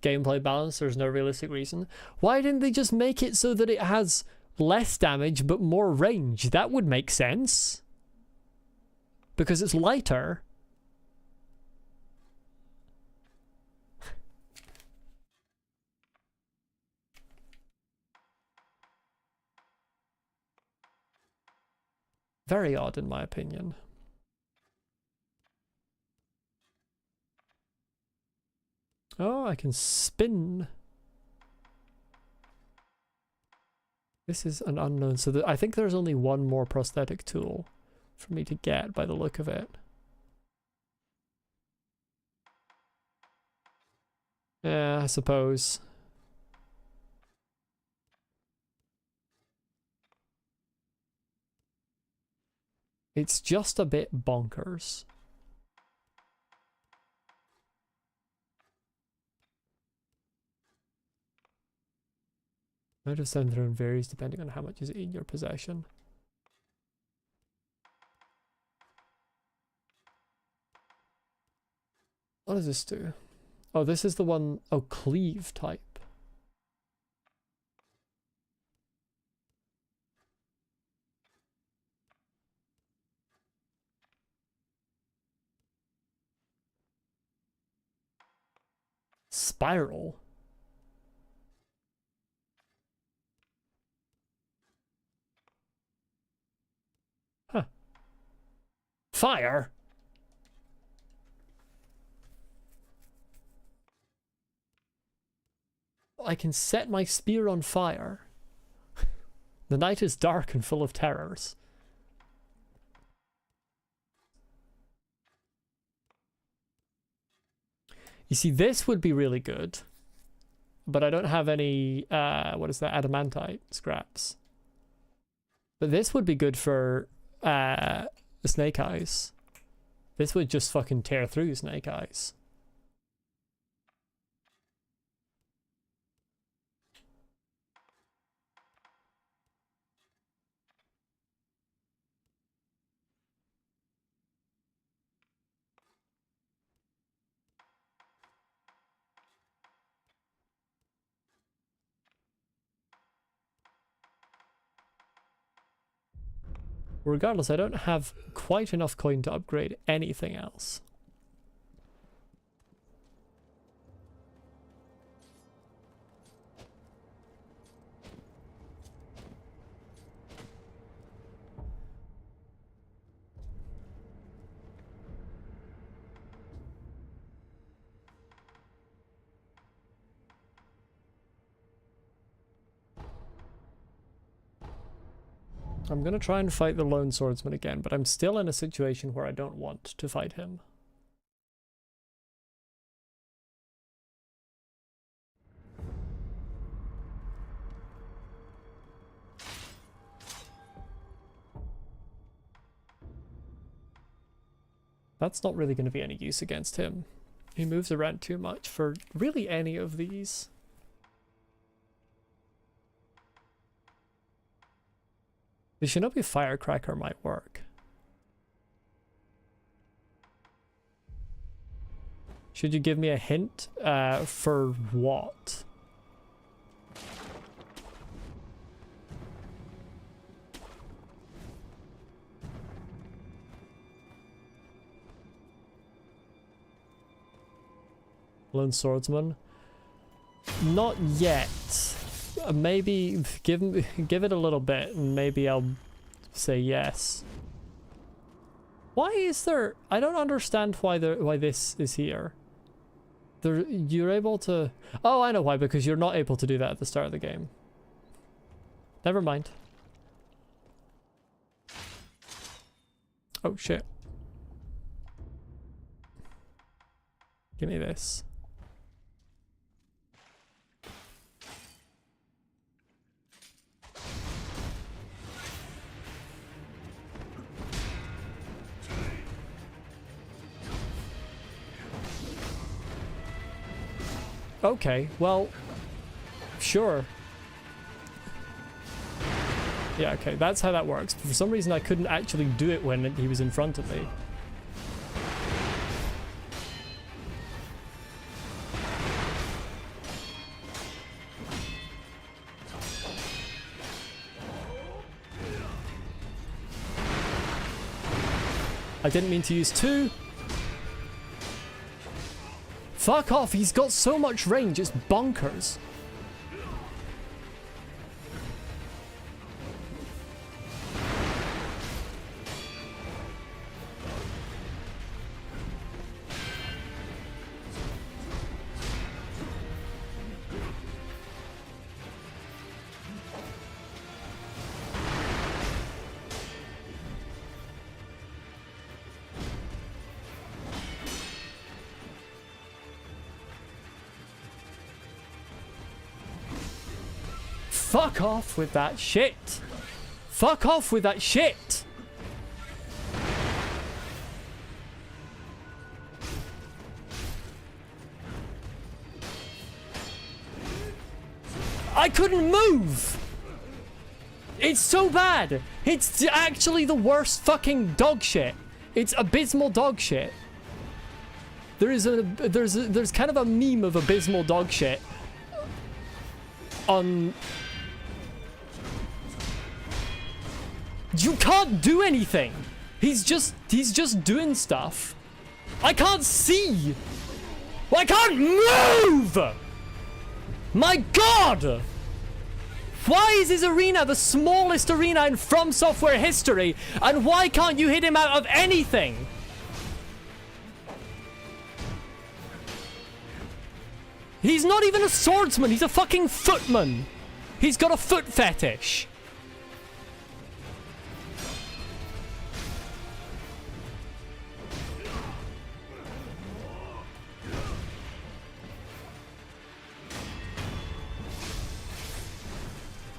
Gameplay balance, there's no realistic reason. Why didn't they just make it so that it has less damage but more range? That would make sense. Because it's lighter. Very odd in my opinion. Oh, I can spin. This is an unknown, so I think there's only one more prosthetic tool for me to get by the look of it. Yeah, I suppose. It's just a bit bonkers. Amount of sand thrown varies depending on how much is in your possession. What does this do? Oh, this is the one, oh, cleave type. Spiral. Huh. Fire? I can set my spear on fire. The night is dark and full of terrors. You see, this would be really good. But I don't have any, what is that, adamantite scraps. But this would be good for snake eyes. This would just fucking tear through snake eyes. Regardless, I don't have quite enough coin to upgrade anything else. I'm gonna try and fight the lone swordsman again, but I'm still in a situation where I don't want to fight him. That's not really going to be any use against him. He moves around too much for really any of these. The Shinobi Firecracker might work. Should you give me a hint? For what? Lone Swordsman? Not yet. Maybe give it a little bit and maybe I'll say yes. Why is there... I don't understand why this is here. You're able to... Oh, I know why, because you're not able to do that at the start of the game. Never mind. Oh, shit. Give me this. Okay, well, sure. Yeah, okay, that's how that works. For some reason I couldn't actually do it when he was in front of me. I didn't mean to use 2. Fuck off, he's got so much range, it's bonkers. Fuck off with that shit! Fuck off with that shit! I couldn't move! It's so bad! It's actually the worst fucking dog shit. It's abysmal dog shit. There's kind of a meme of abysmal dog shit on... You can't do anything. He's just doing stuff. I can't see. I can't move. My God. Why is his arena the smallest arena in From Software history? And why can't you hit him out of anything? He's not even a swordsman. He's a fucking footman. He's got a foot fetish.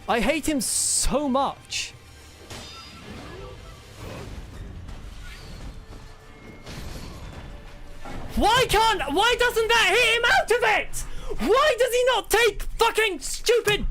I hate him so much. Why doesn't that hit him out of it? Why does he not take fucking stupid...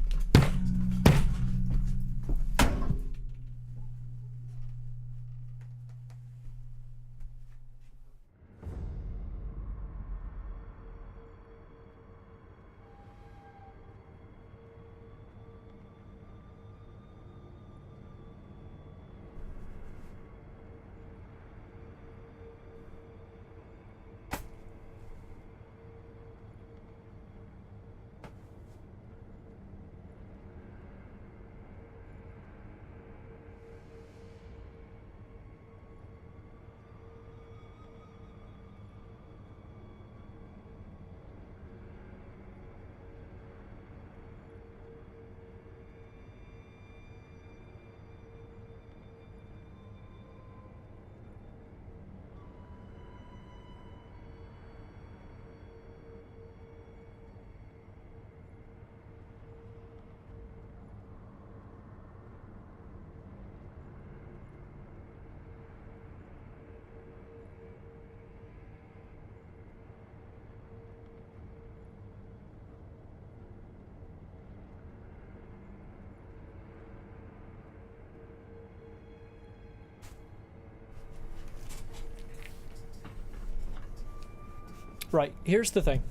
Right, here's the thing.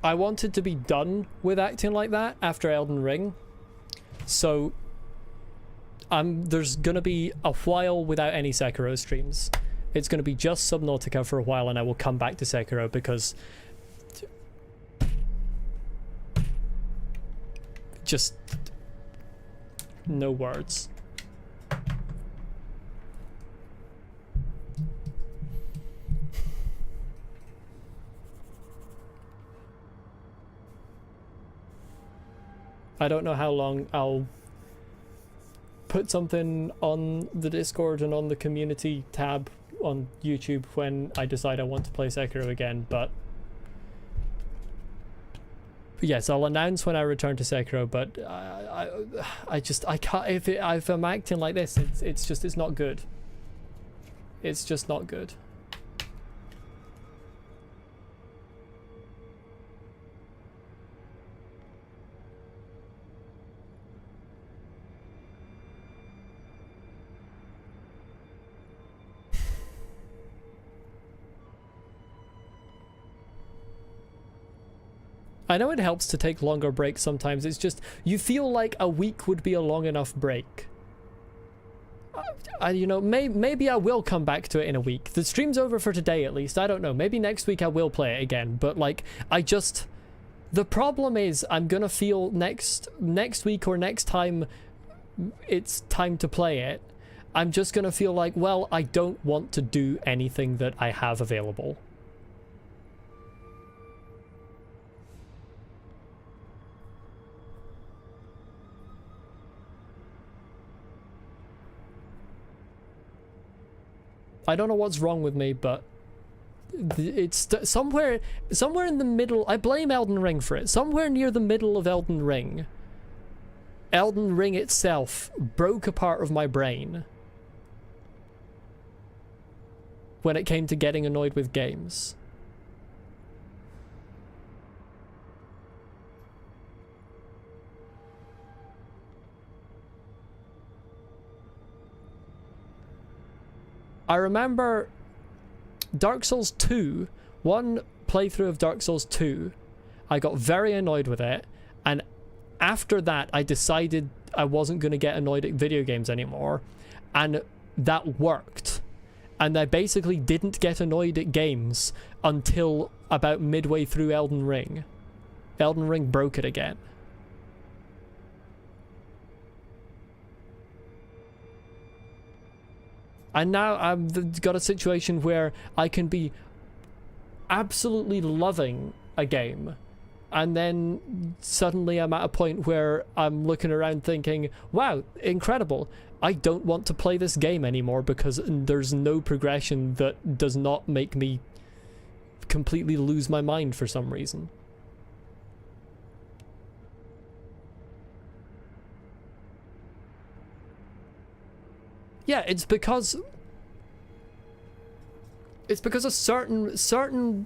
I wanted to be done with acting like that after Elden Ring. So, there's gonna be a while without any Sekiro streams. It's gonna be just Subnautica for a while, and I will come back to Sekiro because... just... no words. I don't know how long I'll put something on the Discord and on the community tab on YouTube when I decide I want to play Sekiro again, but yes, I'll announce when I return to Sekiro, but I can't, if I'm acting like this, it's not good. It's just not good. I know it helps to take longer breaks sometimes. It's just, you feel like a week would be a long enough break. You know, maybe I will come back to it in a week. The stream's over for today at least. I don't know. Maybe next week I will play it again. But like, the problem is I'm gonna feel next week or next time it's time to play it, I'm just gonna feel like, well, I don't want to do anything that I have available. I don't know what's wrong with me, but it's somewhere in the middle. I blame Elden Ring for it. Somewhere near the middle of Elden Ring itself broke a part of my brain when it came to getting annoyed with games. I remember Dark Souls 2, one playthrough of Dark Souls 2, I got very annoyed with it, and after that I decided I wasn't going to get annoyed at video games anymore, and that worked. And I basically didn't get annoyed at games until about midway through Elden Ring. Elden Ring broke it again. And now I've got a situation where I can be absolutely loving a game, and then suddenly I'm at a point where I'm looking around thinking, wow, incredible. I don't want to play this game anymore because there's no progression that does not make me completely lose my mind for some reason. Yeah, it's because a certain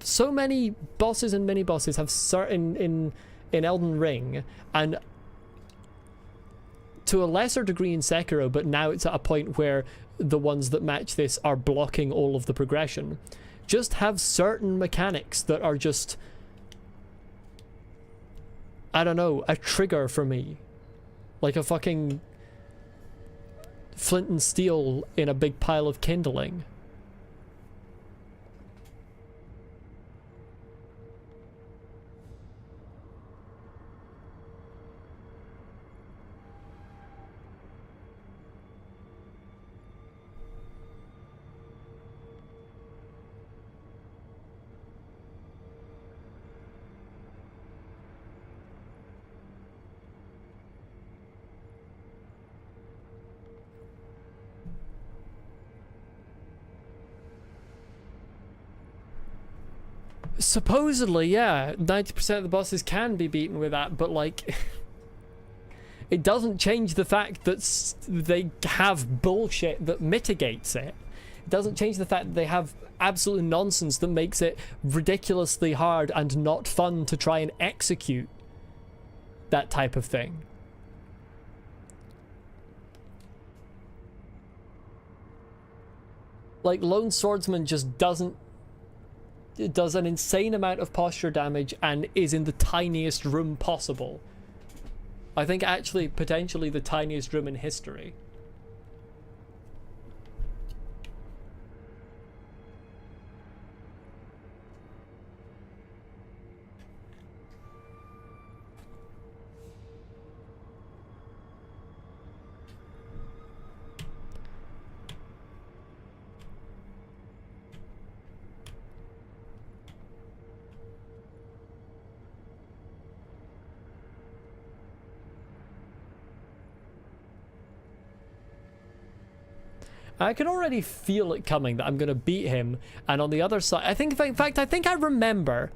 so many bosses and mini bosses have certain in Elden Ring, and to a lesser degree in Sekiro, but now it's at a point where the ones that match this are blocking all of the progression, just have certain mechanics that are just, I don't know, a trigger for me. Like a fucking flint and steel in a big pile of kindling. Supposedly, yeah, 90% of the bosses can be beaten with that, but like, it doesn't change the fact that they have bullshit that mitigates it. It doesn't change the fact that they have absolute nonsense that makes it ridiculously hard and not fun to try and execute that type of thing. Like, Lone Swordsman just doesn't. It does an insane amount of posture damage and is in the tiniest room possible. I think actually potentially the tiniest room in history. I can already feel it coming that I'm going to beat him, and on the other side, I think, in fact, I think I remember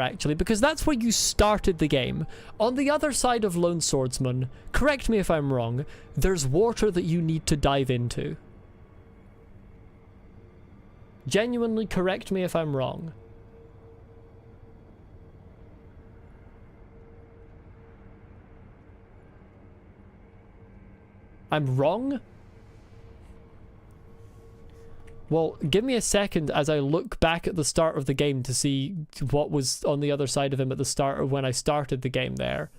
actually, because that's where you started the game. On the other side of Lone Swordsman, correct me if I'm wrong, there's water that you need to dive into. Genuinely correct me if I'm wrong. I'm wrong? Well, give me a second as I look back at the start of the game to see what was on the other side of him at the start of when I started the game there.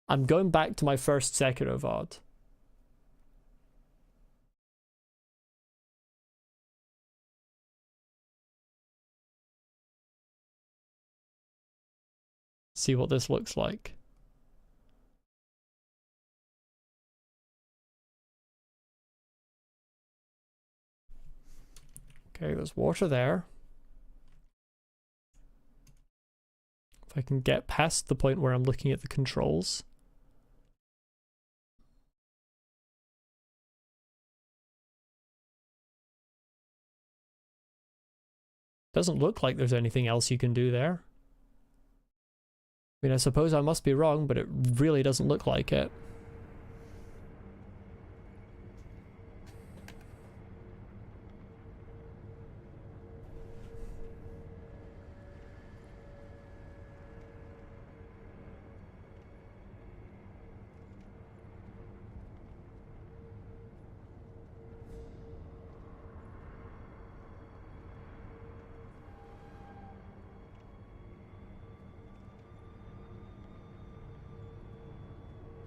I'm going back to my first Sekiro VOD. See what this looks like. Okay, there's water there. If I can get past the point where I'm looking at the controls. Doesn't look like there's anything else you can do there. I mean, I suppose I must be wrong, but it really doesn't look like it.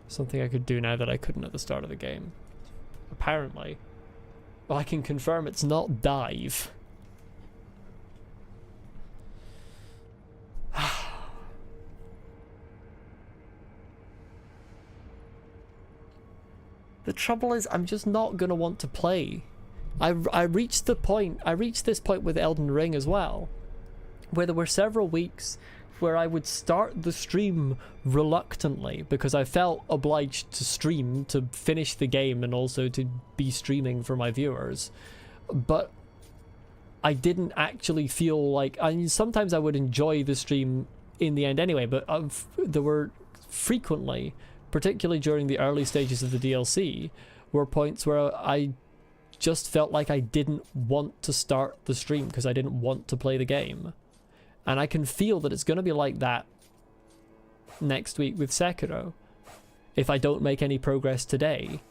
Something I could do now that I couldn't at the start of the game. Apparently. Well, I can confirm it's not dive. The trouble is, I'm just not gonna want to play. I reached this point with Elden Ring as well, where there were several weeks where I would start the stream reluctantly because I felt obliged to stream to finish the game and also to be streaming for my viewers. But I didn't actually feel like... I mean, sometimes I would enjoy the stream in the end anyway, but there were frequently, particularly during the early stages of the DLC, were points where I just felt like I didn't want to start the stream because I didn't want to play the game. And I can feel that it's going to be like that next week with Sekiro, if I don't make any progress today.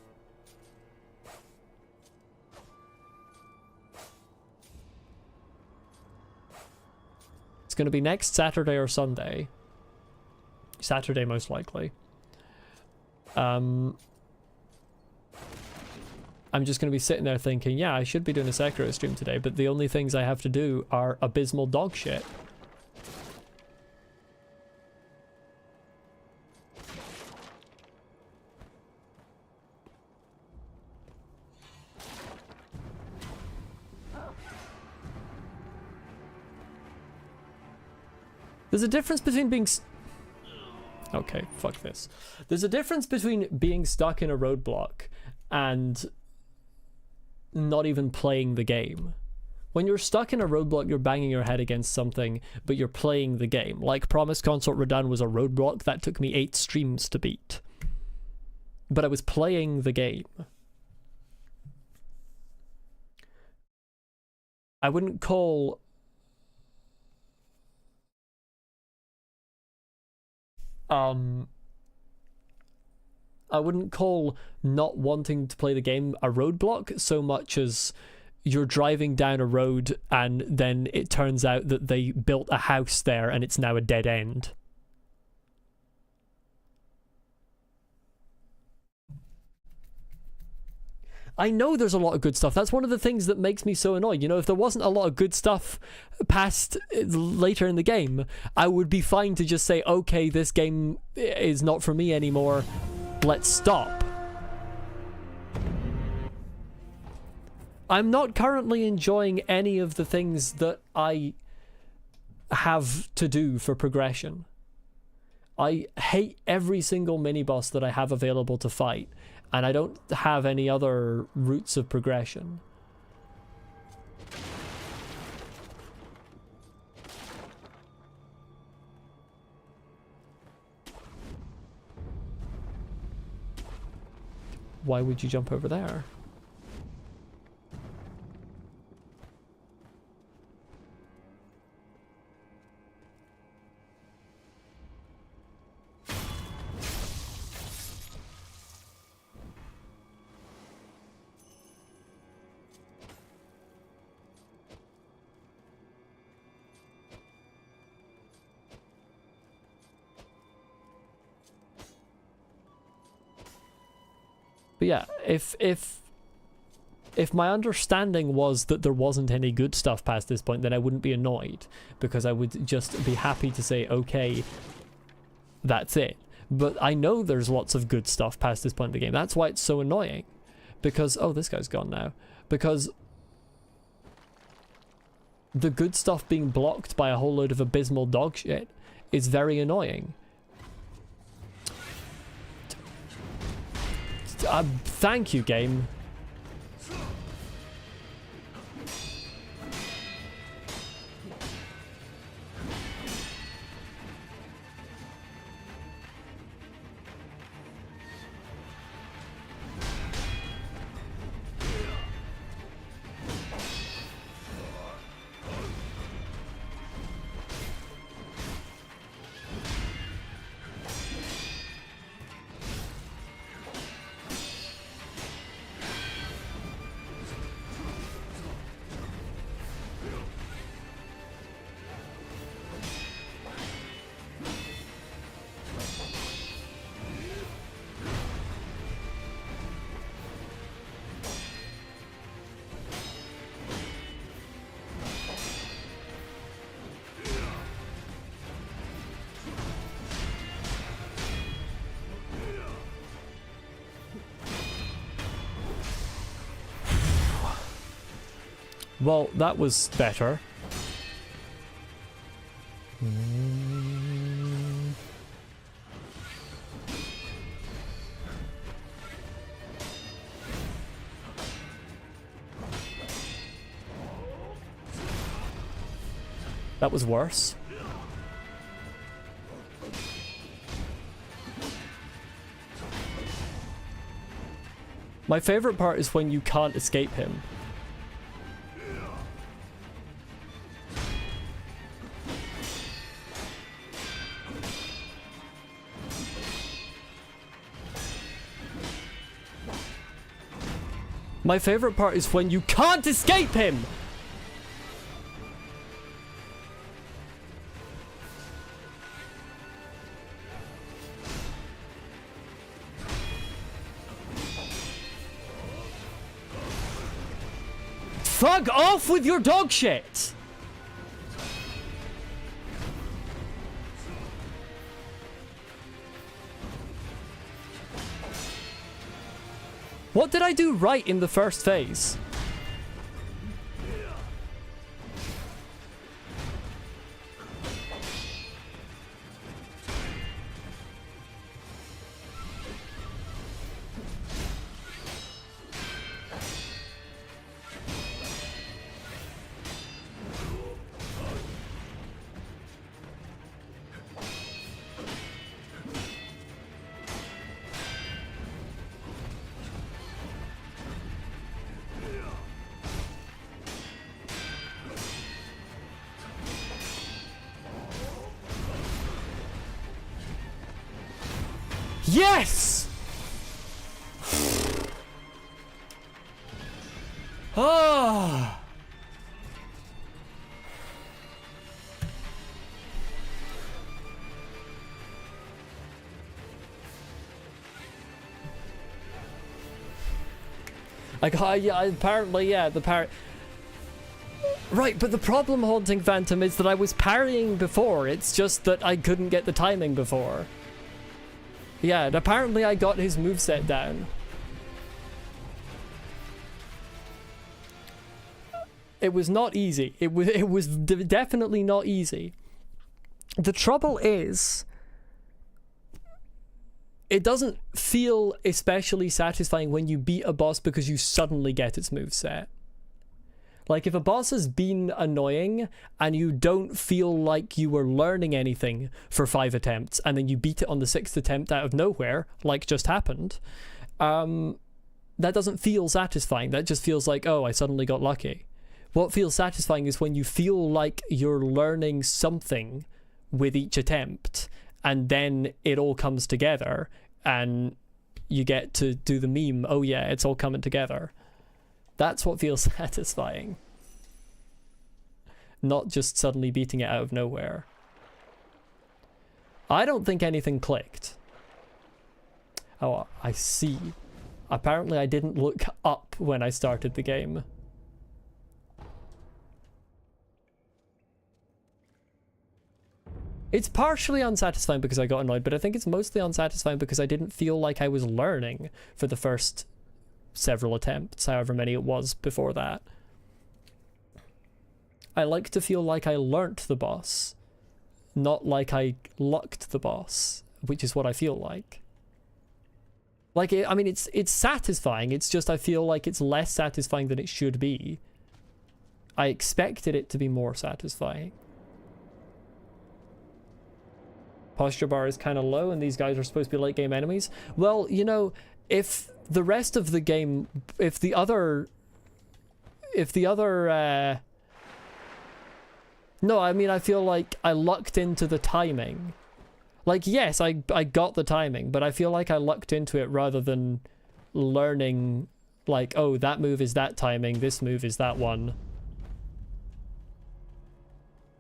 It's going to be next Saturday or Sunday. Saturday, most likely. I'm just going to be sitting there thinking, yeah, I should be doing a Sekiro stream today, but the only things I have to do are abysmal dog shit. There's a difference between being... Okay, fuck this. There's a difference between being stuck in a roadblock and not even playing the game. When you're stuck in a roadblock, you're banging your head against something, but you're playing the game. Like Promised Consort Radahn was a roadblock that took me 8 streams to beat. But I was playing the game. I wouldn't call... I wouldn't call not wanting to play the game a roadblock so much as you're driving down a road and then it turns out that they built a house there and it's now a dead end. I know there's a lot of good stuff. That's one of the things that makes me so annoyed. You know, if there wasn't a lot of good stuff past later in the game, I would be fine to just say, okay, this game is not for me anymore. Let's stop. I'm not currently enjoying any of the things that I have to do for progression. I hate every single mini-boss that I have available to fight, and I don't have any other routes of progression. Why would you jump over there? But yeah, if my understanding was that there wasn't any good stuff past this point, then I wouldn't be annoyed, because I would just be happy to say, okay, that's it. But I know there's lots of good stuff past this point in the game. That's why it's so annoying. Because, oh, this guy's gone now. Because the good stuff being blocked by a whole load of abysmal dog shit is very annoying. Thank you, game. Well, that was better. That was worse. My favorite part is when you can't escape him. My favorite part is when you can't escape him! Fuck off with your dog shit! What did I do right in the first phase? Yes! Ah! Yeah, apparently, yeah, Right, but the problem, Haunting Phantom, is that I was parrying before. It's just that I couldn't get the timing before. Yeah, and apparently I got his moveset down. It was not easy. It was definitely not easy. The trouble is, it doesn't feel especially satisfying when you beat a boss because you suddenly get its moveset. Like, if a boss has been annoying and you don't feel like you were learning anything for 5 attempts and then you beat it on the 6th attempt out of nowhere, like just happened, that doesn't feel satisfying. That just feels like, oh, I suddenly got lucky. What feels satisfying is when you feel like you're learning something with each attempt and then it all comes together and you get to do the meme, oh yeah, it's all coming together. That's what feels satisfying. Not just suddenly beating it out of nowhere. I don't think anything clicked. Oh, I see. Apparently I didn't look up when I started the game. It's partially unsatisfying because I got annoyed, but I think it's mostly unsatisfying because I didn't feel like I was learning for the first several attempts, however many it was before that. I like to feel like I learnt the boss, not like I lucked the boss, which is what I feel like. Like, I mean, it's satisfying, it's just I feel like it's less satisfying than it should be. I expected it to be more satisfying. Posture bar is kind of low and these guys are supposed to be late game enemies. Well, you know, if the rest of the game, if the other no, I mean, I feel like I lucked into the timing. Like, yes, I got the timing, but I feel like I lucked into it rather than learning, like, oh, that move is that timing, this move is that one,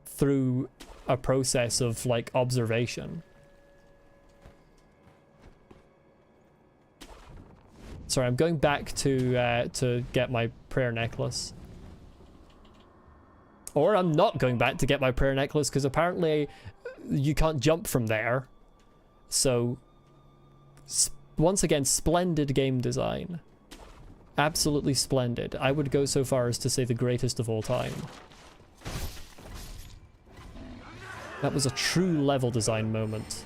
through a process of, like, observation. Sorry, I'm going back to get my prayer necklace. Or I'm not going back to get my prayer necklace, because apparently you can't jump from there. So, once again, splendid game design. Absolutely splendid. I would go so far as to say the greatest of all time. That was a true level design moment.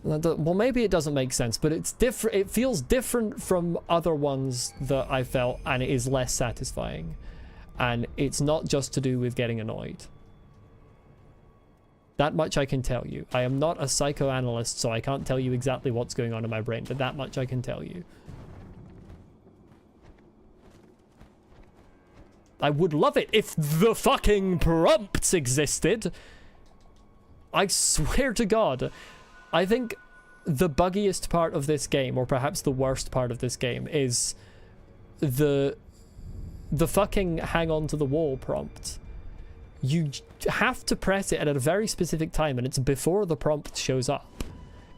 Well, maybe it doesn't make sense, but it's different. It feels different from other ones that I felt, and it is less satisfying. And it's not just to do with getting annoyed. That much I can tell you. I am not a psychoanalyst, so I can't tell you exactly what's going on in my brain, but that much I can tell you. I would love it if the fucking prompts existed. I swear to God. I think the buggiest part of this game, or perhaps the worst part of this game, is the fucking hang on to the wall prompt. You have to press it at a very specific time, and it's before the prompt shows up.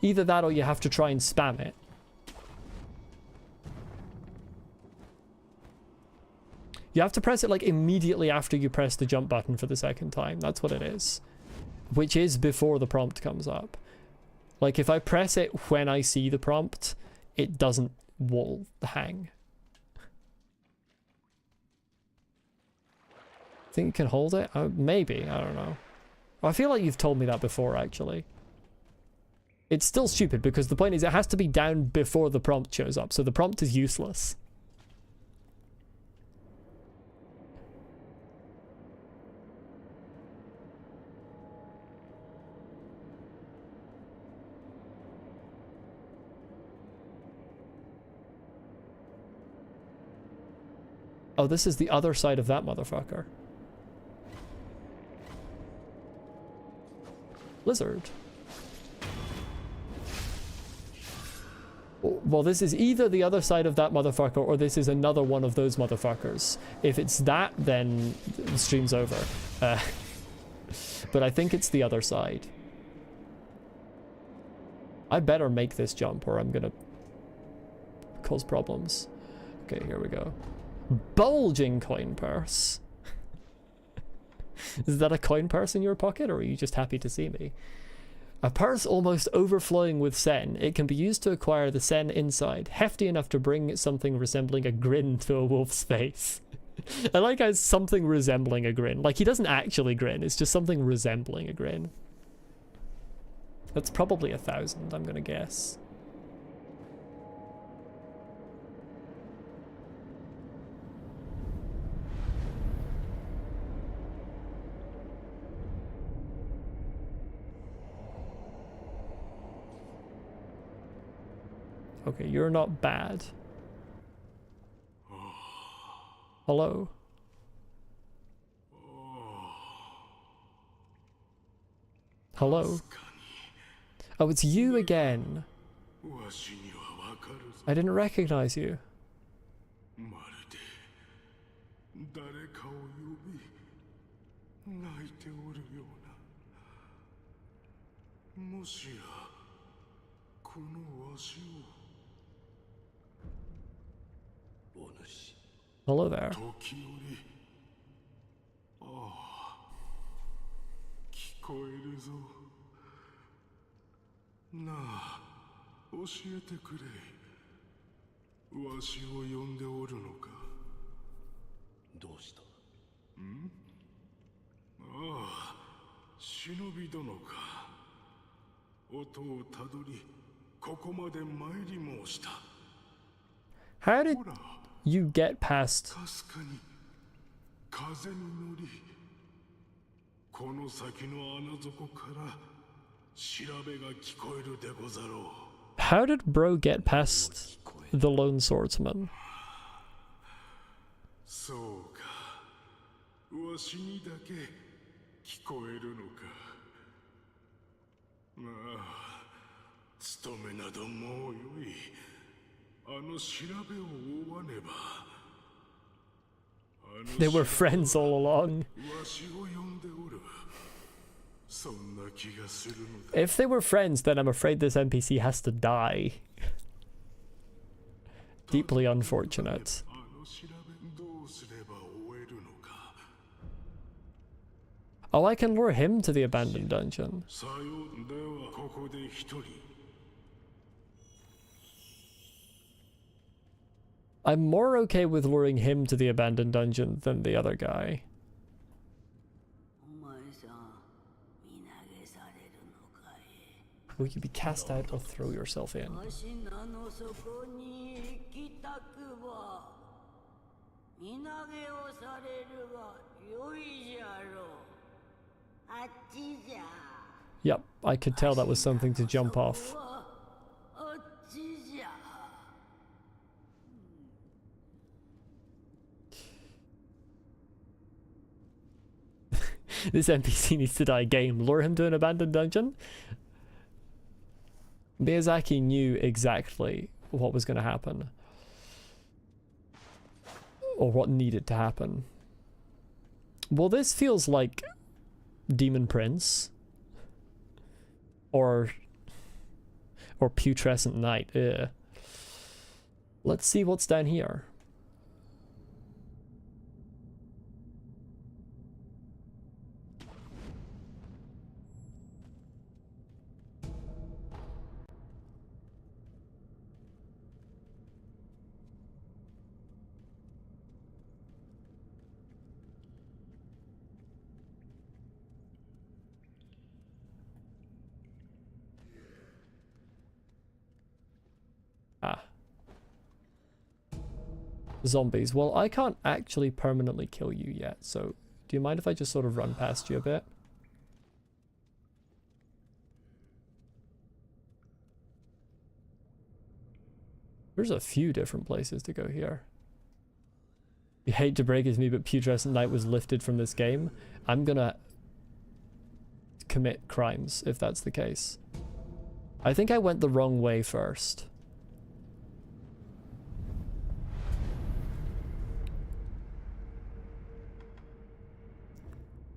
Either that, or you have to try and spam it. You have to press it, like, immediately after you press the jump button for the second time. That's what it is. Which is before the prompt comes up. Like, if I press it when I see the prompt, it doesn't wall hang. Think you can hold it? Maybe, I don't know. I feel like you've told me that before, actually. It's still stupid, because the point is it has to be down before the prompt shows up, so the prompt is useless. Oh, this is the other side of that motherfucker. Lizard. Well, this is either the other side of that motherfucker, or this is another one of those motherfuckers. If it's that, then the stream's over. But I think it's the other side. I better make this jump, or I'm gonna cause problems. Okay, here we go. Bulging coin purse. Is that a coin purse in your pocket, or are you just happy to see me? A purse almost overflowing with sen. It can be used to acquire the sen inside, hefty enough to bring something resembling a grin to a wolf's face. I like how it's something resembling a grin. Like, he doesn't actually grin, it's just something resembling a grin. That's probably 1,000, I'm gonna guess. Okay, you're not bad. Hello? Hello? Oh, it's you again. I didn't recognize you. もしやこのわしをお主 Hello there. 時折ああ聞こえるぞなあ教えてくれわしを呼んでおるのかどうしたああ忍び殿か音をたどりここまで参り申した How did ほら you get past? かすかに風に乗りこの先の穴底から調べが聞こえるでござろう How did Bro get past the lone swordsman? そうかわしにだけ聞こえるのかまあ務めなどもうよいあの調べを追わねば They were friends all along. わしを呼んでおるそんな気がするのだ If they were friends, then I'm afraid this NPC has to die. Deeply unfortunate. あの調べどうすれば終えるのか Oh, I can lure him to the abandoned dungeon. さようではここで一人 I'm more okay with luring him to the abandoned dungeon than the other guy. Will you be cast out or throw yourself in? Yep, I could tell that was something to jump off. This NPC needs to die game. Lure him to an abandoned dungeon? Miyazaki knew exactly what was going to happen. Or what needed to happen. Well, this feels like Demon Prince. Or Putrescent Knight. Ugh. Let's see what's down here. Ah. Zombies. Well, I can't actually permanently kill you yet, so do you mind if I just sort of run past you a bit? There's a few different places to go here. You hate to break it to me, but Putrescent Knight was lifted from this game. I'm gonna commit crimes if that's the case. I think I went the wrong way first.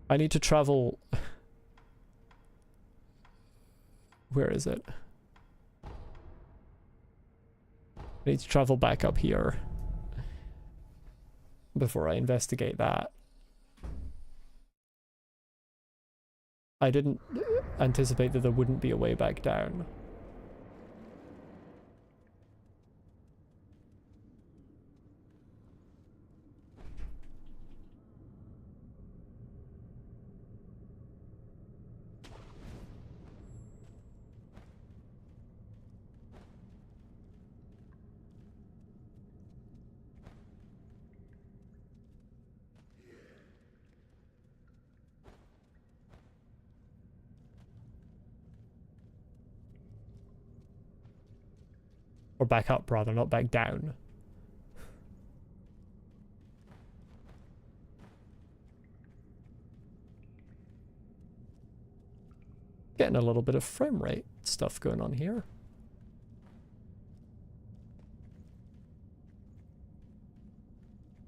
I need to travel... Where is it? I need to travel back up here before I investigate that. I didn't anticipate that there wouldn't be a way back down. Or back up, rather, not back down. Getting a little bit of frame rate stuff going on here.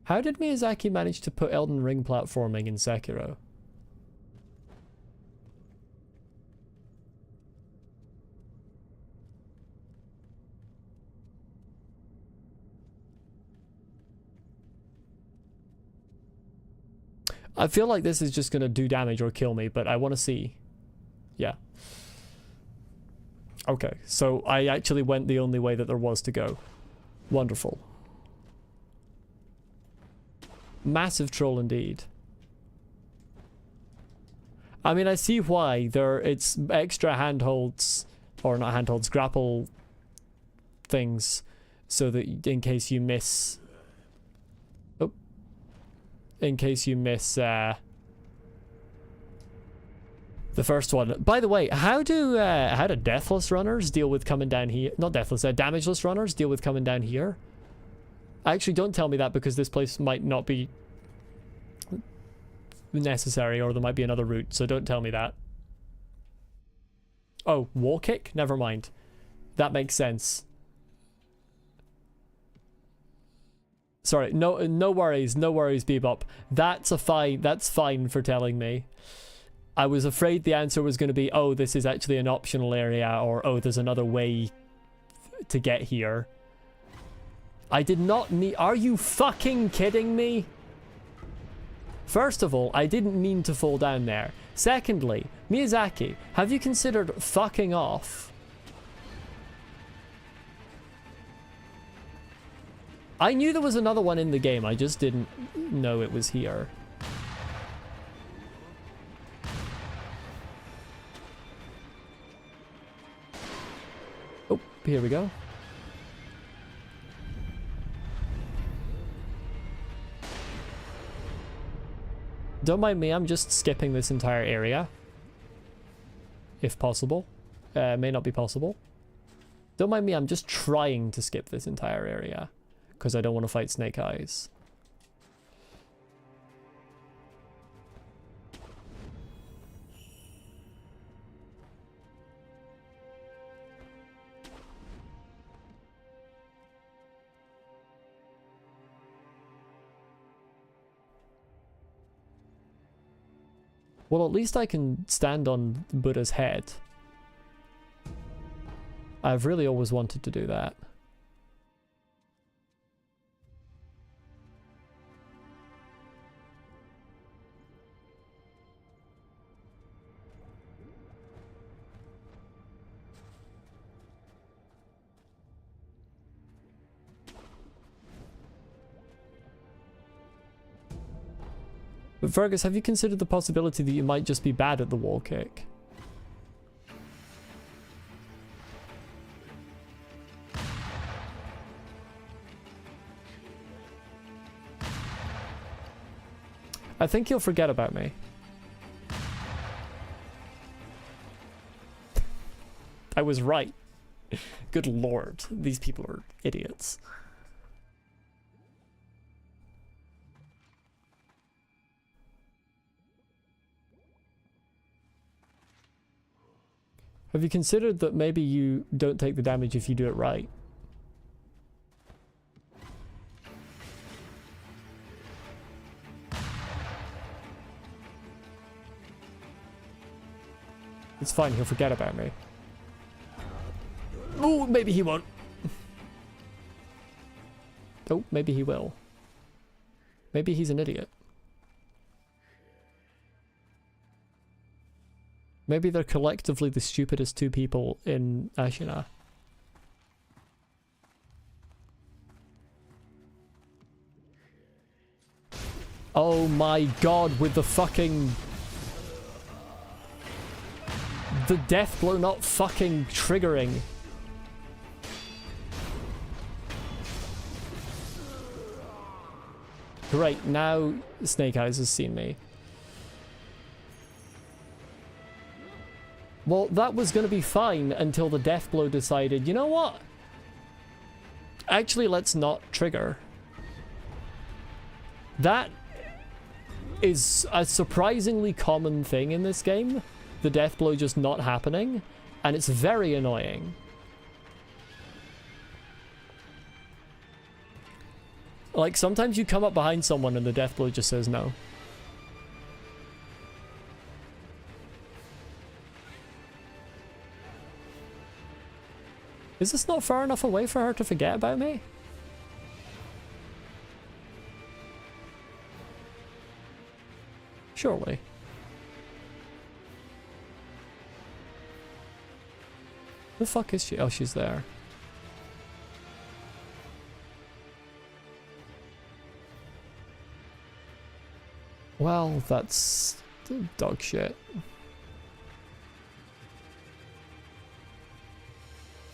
How did Miyazaki manage to put Elden Ring platforming in Sekiro? I feel like this is just going to do damage or kill me, but I want to see. Yeah. Okay, so I actually went the only way that there was to go. Wonderful. Massive troll indeed. I mean, I see why. It's extra handholds, or not handholds, grapple things, so that in case you miss... Oh. In case you miss, the first one. By the way, how do deathless runners deal with coming down here? Not deathless, damageless runners deal with coming down here? Actually, don't tell me that, because this place might not be necessary, or there might be another route, so don't tell me that. Oh, wall kick? Never mind. That makes sense. Sorry, no worries, Bebop. That's fine for telling me. I was afraid the answer was going to be, oh, this is actually an optional area, or oh, there's another way to get here. I did not need... Are you fucking kidding me? First of all, I didn't mean to fall down there. Secondly, Miyazaki, have you considered fucking off? I knew there was another one in the game, I just didn't know it was here. Oh, here we go. Don't mind me, I'm just skipping this entire area. If possible. May not be possible. Don't mind me, I'm just trying to skip this entire area. Because I don't want to fight Snake Eyes. Well, at least I can stand on Buddha's head. I've really always wanted to do that. But Fergus, have you considered the possibility that you might just be bad at the wall kick? I think you'll forget about me. I was right. Good lord, these people are idiots. Have you considered that maybe you don't take the damage if you do it right? It's fine, he'll forget about me. Oh, maybe he won't. Oh, maybe he will. Maybe he's an idiot. Maybe they're collectively the stupidest two people in Ashina. Oh my god, with the fucking... The death blow not fucking triggering. Great, now Snake Eyes has seen me. Well, that was going to be fine until the death blow decided, you know what? Actually, let's not trigger. That is a surprisingly common thing in this game. The death blow just not happening. And it's very annoying. Like, sometimes you come up behind someone and the death blow just says no. Is this not far enough away for her to forget about me? Surely. The fuck is she? Oh, she's there. Well, that's dog shit.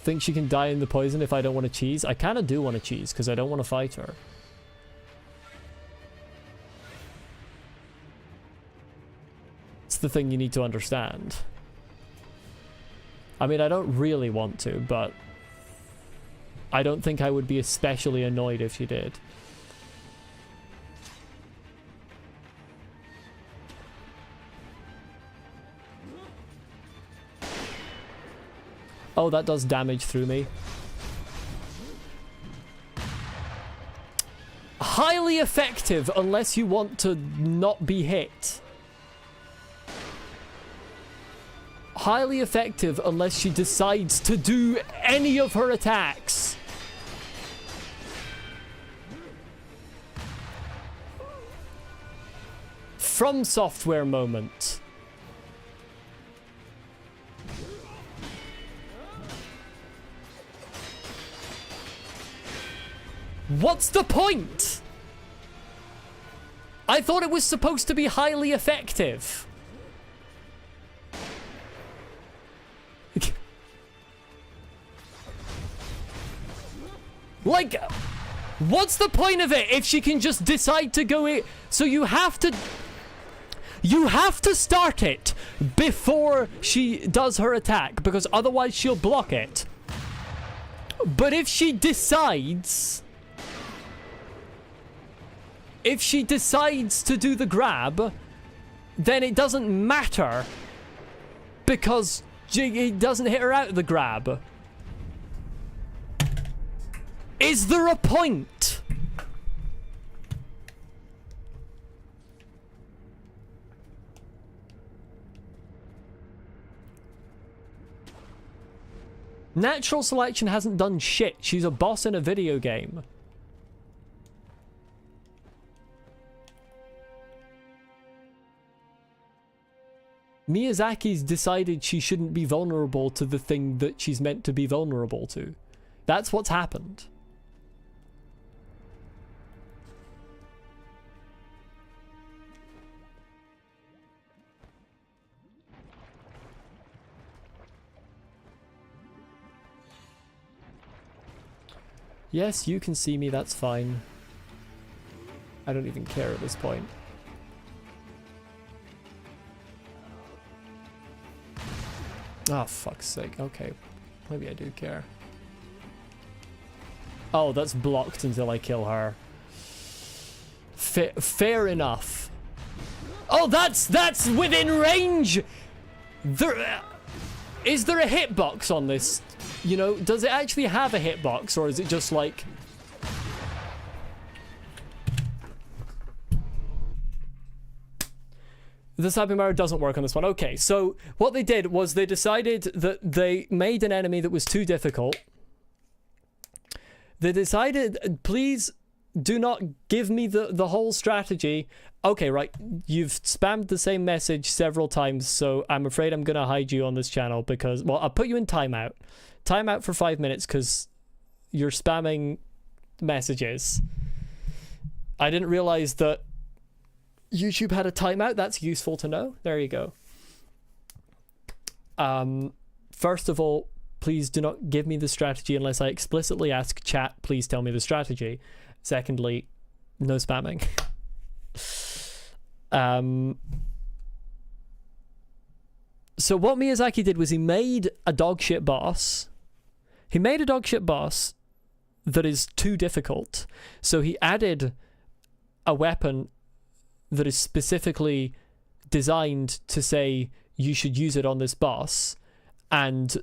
Think she can die in the poison if I don't want to cheese? I kind of do want to cheese because I don't want to fight her. It's the thing you need to understand. I mean, I don't really want to, but I don't think I would be especially annoyed if she did. Oh, that does damage through me. Highly effective unless you want to not be hit. Highly effective unless she decides to do any of her attacks. From software moment. What's the point? I thought it was supposed to be highly effective. Like, what's the point of it if she can just decide to go in? So you have to start it before she does her attack, because otherwise she'll block it. But if she decides to do the grab, then it doesn't matter because it doesn't hit her out of the grab. Is there a point? Natural selection hasn't done shit. She's a boss in a video game. Miyazaki's decided she shouldn't be vulnerable to the thing that she's meant to be vulnerable to. That's what's happened. Yes, you can see me, that's fine. I don't even care at this point. Oh, fuck's sake. Okay. Maybe I do care. Oh, that's blocked until I kill her. Fair enough. Oh, that's within range! Is there a hitbox on this? You know, does it actually have a hitbox, or is it just like... The snapping arrow doesn't work on this one. Okay, so what they did was they decided that they made an enemy that was too difficult. They decided, please do not give me the whole strategy. Okay, right, you've spammed the same message several times, so I'm afraid I'm going to hide you on this channel because, well, I'll put you in timeout. Timeout for 5 minutes because you're spamming messages. I didn't realize that YouTube had a timeout. That's useful to know. There you go. First of all, please do not give me the strategy unless I explicitly ask chat, please tell me the strategy. Secondly, no spamming. So what Miyazaki did was he made a dogshit boss. He made a dogshit boss that is too difficult. So he added a weapon that is specifically designed to say you should use it on this boss, and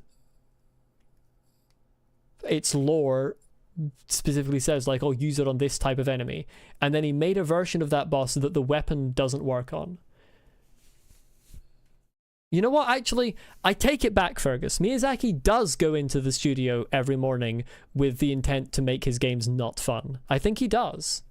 its lore specifically says like, oh, use it on this type of enemy, and then he made a version of that boss that the weapon doesn't work on. You know what, actually, I take it back, Fergus. Miyazaki does go into the studio every morning with the intent to make his games not fun. I think he does.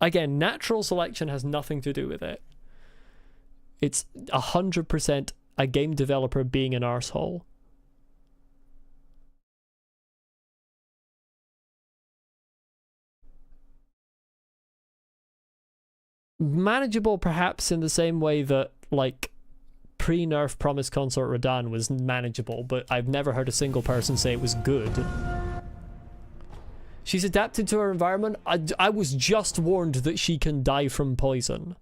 Again, natural selection has nothing to do with it. It's 100% a game developer being an arsehole. Manageable perhaps in the same way that, like, pre-nerf Promised Consort Radahn was manageable, but I've never heard a single person say it was good. She's adapted to her environment. I was just warned that she can die from poison.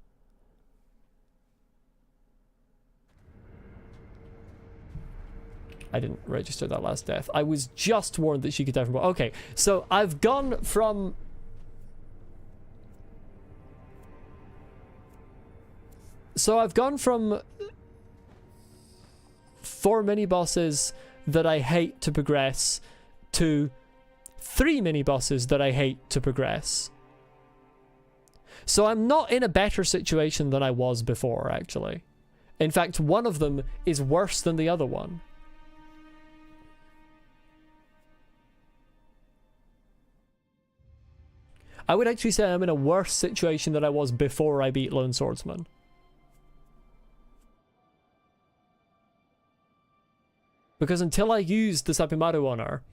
I didn't register that last death. I was just warned that she could die from poison. Okay, so I've gone from... So I've gone from 4 mini-bosses that I hate to progress to 3 mini-bosses that I hate to progress. So I'm not in a better situation than I was before, actually. In fact, one of them is worse than the other one. I would actually say I'm in a worse situation than I was before I beat Lone Swordsman. Because until I used the Sapimaru on her,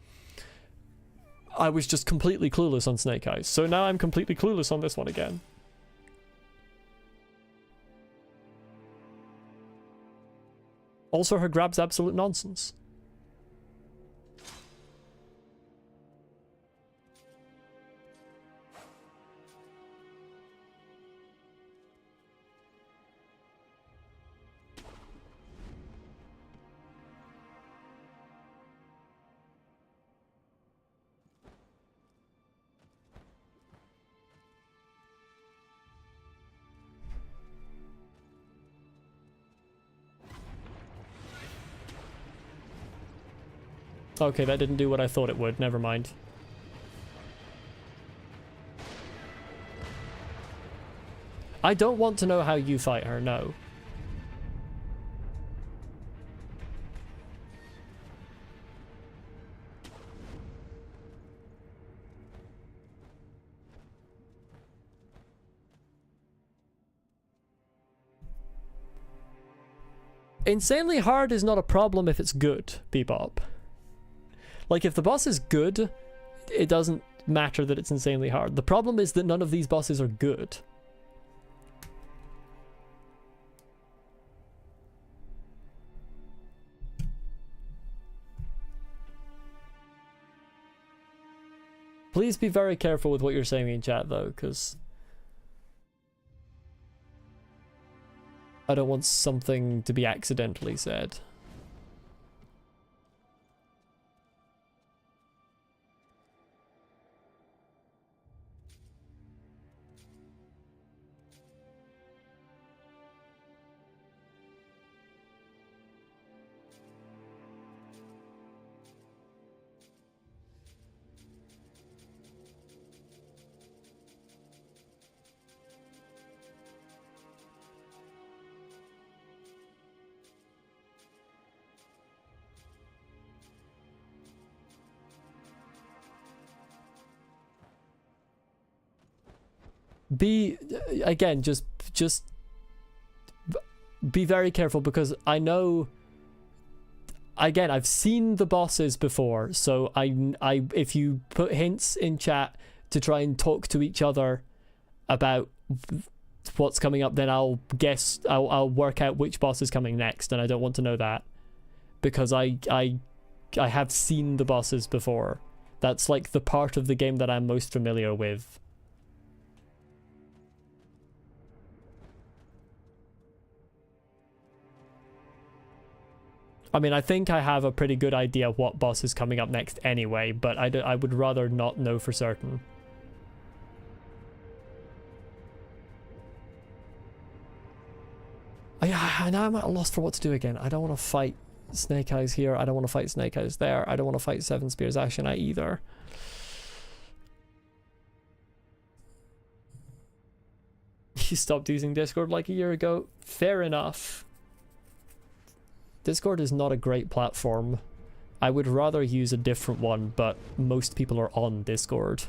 I was just completely clueless on Snake Eyes. So now I'm completely clueless on this one again. Also, her grab's absolute nonsense. Okay, that didn't do what I thought it would. Never mind. I don't want to know how you fight her, no. Insanely hard is not a problem if it's good, Bebop. Like, if the boss is good, it doesn't matter that it's insanely hard. The problem is that none of these bosses are good. Please be very careful with what you're saying in chat, though, because I don't want something to be accidentally said. Again, just be very careful, because I know, again, I've seen the bosses before, so I if you put hints in chat to try and talk to each other about what's coming up, then I'll work out which boss is coming next, and I don't want to know that, because I have seen the bosses before. That's like the part of the game that I'm most familiar with. I mean, I think I have a pretty good idea what boss is coming up next anyway, but I would rather not know for certain. Now I'm at a loss for what to do again. I don't want to fight Snake Eyes here. I don't want to fight Snake Eyes there. I don't want to fight Seven Spears Ashina either. You stopped using Discord like a year ago. Fair enough. Discord is not a great platform. I would rather use a different one, but most people are on Discord.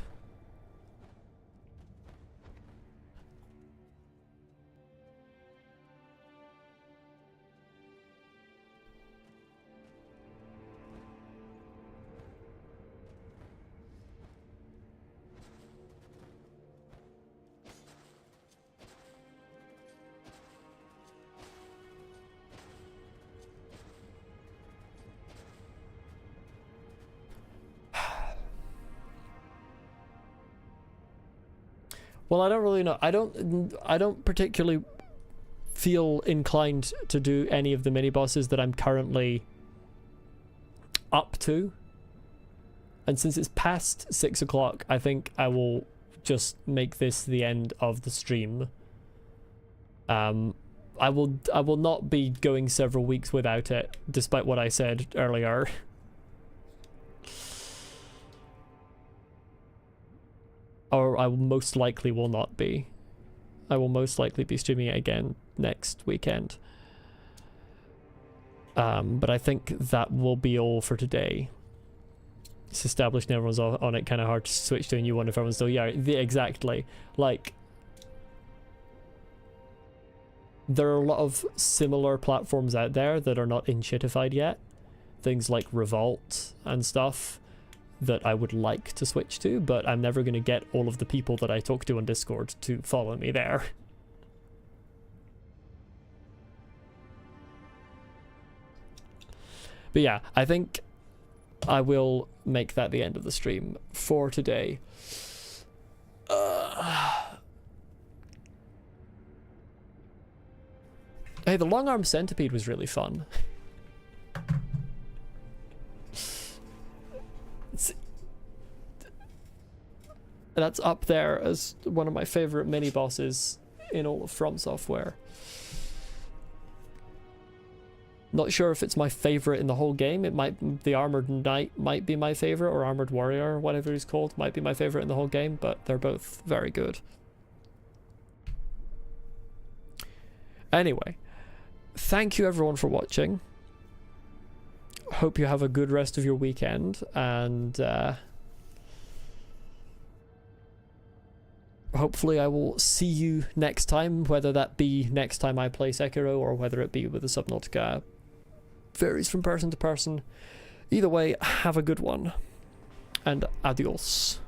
Well, I don't really know. I don't particularly feel inclined to do any of the mini bosses that I'm currently up to. And since it's past 6 o'clock, I think I will just make this the end of the stream. I will not be going several weeks without it, despite what I said earlier. Or I most likely will not be. I will most likely be streaming it again next weekend. But I think that will be all for today. It's established and everyone's on it, kind of hard to switch to a new one if everyone's still, yeah, exactly. Like, there are a lot of similar platforms out there that are not inshitified yet. Things like Revolt and stuff that I would like to switch to, but I'm never going to get all of the people that I talk to on Discord to follow me there. But yeah, I think I will make that the end of the stream for today. Hey, the long arm centipede was really fun. That's up there as one of my favorite mini bosses in all of fromsoftware. Not sure if it's my favorite in the whole game. It might, the Armored Knight might be my favorite, or Armored Warrior, or whatever he's called, might be my favorite in the whole game, but they're both very good. Anyway, thank you everyone for watching. Hope you have a good rest of your weekend, and hopefully I will see you next time, whether that be next time I play Sekiro or whether it be with the Subnautica. Varies from person to person. Either way, have a good one, and adios.